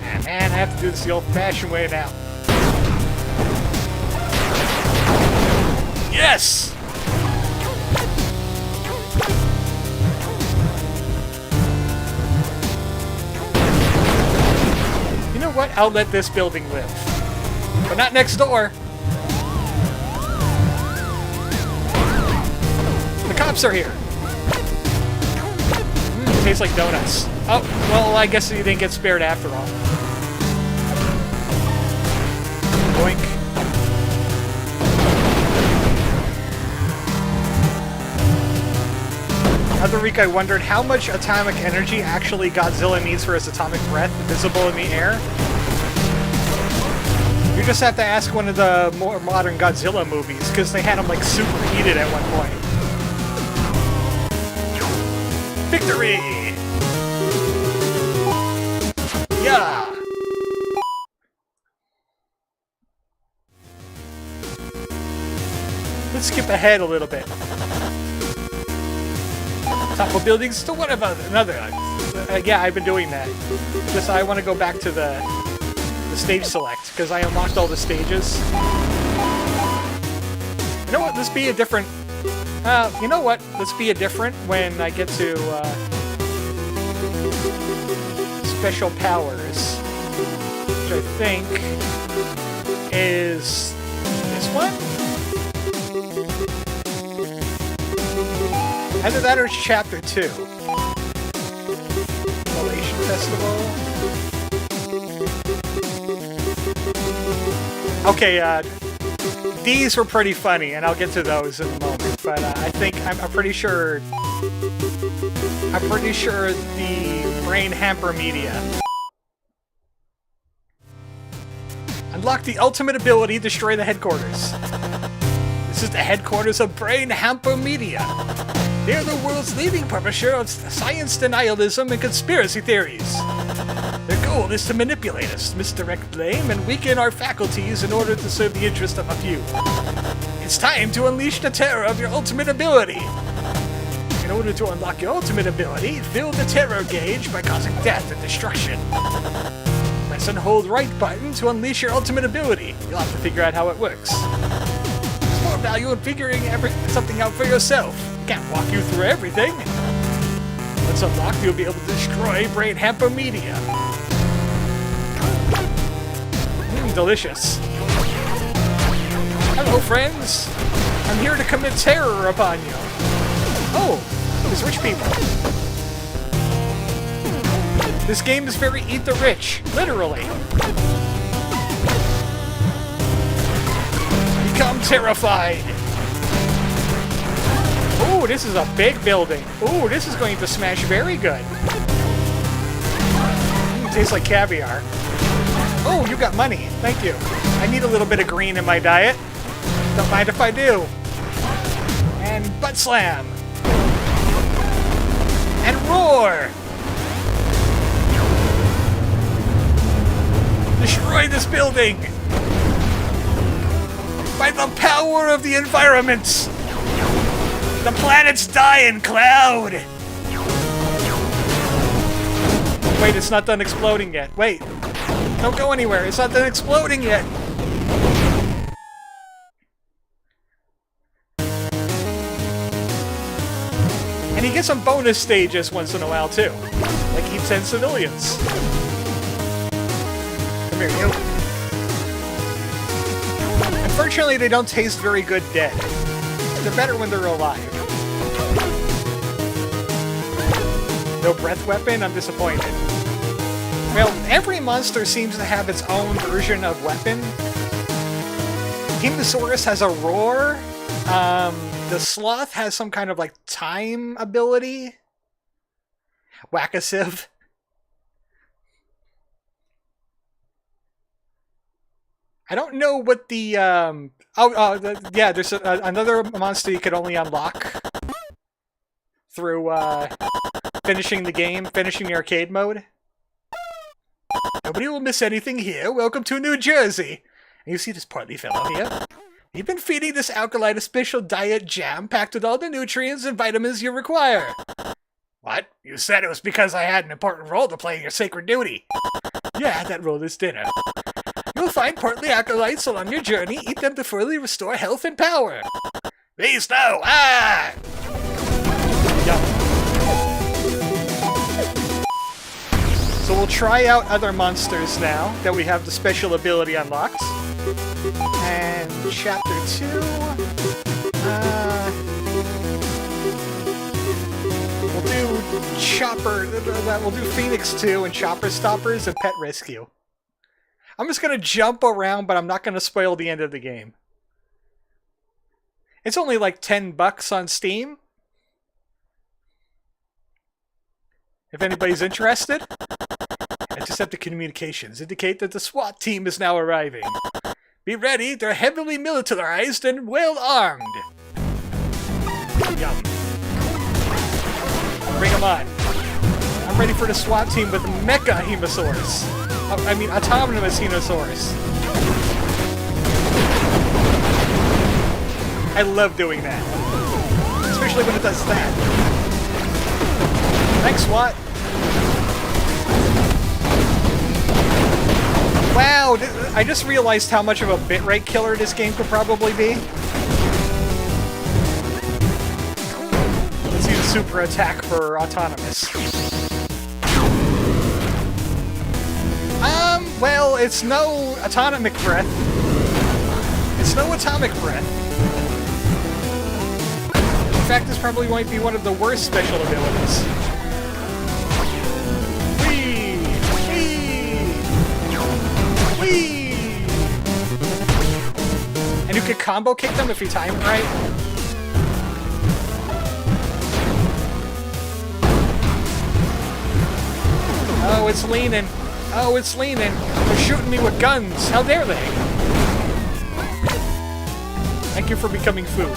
Ah, man, I have to do this the old-fashioned way now. Yes! You know what? I'll let this building live. But not next door. The cops are here. Tastes like donuts. Oh, well, I guess you didn't get spared after all. Boink. The other week I wondered how much atomic energy actually Godzilla needs for his atomic breath visible in the air. You just have to ask one of the more modern Godzilla movies, because they had him like superheated at one point. Victory! Yeah! Let's skip ahead a little bit. Topple buildings to one of another. Yeah, I've been doing that. Just I want to go back to the stage select because I unlocked all the stages. You know what? Let's be a different. You know what? Let's be a different when I get to special powers, which I think is this one. Either that or it's Chapter 2. Relation Festival. Okay, these were pretty funny, and I'll get to those in a moment. But I think I'm pretty sure the brain hamper media. Unlock the ultimate ability, destroy the headquarters. This is the headquarters of Brain Hamper Media. They're the world's leading publisher of science denialism and conspiracy theories. Their goal is to manipulate us, misdirect blame, and weaken our faculties in order to serve the interest of a few. It's time to unleash the terror of your ultimate ability. In order to unlock your ultimate ability, fill the terror gauge by causing death and destruction. Press and hold right button to unleash your ultimate ability. You'll have to figure out how it works. There's more value in figuring something out for yourself. Can't walk you through everything. Once unlocked, you'll be able to destroy Brain Hamper Media. Delicious. Hello, friends. I'm here to commit terror upon you. Oh, there's rich people. This game is very eat the rich, literally. Become terrified. Ooh, this is a big building. Ooh, this is going to smash very good. Tastes like caviar. Oh, you got money. Thank you. I need a little bit of green in my diet. Don't mind if I do. And butt slam. And roar. Destroy this building. By the power of the environment. The planet's dying, Cloud. Wait, it's not done exploding yet. Wait. Don't go anywhere. It's not done exploding yet. And he gets some bonus stages once in a while, too. Like eat 10 civilians. Come here, you. Unfortunately, they don't taste very good dead. They're better when they're alive. No breath weapon? I'm disappointed. Well, every monster seems to have its own version of weapon. Hemasaurus has a roar. The sloth has some kind of like time ability. Whack-a-sieve. I don't know what the yeah, there's another monster you could only unlock through finishing the game, finishing the arcade mode. Nobody will miss anything here. Welcome to New Jersey. And you see this portly fellow here? You've been feeding this alkaline a special diet jam packed with all the nutrients and vitamins you require. What? You said it was because I had an important role to play in your sacred duty. Yeah, that role is dinner. You'll find portly acolytes along your journey. Eat them to fully restore health and power. Please no! Ah! Yum. So we'll try out other monsters now that we have the special ability unlocked. And chapter 2. We'll do Chopper. We'll do Phoenix 2 and Chopper Stoppers and Pet Rescue. I'm just going to jump around, but I'm not going to spoil the end of the game. It's only like $10 on Steam. If anybody's interested. Intercept the communications indicate that the SWAT team is now arriving. Be ready, they're heavily militarized and well armed. Yum. Bring them on. I'm ready for the SWAT team with Mecha Hemasaurus. I mean, Autonomous Hemasaurus. I love doing that. Especially when it does that. Thanks, SWAT. Wow, I just realized how much of a bitrate killer this game could probably be. Let's see the super attack for Autonomous. Well, it's no atomic breath. It's no atomic breath. In fact, this probably might be one of the worst special abilities. Whee! Whee! Whee! And you can combo kick them if you time it right. Oh, it's leaning. Oh, it's leaning. They're shooting me with guns. How dare they? Thank you for becoming food.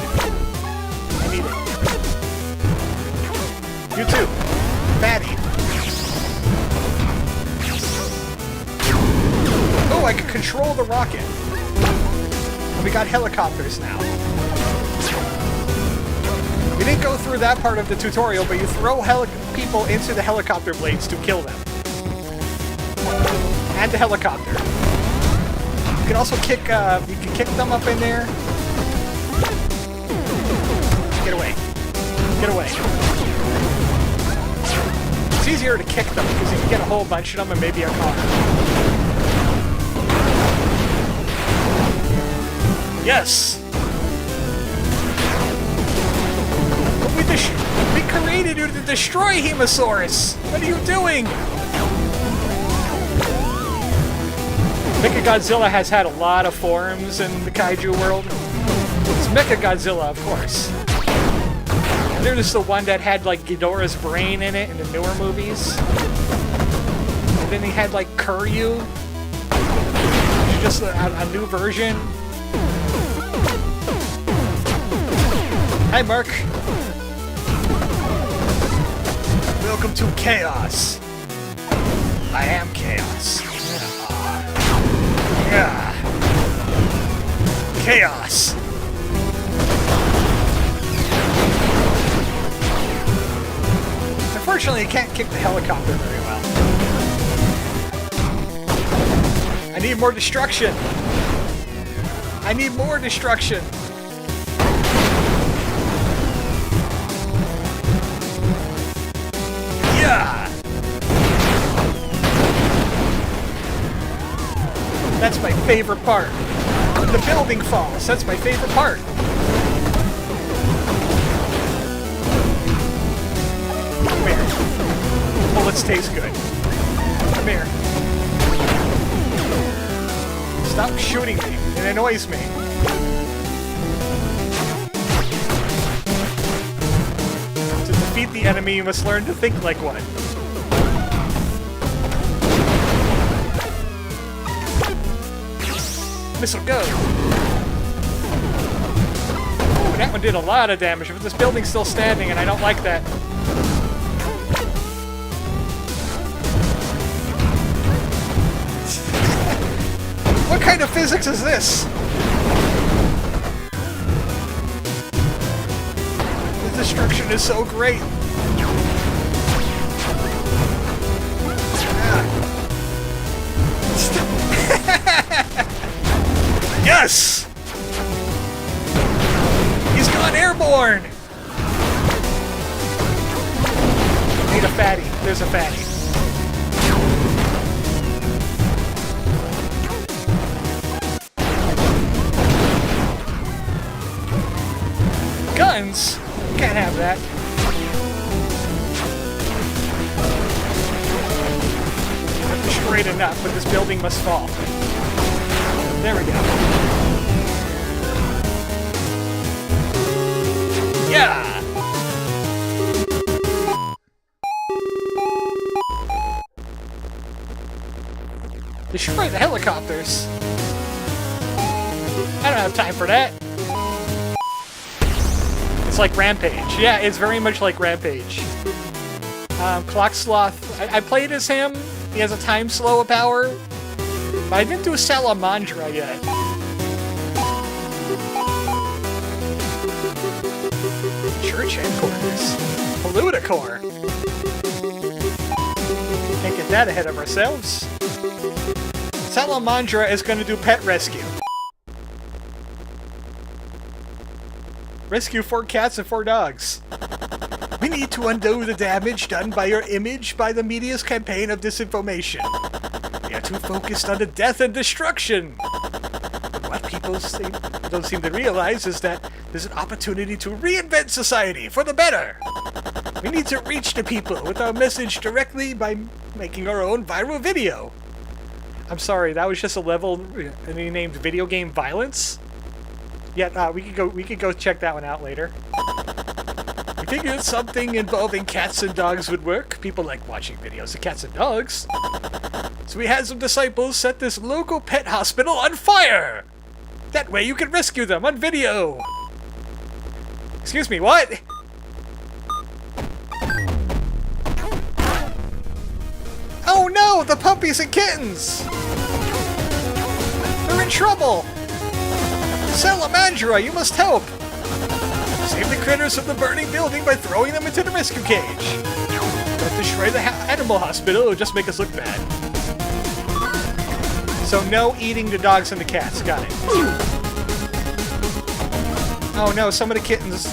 I need it. You too. Fatty. Oh, I can control the rocket. And we got helicopters now. We didn't go through that part of the tutorial, but you throw people into the helicopter blades to kill them. And the helicopter. You can also kick, you can kick them up in there. Get away. Get away. It's easier to kick them because you can get a whole bunch of them and maybe a car. Yes! We created you to destroy Hemasaurus! What are you doing? Mechagodzilla has had a lot of forms in the Kaiju world. It's Mechagodzilla, of course. And there's the one that had, like, Ghidorah's brain in it in the newer movies. And then he had, like, Kuryu. Which is just a new version. Hi, Mark. Welcome to Chaos. I am Chaos. Yeah. Chaos. Unfortunately, you can't kick the helicopter very well. I need more destruction. I need more destruction. Yeah. That's my favorite part. When the building falls, that's my favorite part. Come here. Bullets taste good. Come here. Stop shooting me. It annoys me. To defeat the enemy, you must learn to think like one. Missile go! Ooh, that one did a lot of damage, but this building's still standing and I don't like that. What kind of physics is this? The destruction is so great. Yes! He's gone airborne! Need a fatty. There's a fatty. Guns? Can't have that. Not destroyed enough, but this building must fall. There we go. Yeah! Destroy the helicopters. I don't have time for that. It's like Rampage. Yeah, it's very much like Rampage. Clock Sloth. I played as him. He has a time slow power. But I didn't do Salamandra yet. Church headquarters. Polludicore. Can't get that ahead of ourselves. Salamandra is going to do pet rescue. Rescue 4 cats and 4 dogs. We need to undo the damage done by your image by the media's campaign of disinformation. We are too focused on the death and destruction. What people don't seem to realize is that there's an opportunity to reinvent society for the better. We need to reach the people with our message directly by making our own viral video. I'm sorry, that was just a level named video game violence? Yeah, we could go check that one out later. We figured something involving cats and dogs would work. People like watching videos of cats and dogs. So we had some disciples set this local pet hospital on fire! That way you can rescue them on video! Excuse me, what? Oh no, the puppies and kittens! They're in trouble! Salamandra, you must help! Save the critters from the burning building by throwing them into the rescue cage. Don't destroy the animal hospital, it'll just make us look bad. So no eating the dogs and the cats, got it. Oh no, some of the kittens.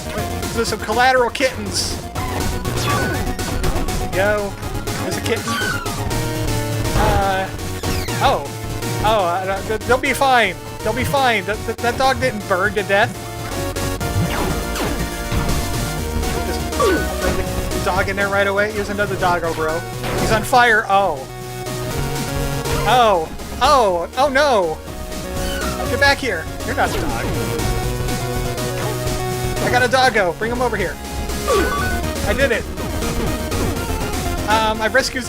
There's some collateral kittens. Yo, there's a kitten. They'll be fine. They'll be fine. That dog didn't burn to death. Just throw the dog in there right away. Here's another doggo, bro. He's on fire. Oh. Oh. Oh. Oh no. Get back here. You're not a dog. I got a doggo. Bring him over here. I did it. I've rescued...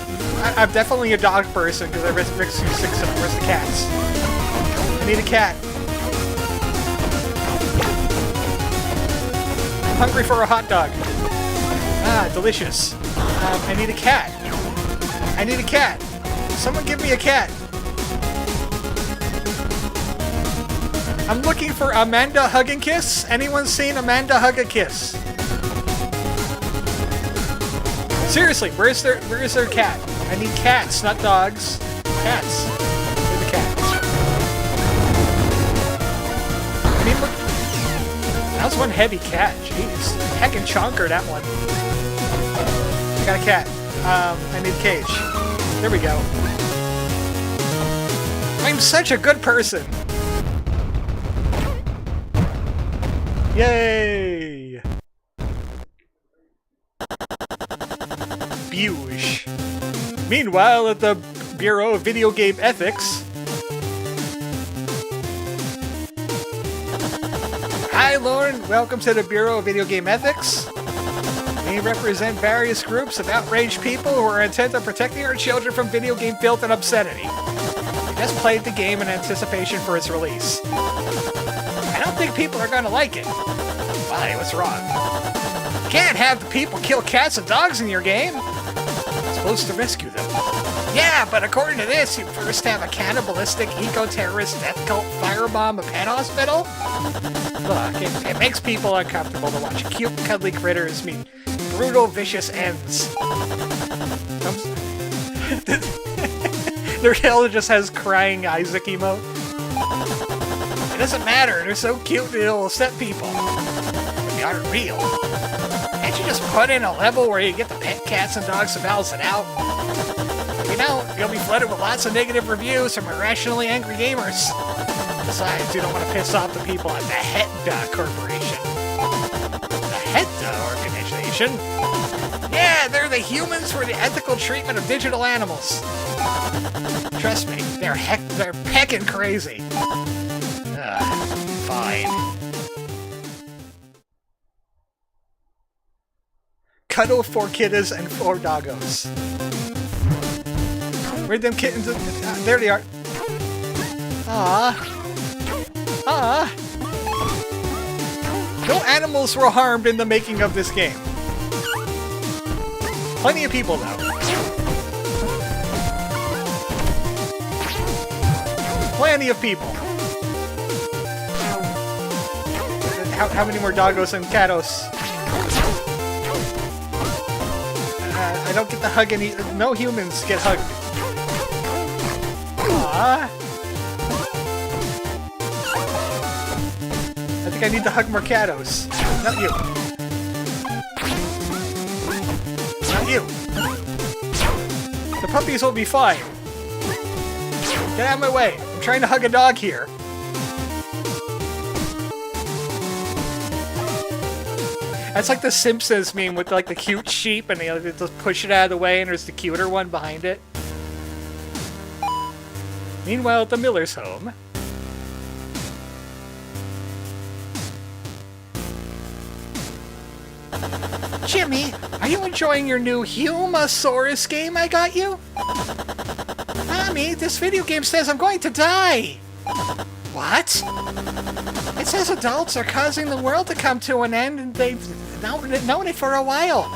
I'm definitely a dog person because I rescued 6 of them. Where's the cats? I need a cat. I'm hungry for a hot dog. Ah, delicious. I need a cat. I need a cat. Someone give me a cat. I'm looking for Amanda Hug and Kiss. Anyone seen Amanda Hug and Kiss? Seriously, where's their cat? I need cats, not dogs. Cats. Where are the cats? I mean, look. That was one heavy cat. Jeez. Heckin' chonker, that one. I got a cat. I need a cage. There we go. I'm such a good person. Yay! Buge. Meanwhile, at the Bureau of Video Game Ethics... Hi, Lauren. Welcome to the Bureau of Video Game Ethics. We represent various groups of outraged people who are intent on protecting our children from video game filth and obscenity. We just played the game in anticipation for its release. I don't think people are gonna like it. Why? What's wrong? You can't have the people kill cats and dogs in your game. You're supposed to rescue them. Yeah, but according to this, you first have a cannibalistic, eco-terrorist, death cult firebomb a pet hospital? Look, it makes people uncomfortable to watch cute, cuddly critters meet brutal, vicious ends. Their tail just has crying Isaac emote. It doesn't matter, they're so cute that it'll upset people. But they aren't real. Can't you just put in a level where you get the pet cats and dogs to balance it out? If you don't, you'll be flooded with lots of negative reviews from irrationally angry gamers. Besides, you don't want to piss off the people at the HEDA Corporation. The HEDA organization? Yeah, they're the humans for the ethical treatment of digital animals. Trust me, they're heckin' crazy. Fine. Cuddle 4 kitties and 4 doggos. Where'd them kittens? There they are. Ah. No animals were harmed in the making of this game. Plenty of people, though. Plenty of people. How many more doggos and catos? I don't get to hug any... No humans get hugged. Aww. I think I need to hug more catos. Not you. Not you. The puppies will be fine. Get out of my way. I'm trying to hug a dog here. That's like the Simpsons meme with like the cute sheep and they just push it out of the way and there's the cuter one behind it. Meanwhile, at the Miller's home. Are you enjoying your new Hemasaurus game I got you? Mommy, this video game says I'm going to die! What? It says adults are causing the world to come to an end and they've known it for a while.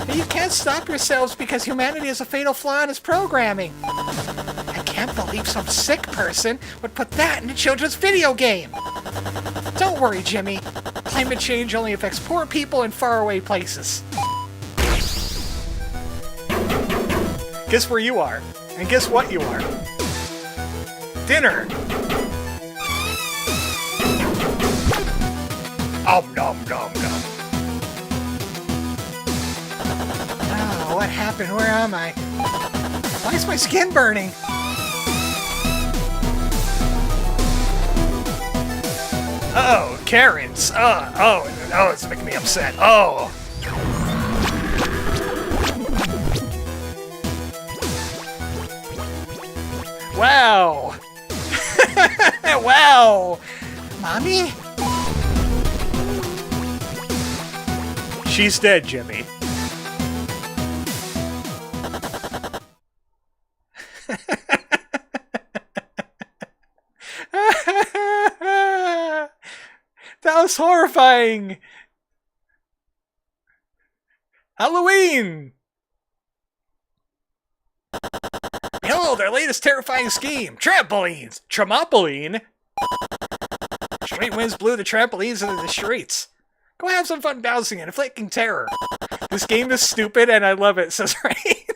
But you can't stop yourselves because humanity is a fatal flaw in its programming. I can't believe some sick person would put that in a children's video game. Don't worry, Jimmy. Climate change only affects poor people in faraway places. Guess where you are. And guess what you are. Dinner. Om nom nom nom. Oh, what happened? Where am I? Why is my skin burning? Oh, Karens. Oh, it's making me upset. Oh. Wow. Wow. Mommy? She's dead, Jimmy. That was horrifying! Halloween! Behold, our latest terrifying scheme! Trampolines! Trampoline? Straight winds blew the trampolines into the streets. Go have some fun bouncing and inflicting terror. This game is stupid and I love it, says Ray.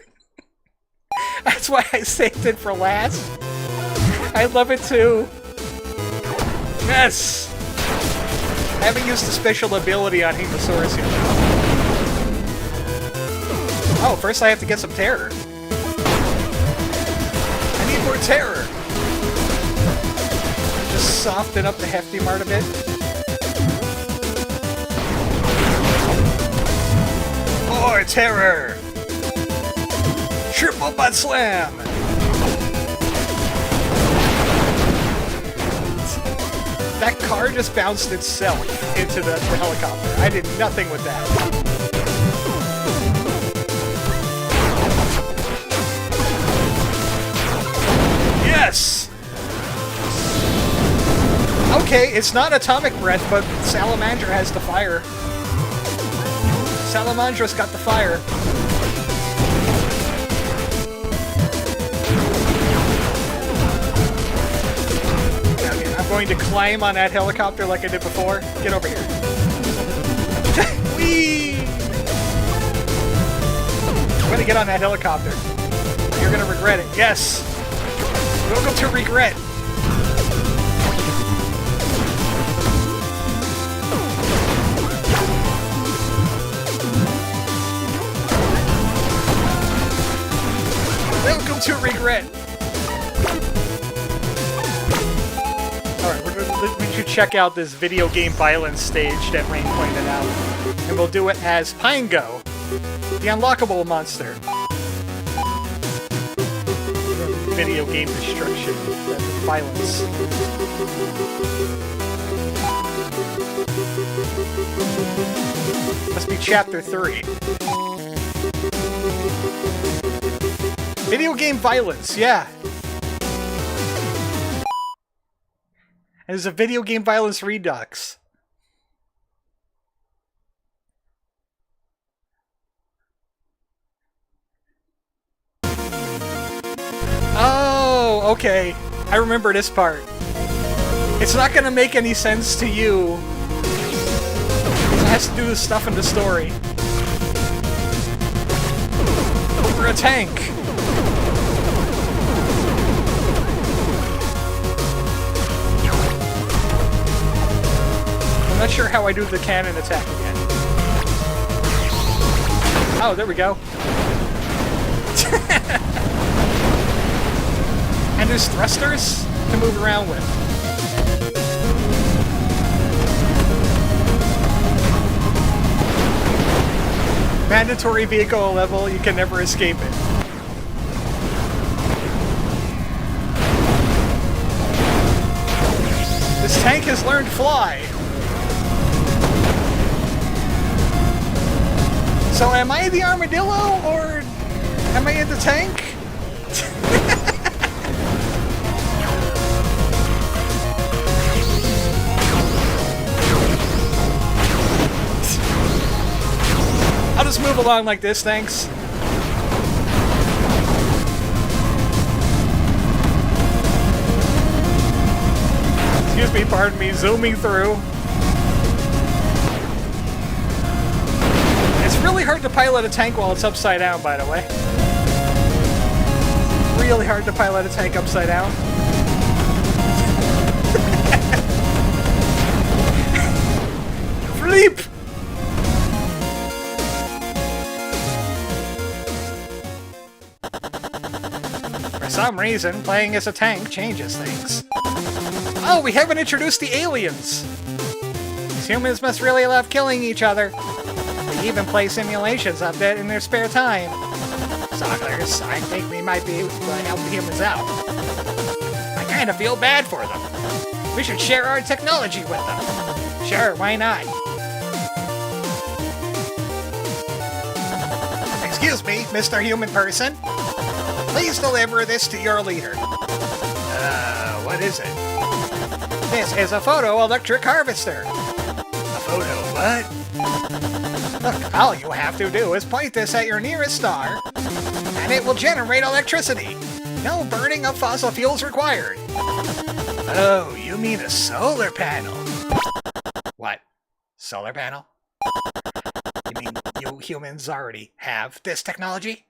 That's why I saved it for last. I love it too. Yes! I haven't used the special ability on Hemasaurus yet. Oh, first I have to get some terror. I need more terror. Just soften up the hefty mart a bit. More terror! Triple butt slam! That car just bounced itself into the helicopter. I did nothing with that. Yes! Okay, it's not atomic breath, but Salamander has the fire. Salamandra's got the fire. I'm going to climb on that helicopter like I did before. Get over here. Whee! I'm going to get on that helicopter. You're going to regret it. Yes! Welcome to regret. Welcome to regret. Alright, we should check out this video game violence stage that Rain pointed out. And we'll do it as Pingo, the unlockable monster. Video game destruction, violence. Must be chapter 3. Video game violence, yeah. And there's a video game violence redux. Oh, okay. I remember this part. It's not gonna make any sense to you. It has to do with stuff in the story. Over a tank. I'm not sure how I do the cannon attack again. Oh, there we go. And there's thrusters to move around with. Mandatory vehicle level, you can never escape it. This tank has learned fly. So am I the armadillo, or am I in the tank? I'll just move along like this, thanks. Excuse me, pardon me, zooming through. It's really hard to pilot a tank while it's upside down, by the way. Really hard to pilot a tank upside down. Flip! For some reason, playing as a tank changes things. Oh, we haven't introduced the aliens! These humans must really love killing each other. They even play simulations of it in their spare time. Sogglers, I think we might be able to help the humans out. I kinda feel bad for them. We should share our technology with them. Sure, why not? Excuse me, Mr. Human Person. Please deliver this to your leader. What is it? This is a photo-electric harvester. A photo what? Look, all you have to do is point this at your nearest star, and it will generate electricity. No burning of fossil fuels required. Oh, you mean a solar panel? What? Solar panel? You mean you humans already have this technology?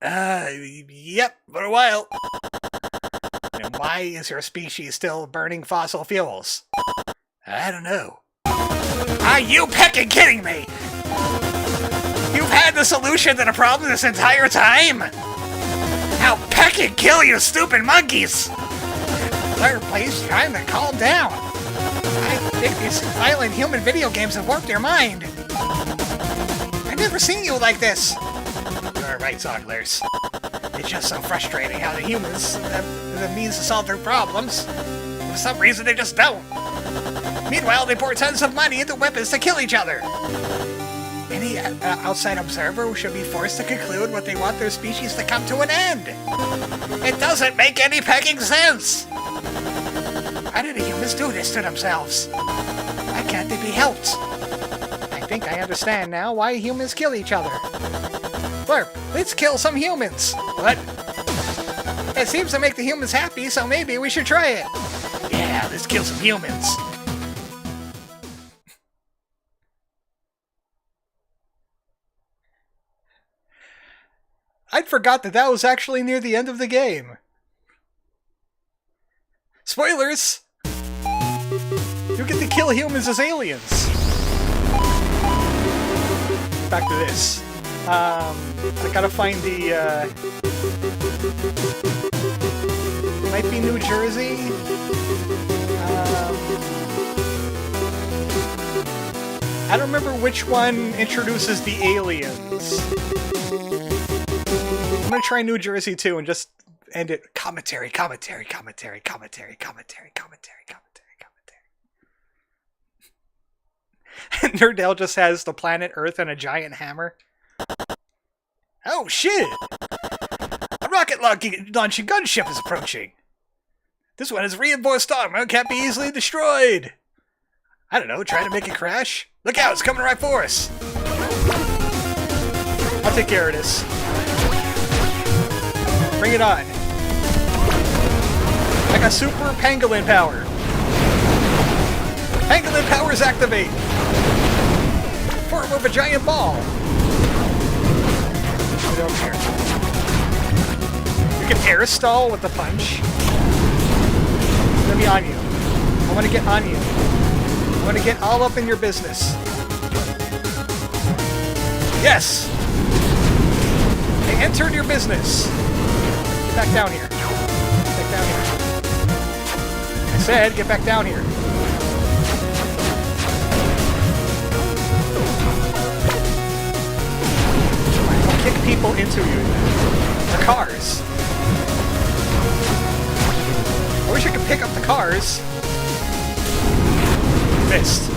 Yep, for a while. And why is your species still burning fossil fuels? I don't know. Are you pecking kidding me? You've had the solution to the problem this entire time? Now peck and kill, you stupid monkeys! Sir, please try to calm down. I think these violent human video games have warped your mind. I've never seen you like this. You're right, Sogglers. It's just so frustrating how the humans have the means to solve their problems. For some reason, they just don't. Meanwhile, they pour tons of money into weapons to kill each other. Any outside observer should be forced to conclude what they want their species to come to an end. It doesn't make any pecking sense. Why do the humans do this to themselves? Why can't they be helped? I think I understand now why humans kill each other. Blurp, let's kill some humans. What? It seems to make the humans happy, so maybe we should try it. Yeah, let's kill some humans. I'd forgot that that was actually near the end of the game. Spoilers! You get to kill humans as aliens. Back to this. I gotta find the, might be New Jersey? I don't remember which one introduces the aliens. I'm gonna try New Jersey too and just end it. Commentary. And Nerdale just has the planet Earth and a giant hammer. Oh shit! A rocket launching gunship is approaching. This one has reinforced armor and can't be easily destroyed. I don't know, try to make it crash? Look out, it's coming right for us. I'll take care of this. Bring it on. I got super pangolin power. Pangolin powers activate. Form of a giant ball. Put it over here. You can air stall with the punch. Let me on you. I want to get on you. I want to get all up in your business. Yes! I entered your business. Get back down here. Get back down here. I said, get back down here. I'll kick people into you. The cars. I wish I could pick up the cars. Missed.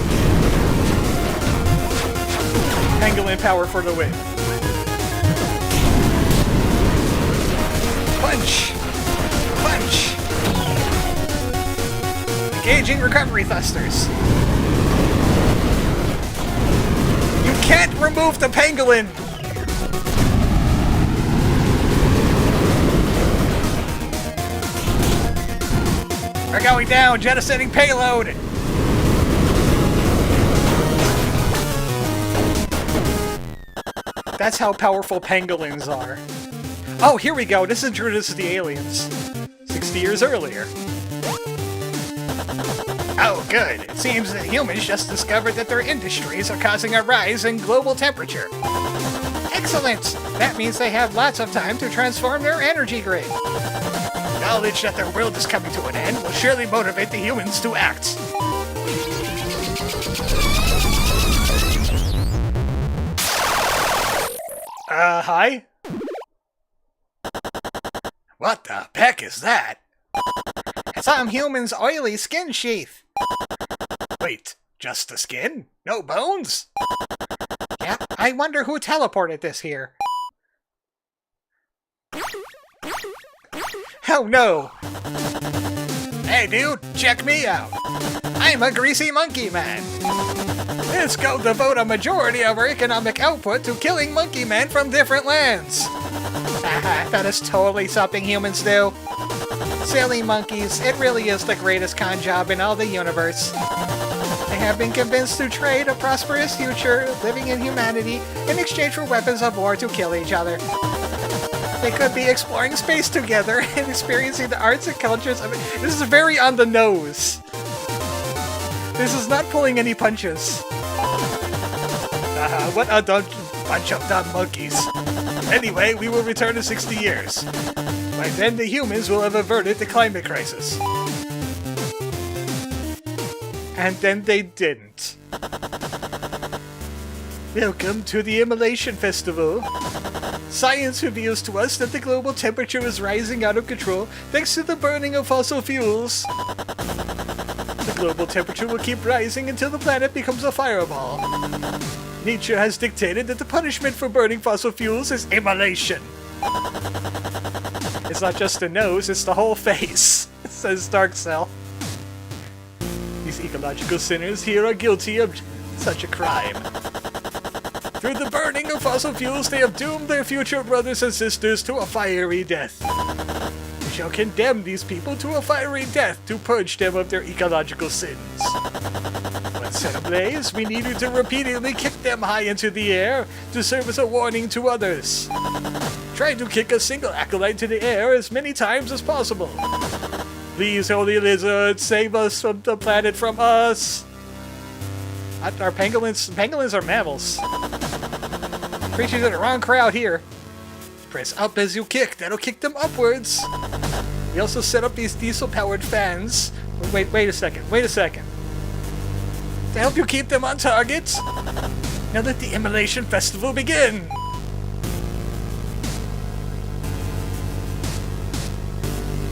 Pangolin power for the win. Punch! Punch! Engaging recovery thrusters. You can't remove the pangolin! We're going down, jettisoning payload! That's how powerful pangolins are. Oh, here we go. This introduces the aliens. 60 years earlier. Oh, good. It seems that humans just discovered that their industries are causing a rise in global temperature. Excellent! That means they have lots of time to transform their energy grid. Knowledge that their world is coming to an end will surely motivate the humans to act. Hi? What the heck is that? It's some human's oily skin sheath. Wait, just the skin? No bones? Yeah, I wonder who teleported this here. Oh no! Hey dude, check me out! I'm a greasy monkey man! Let's go devote a majority of our economic output to killing monkey men from different lands! Haha, that is totally something humans do. Silly monkeys, it really is the greatest con job in all the universe. They have been convinced to trade a prosperous future, living in humanity, in exchange for weapons of war to kill each other. They could be exploring space together and experiencing the arts and cultures of it. This is very on the nose. This is not pulling any punches. What a bunch of dumb monkeys. Anyway, we will return in 60 years. By then, the humans will have averted the climate crisis. And then they didn't. Welcome to the Immolation Festival. Science reveals to us that the global temperature is rising out of control thanks to the burning of fossil fuels. The global temperature will keep rising until the planet becomes a fireball. Nature has dictated that the punishment for burning fossil fuels is immolation. It's not just the nose, it's the whole face, says Darkcell. These ecological sinners here are guilty of such a crime. Through the burning of fossil fuels, they have doomed their future brothers and sisters to a fiery death. We shall condemn these people to a fiery death to purge them of their ecological sins. Once set ablaze, we need you to repeatedly kick them high into the air to serve as a warning to others. Try to kick a single acolyte to the air as many times as possible. Please, Holy Lizard, save us from the planet from us. Our pangolins are mammals. Preaching to the wrong crowd here. Press up as you kick, that'll kick them upwards. We also set up these diesel-powered fans. Wait a second. To help you keep them on target. Now let the Immolation Festival begin.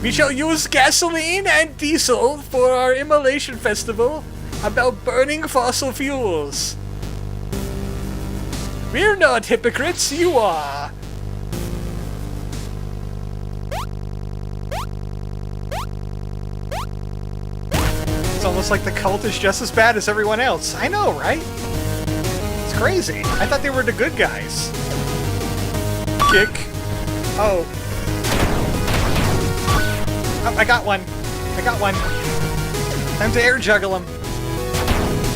We shall use gasoline and diesel for our Immolation Festival about burning fossil fuels. We're not hypocrites, you are. It's almost like the cult is just as bad as everyone else. I know, right? It's crazy. I thought they were the good guys. Kick. Oh. Oh, I got one. Time to air juggle him.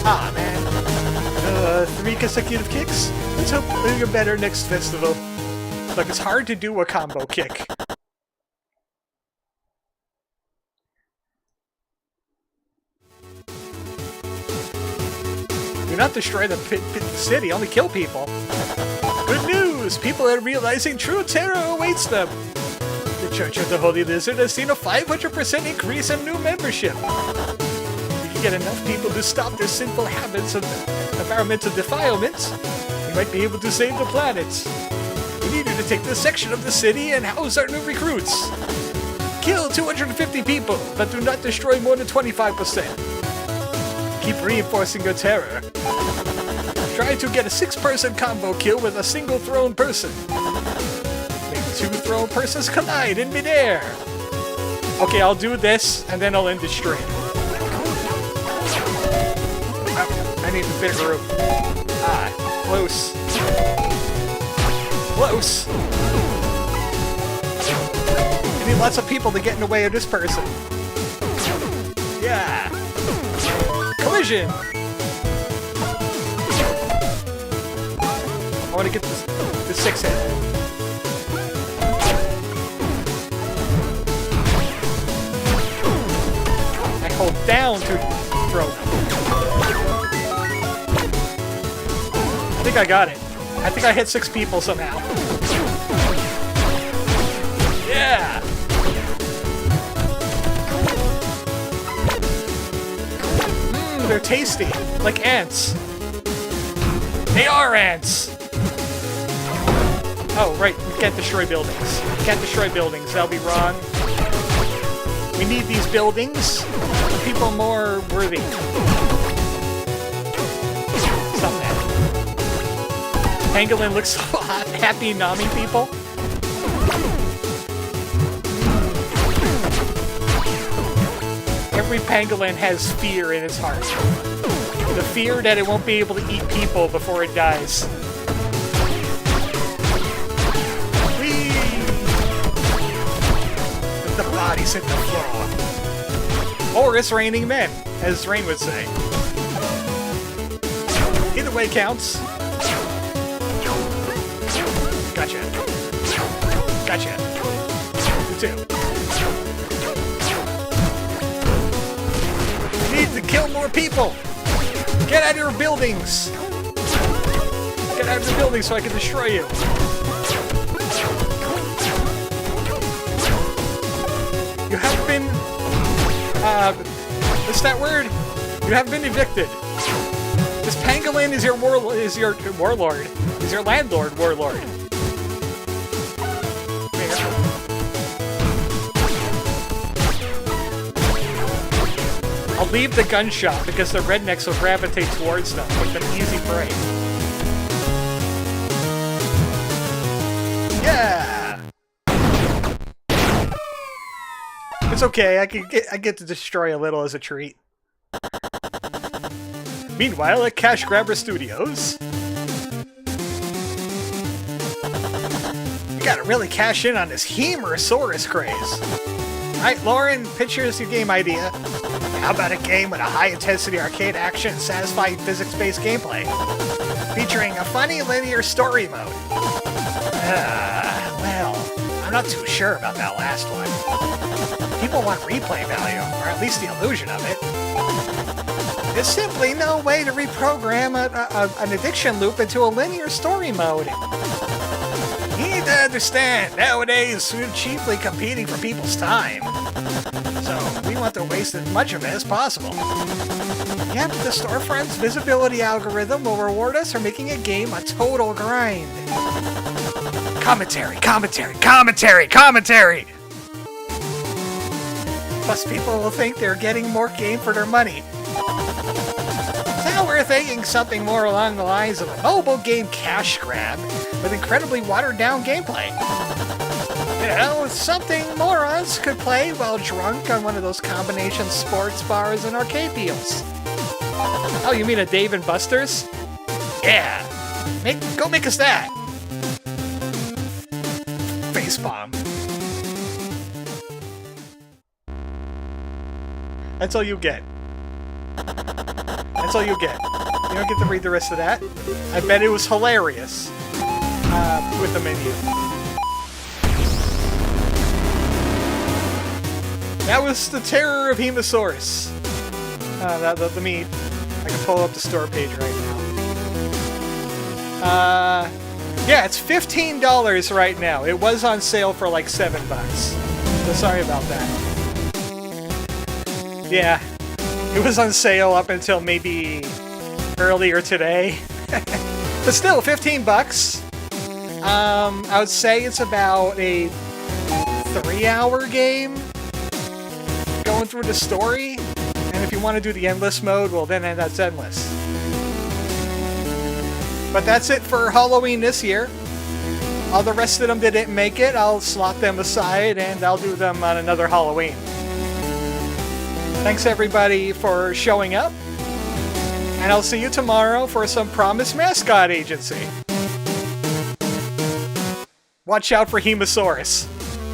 Ah, man. 3 consecutive kicks? Let's hope you're better next festival. Look, it's hard to do a combo kick. Do not destroy the city, only kill people. Good news! People are realizing true terror awaits them. The Church of the Holy Lizard has seen a 500% increase in new membership. If you get enough people to stop their sinful habits of environmental defilement, we might be able to save the planet. We need you to take this section of the city and house our new recruits. Kill 250 people, but do not destroy more than 25%. Keep reinforcing your terror. Try to get a 6-person combo kill with a single thrown person. Make 2 thrown persons collide in midair. Okay, I'll do this, and then I'll end the stream. I need a bigger room. Ah, close. Close. I need lots of people to get in the way of this person. Yeah. Collision. I want to get this 6 hit. I hold down to throw them. I think I got it. I think I hit 6 people somehow. Yeah! They're tasty. Like ants. They are ants! Oh, right. We can't destroy buildings. We can't destroy buildings. That'll be wrong. We need these buildings for people more worthy. Stop that. Pangolin looks so hot, happy nomming people. Every pangolin has fear in its heart. The fear that it won't be able to eat people before it dies. Whee! The bodies hit the floor. Or it's raining men, as Rain would say. Either way counts. Gotcha. Gotcha. You too. Need to kill more people! Get out of your buildings! Get out of the buildings so I can destroy you. You have been... what's that word? You have been evicted. This pangolin is your warlord. Is your landlord warlord. I'll leave the gunshot because the rednecks will gravitate towards them with an easy prey. Yeah! It's okay, I get to destroy a little as a treat. Meanwhile, at Cash Grabber Studios... You gotta really cash in on this Hemasaurus craze. Alright, Lauren, pitch us your game idea. How about a game with a high-intensity arcade action and satisfying physics-based gameplay? Featuring a funny linear story mode. Well, I'm not too sure about that last one. People want replay value, or at least the illusion of it. There's simply no way to reprogram an addiction loop into a linear story mode. You need to understand, nowadays we're cheaply competing for people's time. So we want to waste as much of it as possible. Yep, the storefront's visibility algorithm will reward us for making a game a total grind. Commentary, commentary, commentary, commentary! Plus people will think they're getting more game for their money. Now we're thinking something more along the lines of a mobile game cash grab with incredibly watered-down gameplay. You know, something morons could play while drunk on one of those combination sports bars and arcade deals. Oh, you mean a Dave & Buster's? Yeah. Go make us that. Facepalm. That's all you get. That's all you get. You don't get to read the rest of that. I bet it was hilarious. With the menu. That was the terror of Hemasaurus. Let me... I can pull up the store page right now. Yeah, it's $15 right now. It was on sale for like $7. So sorry about that. Yeah, it was on sale up until maybe earlier today. But still, $15. I would say it's about a 3-hour game going through the story. And if you want to do the endless mode, well then that's endless. But that's it for Halloween this year. All the rest of them that didn't make it, I'll slot them aside and I'll do them on another Halloween. Thanks everybody for showing up. And I'll see you tomorrow for some Promised Mascot Agency. Watch out for Hemasaurus.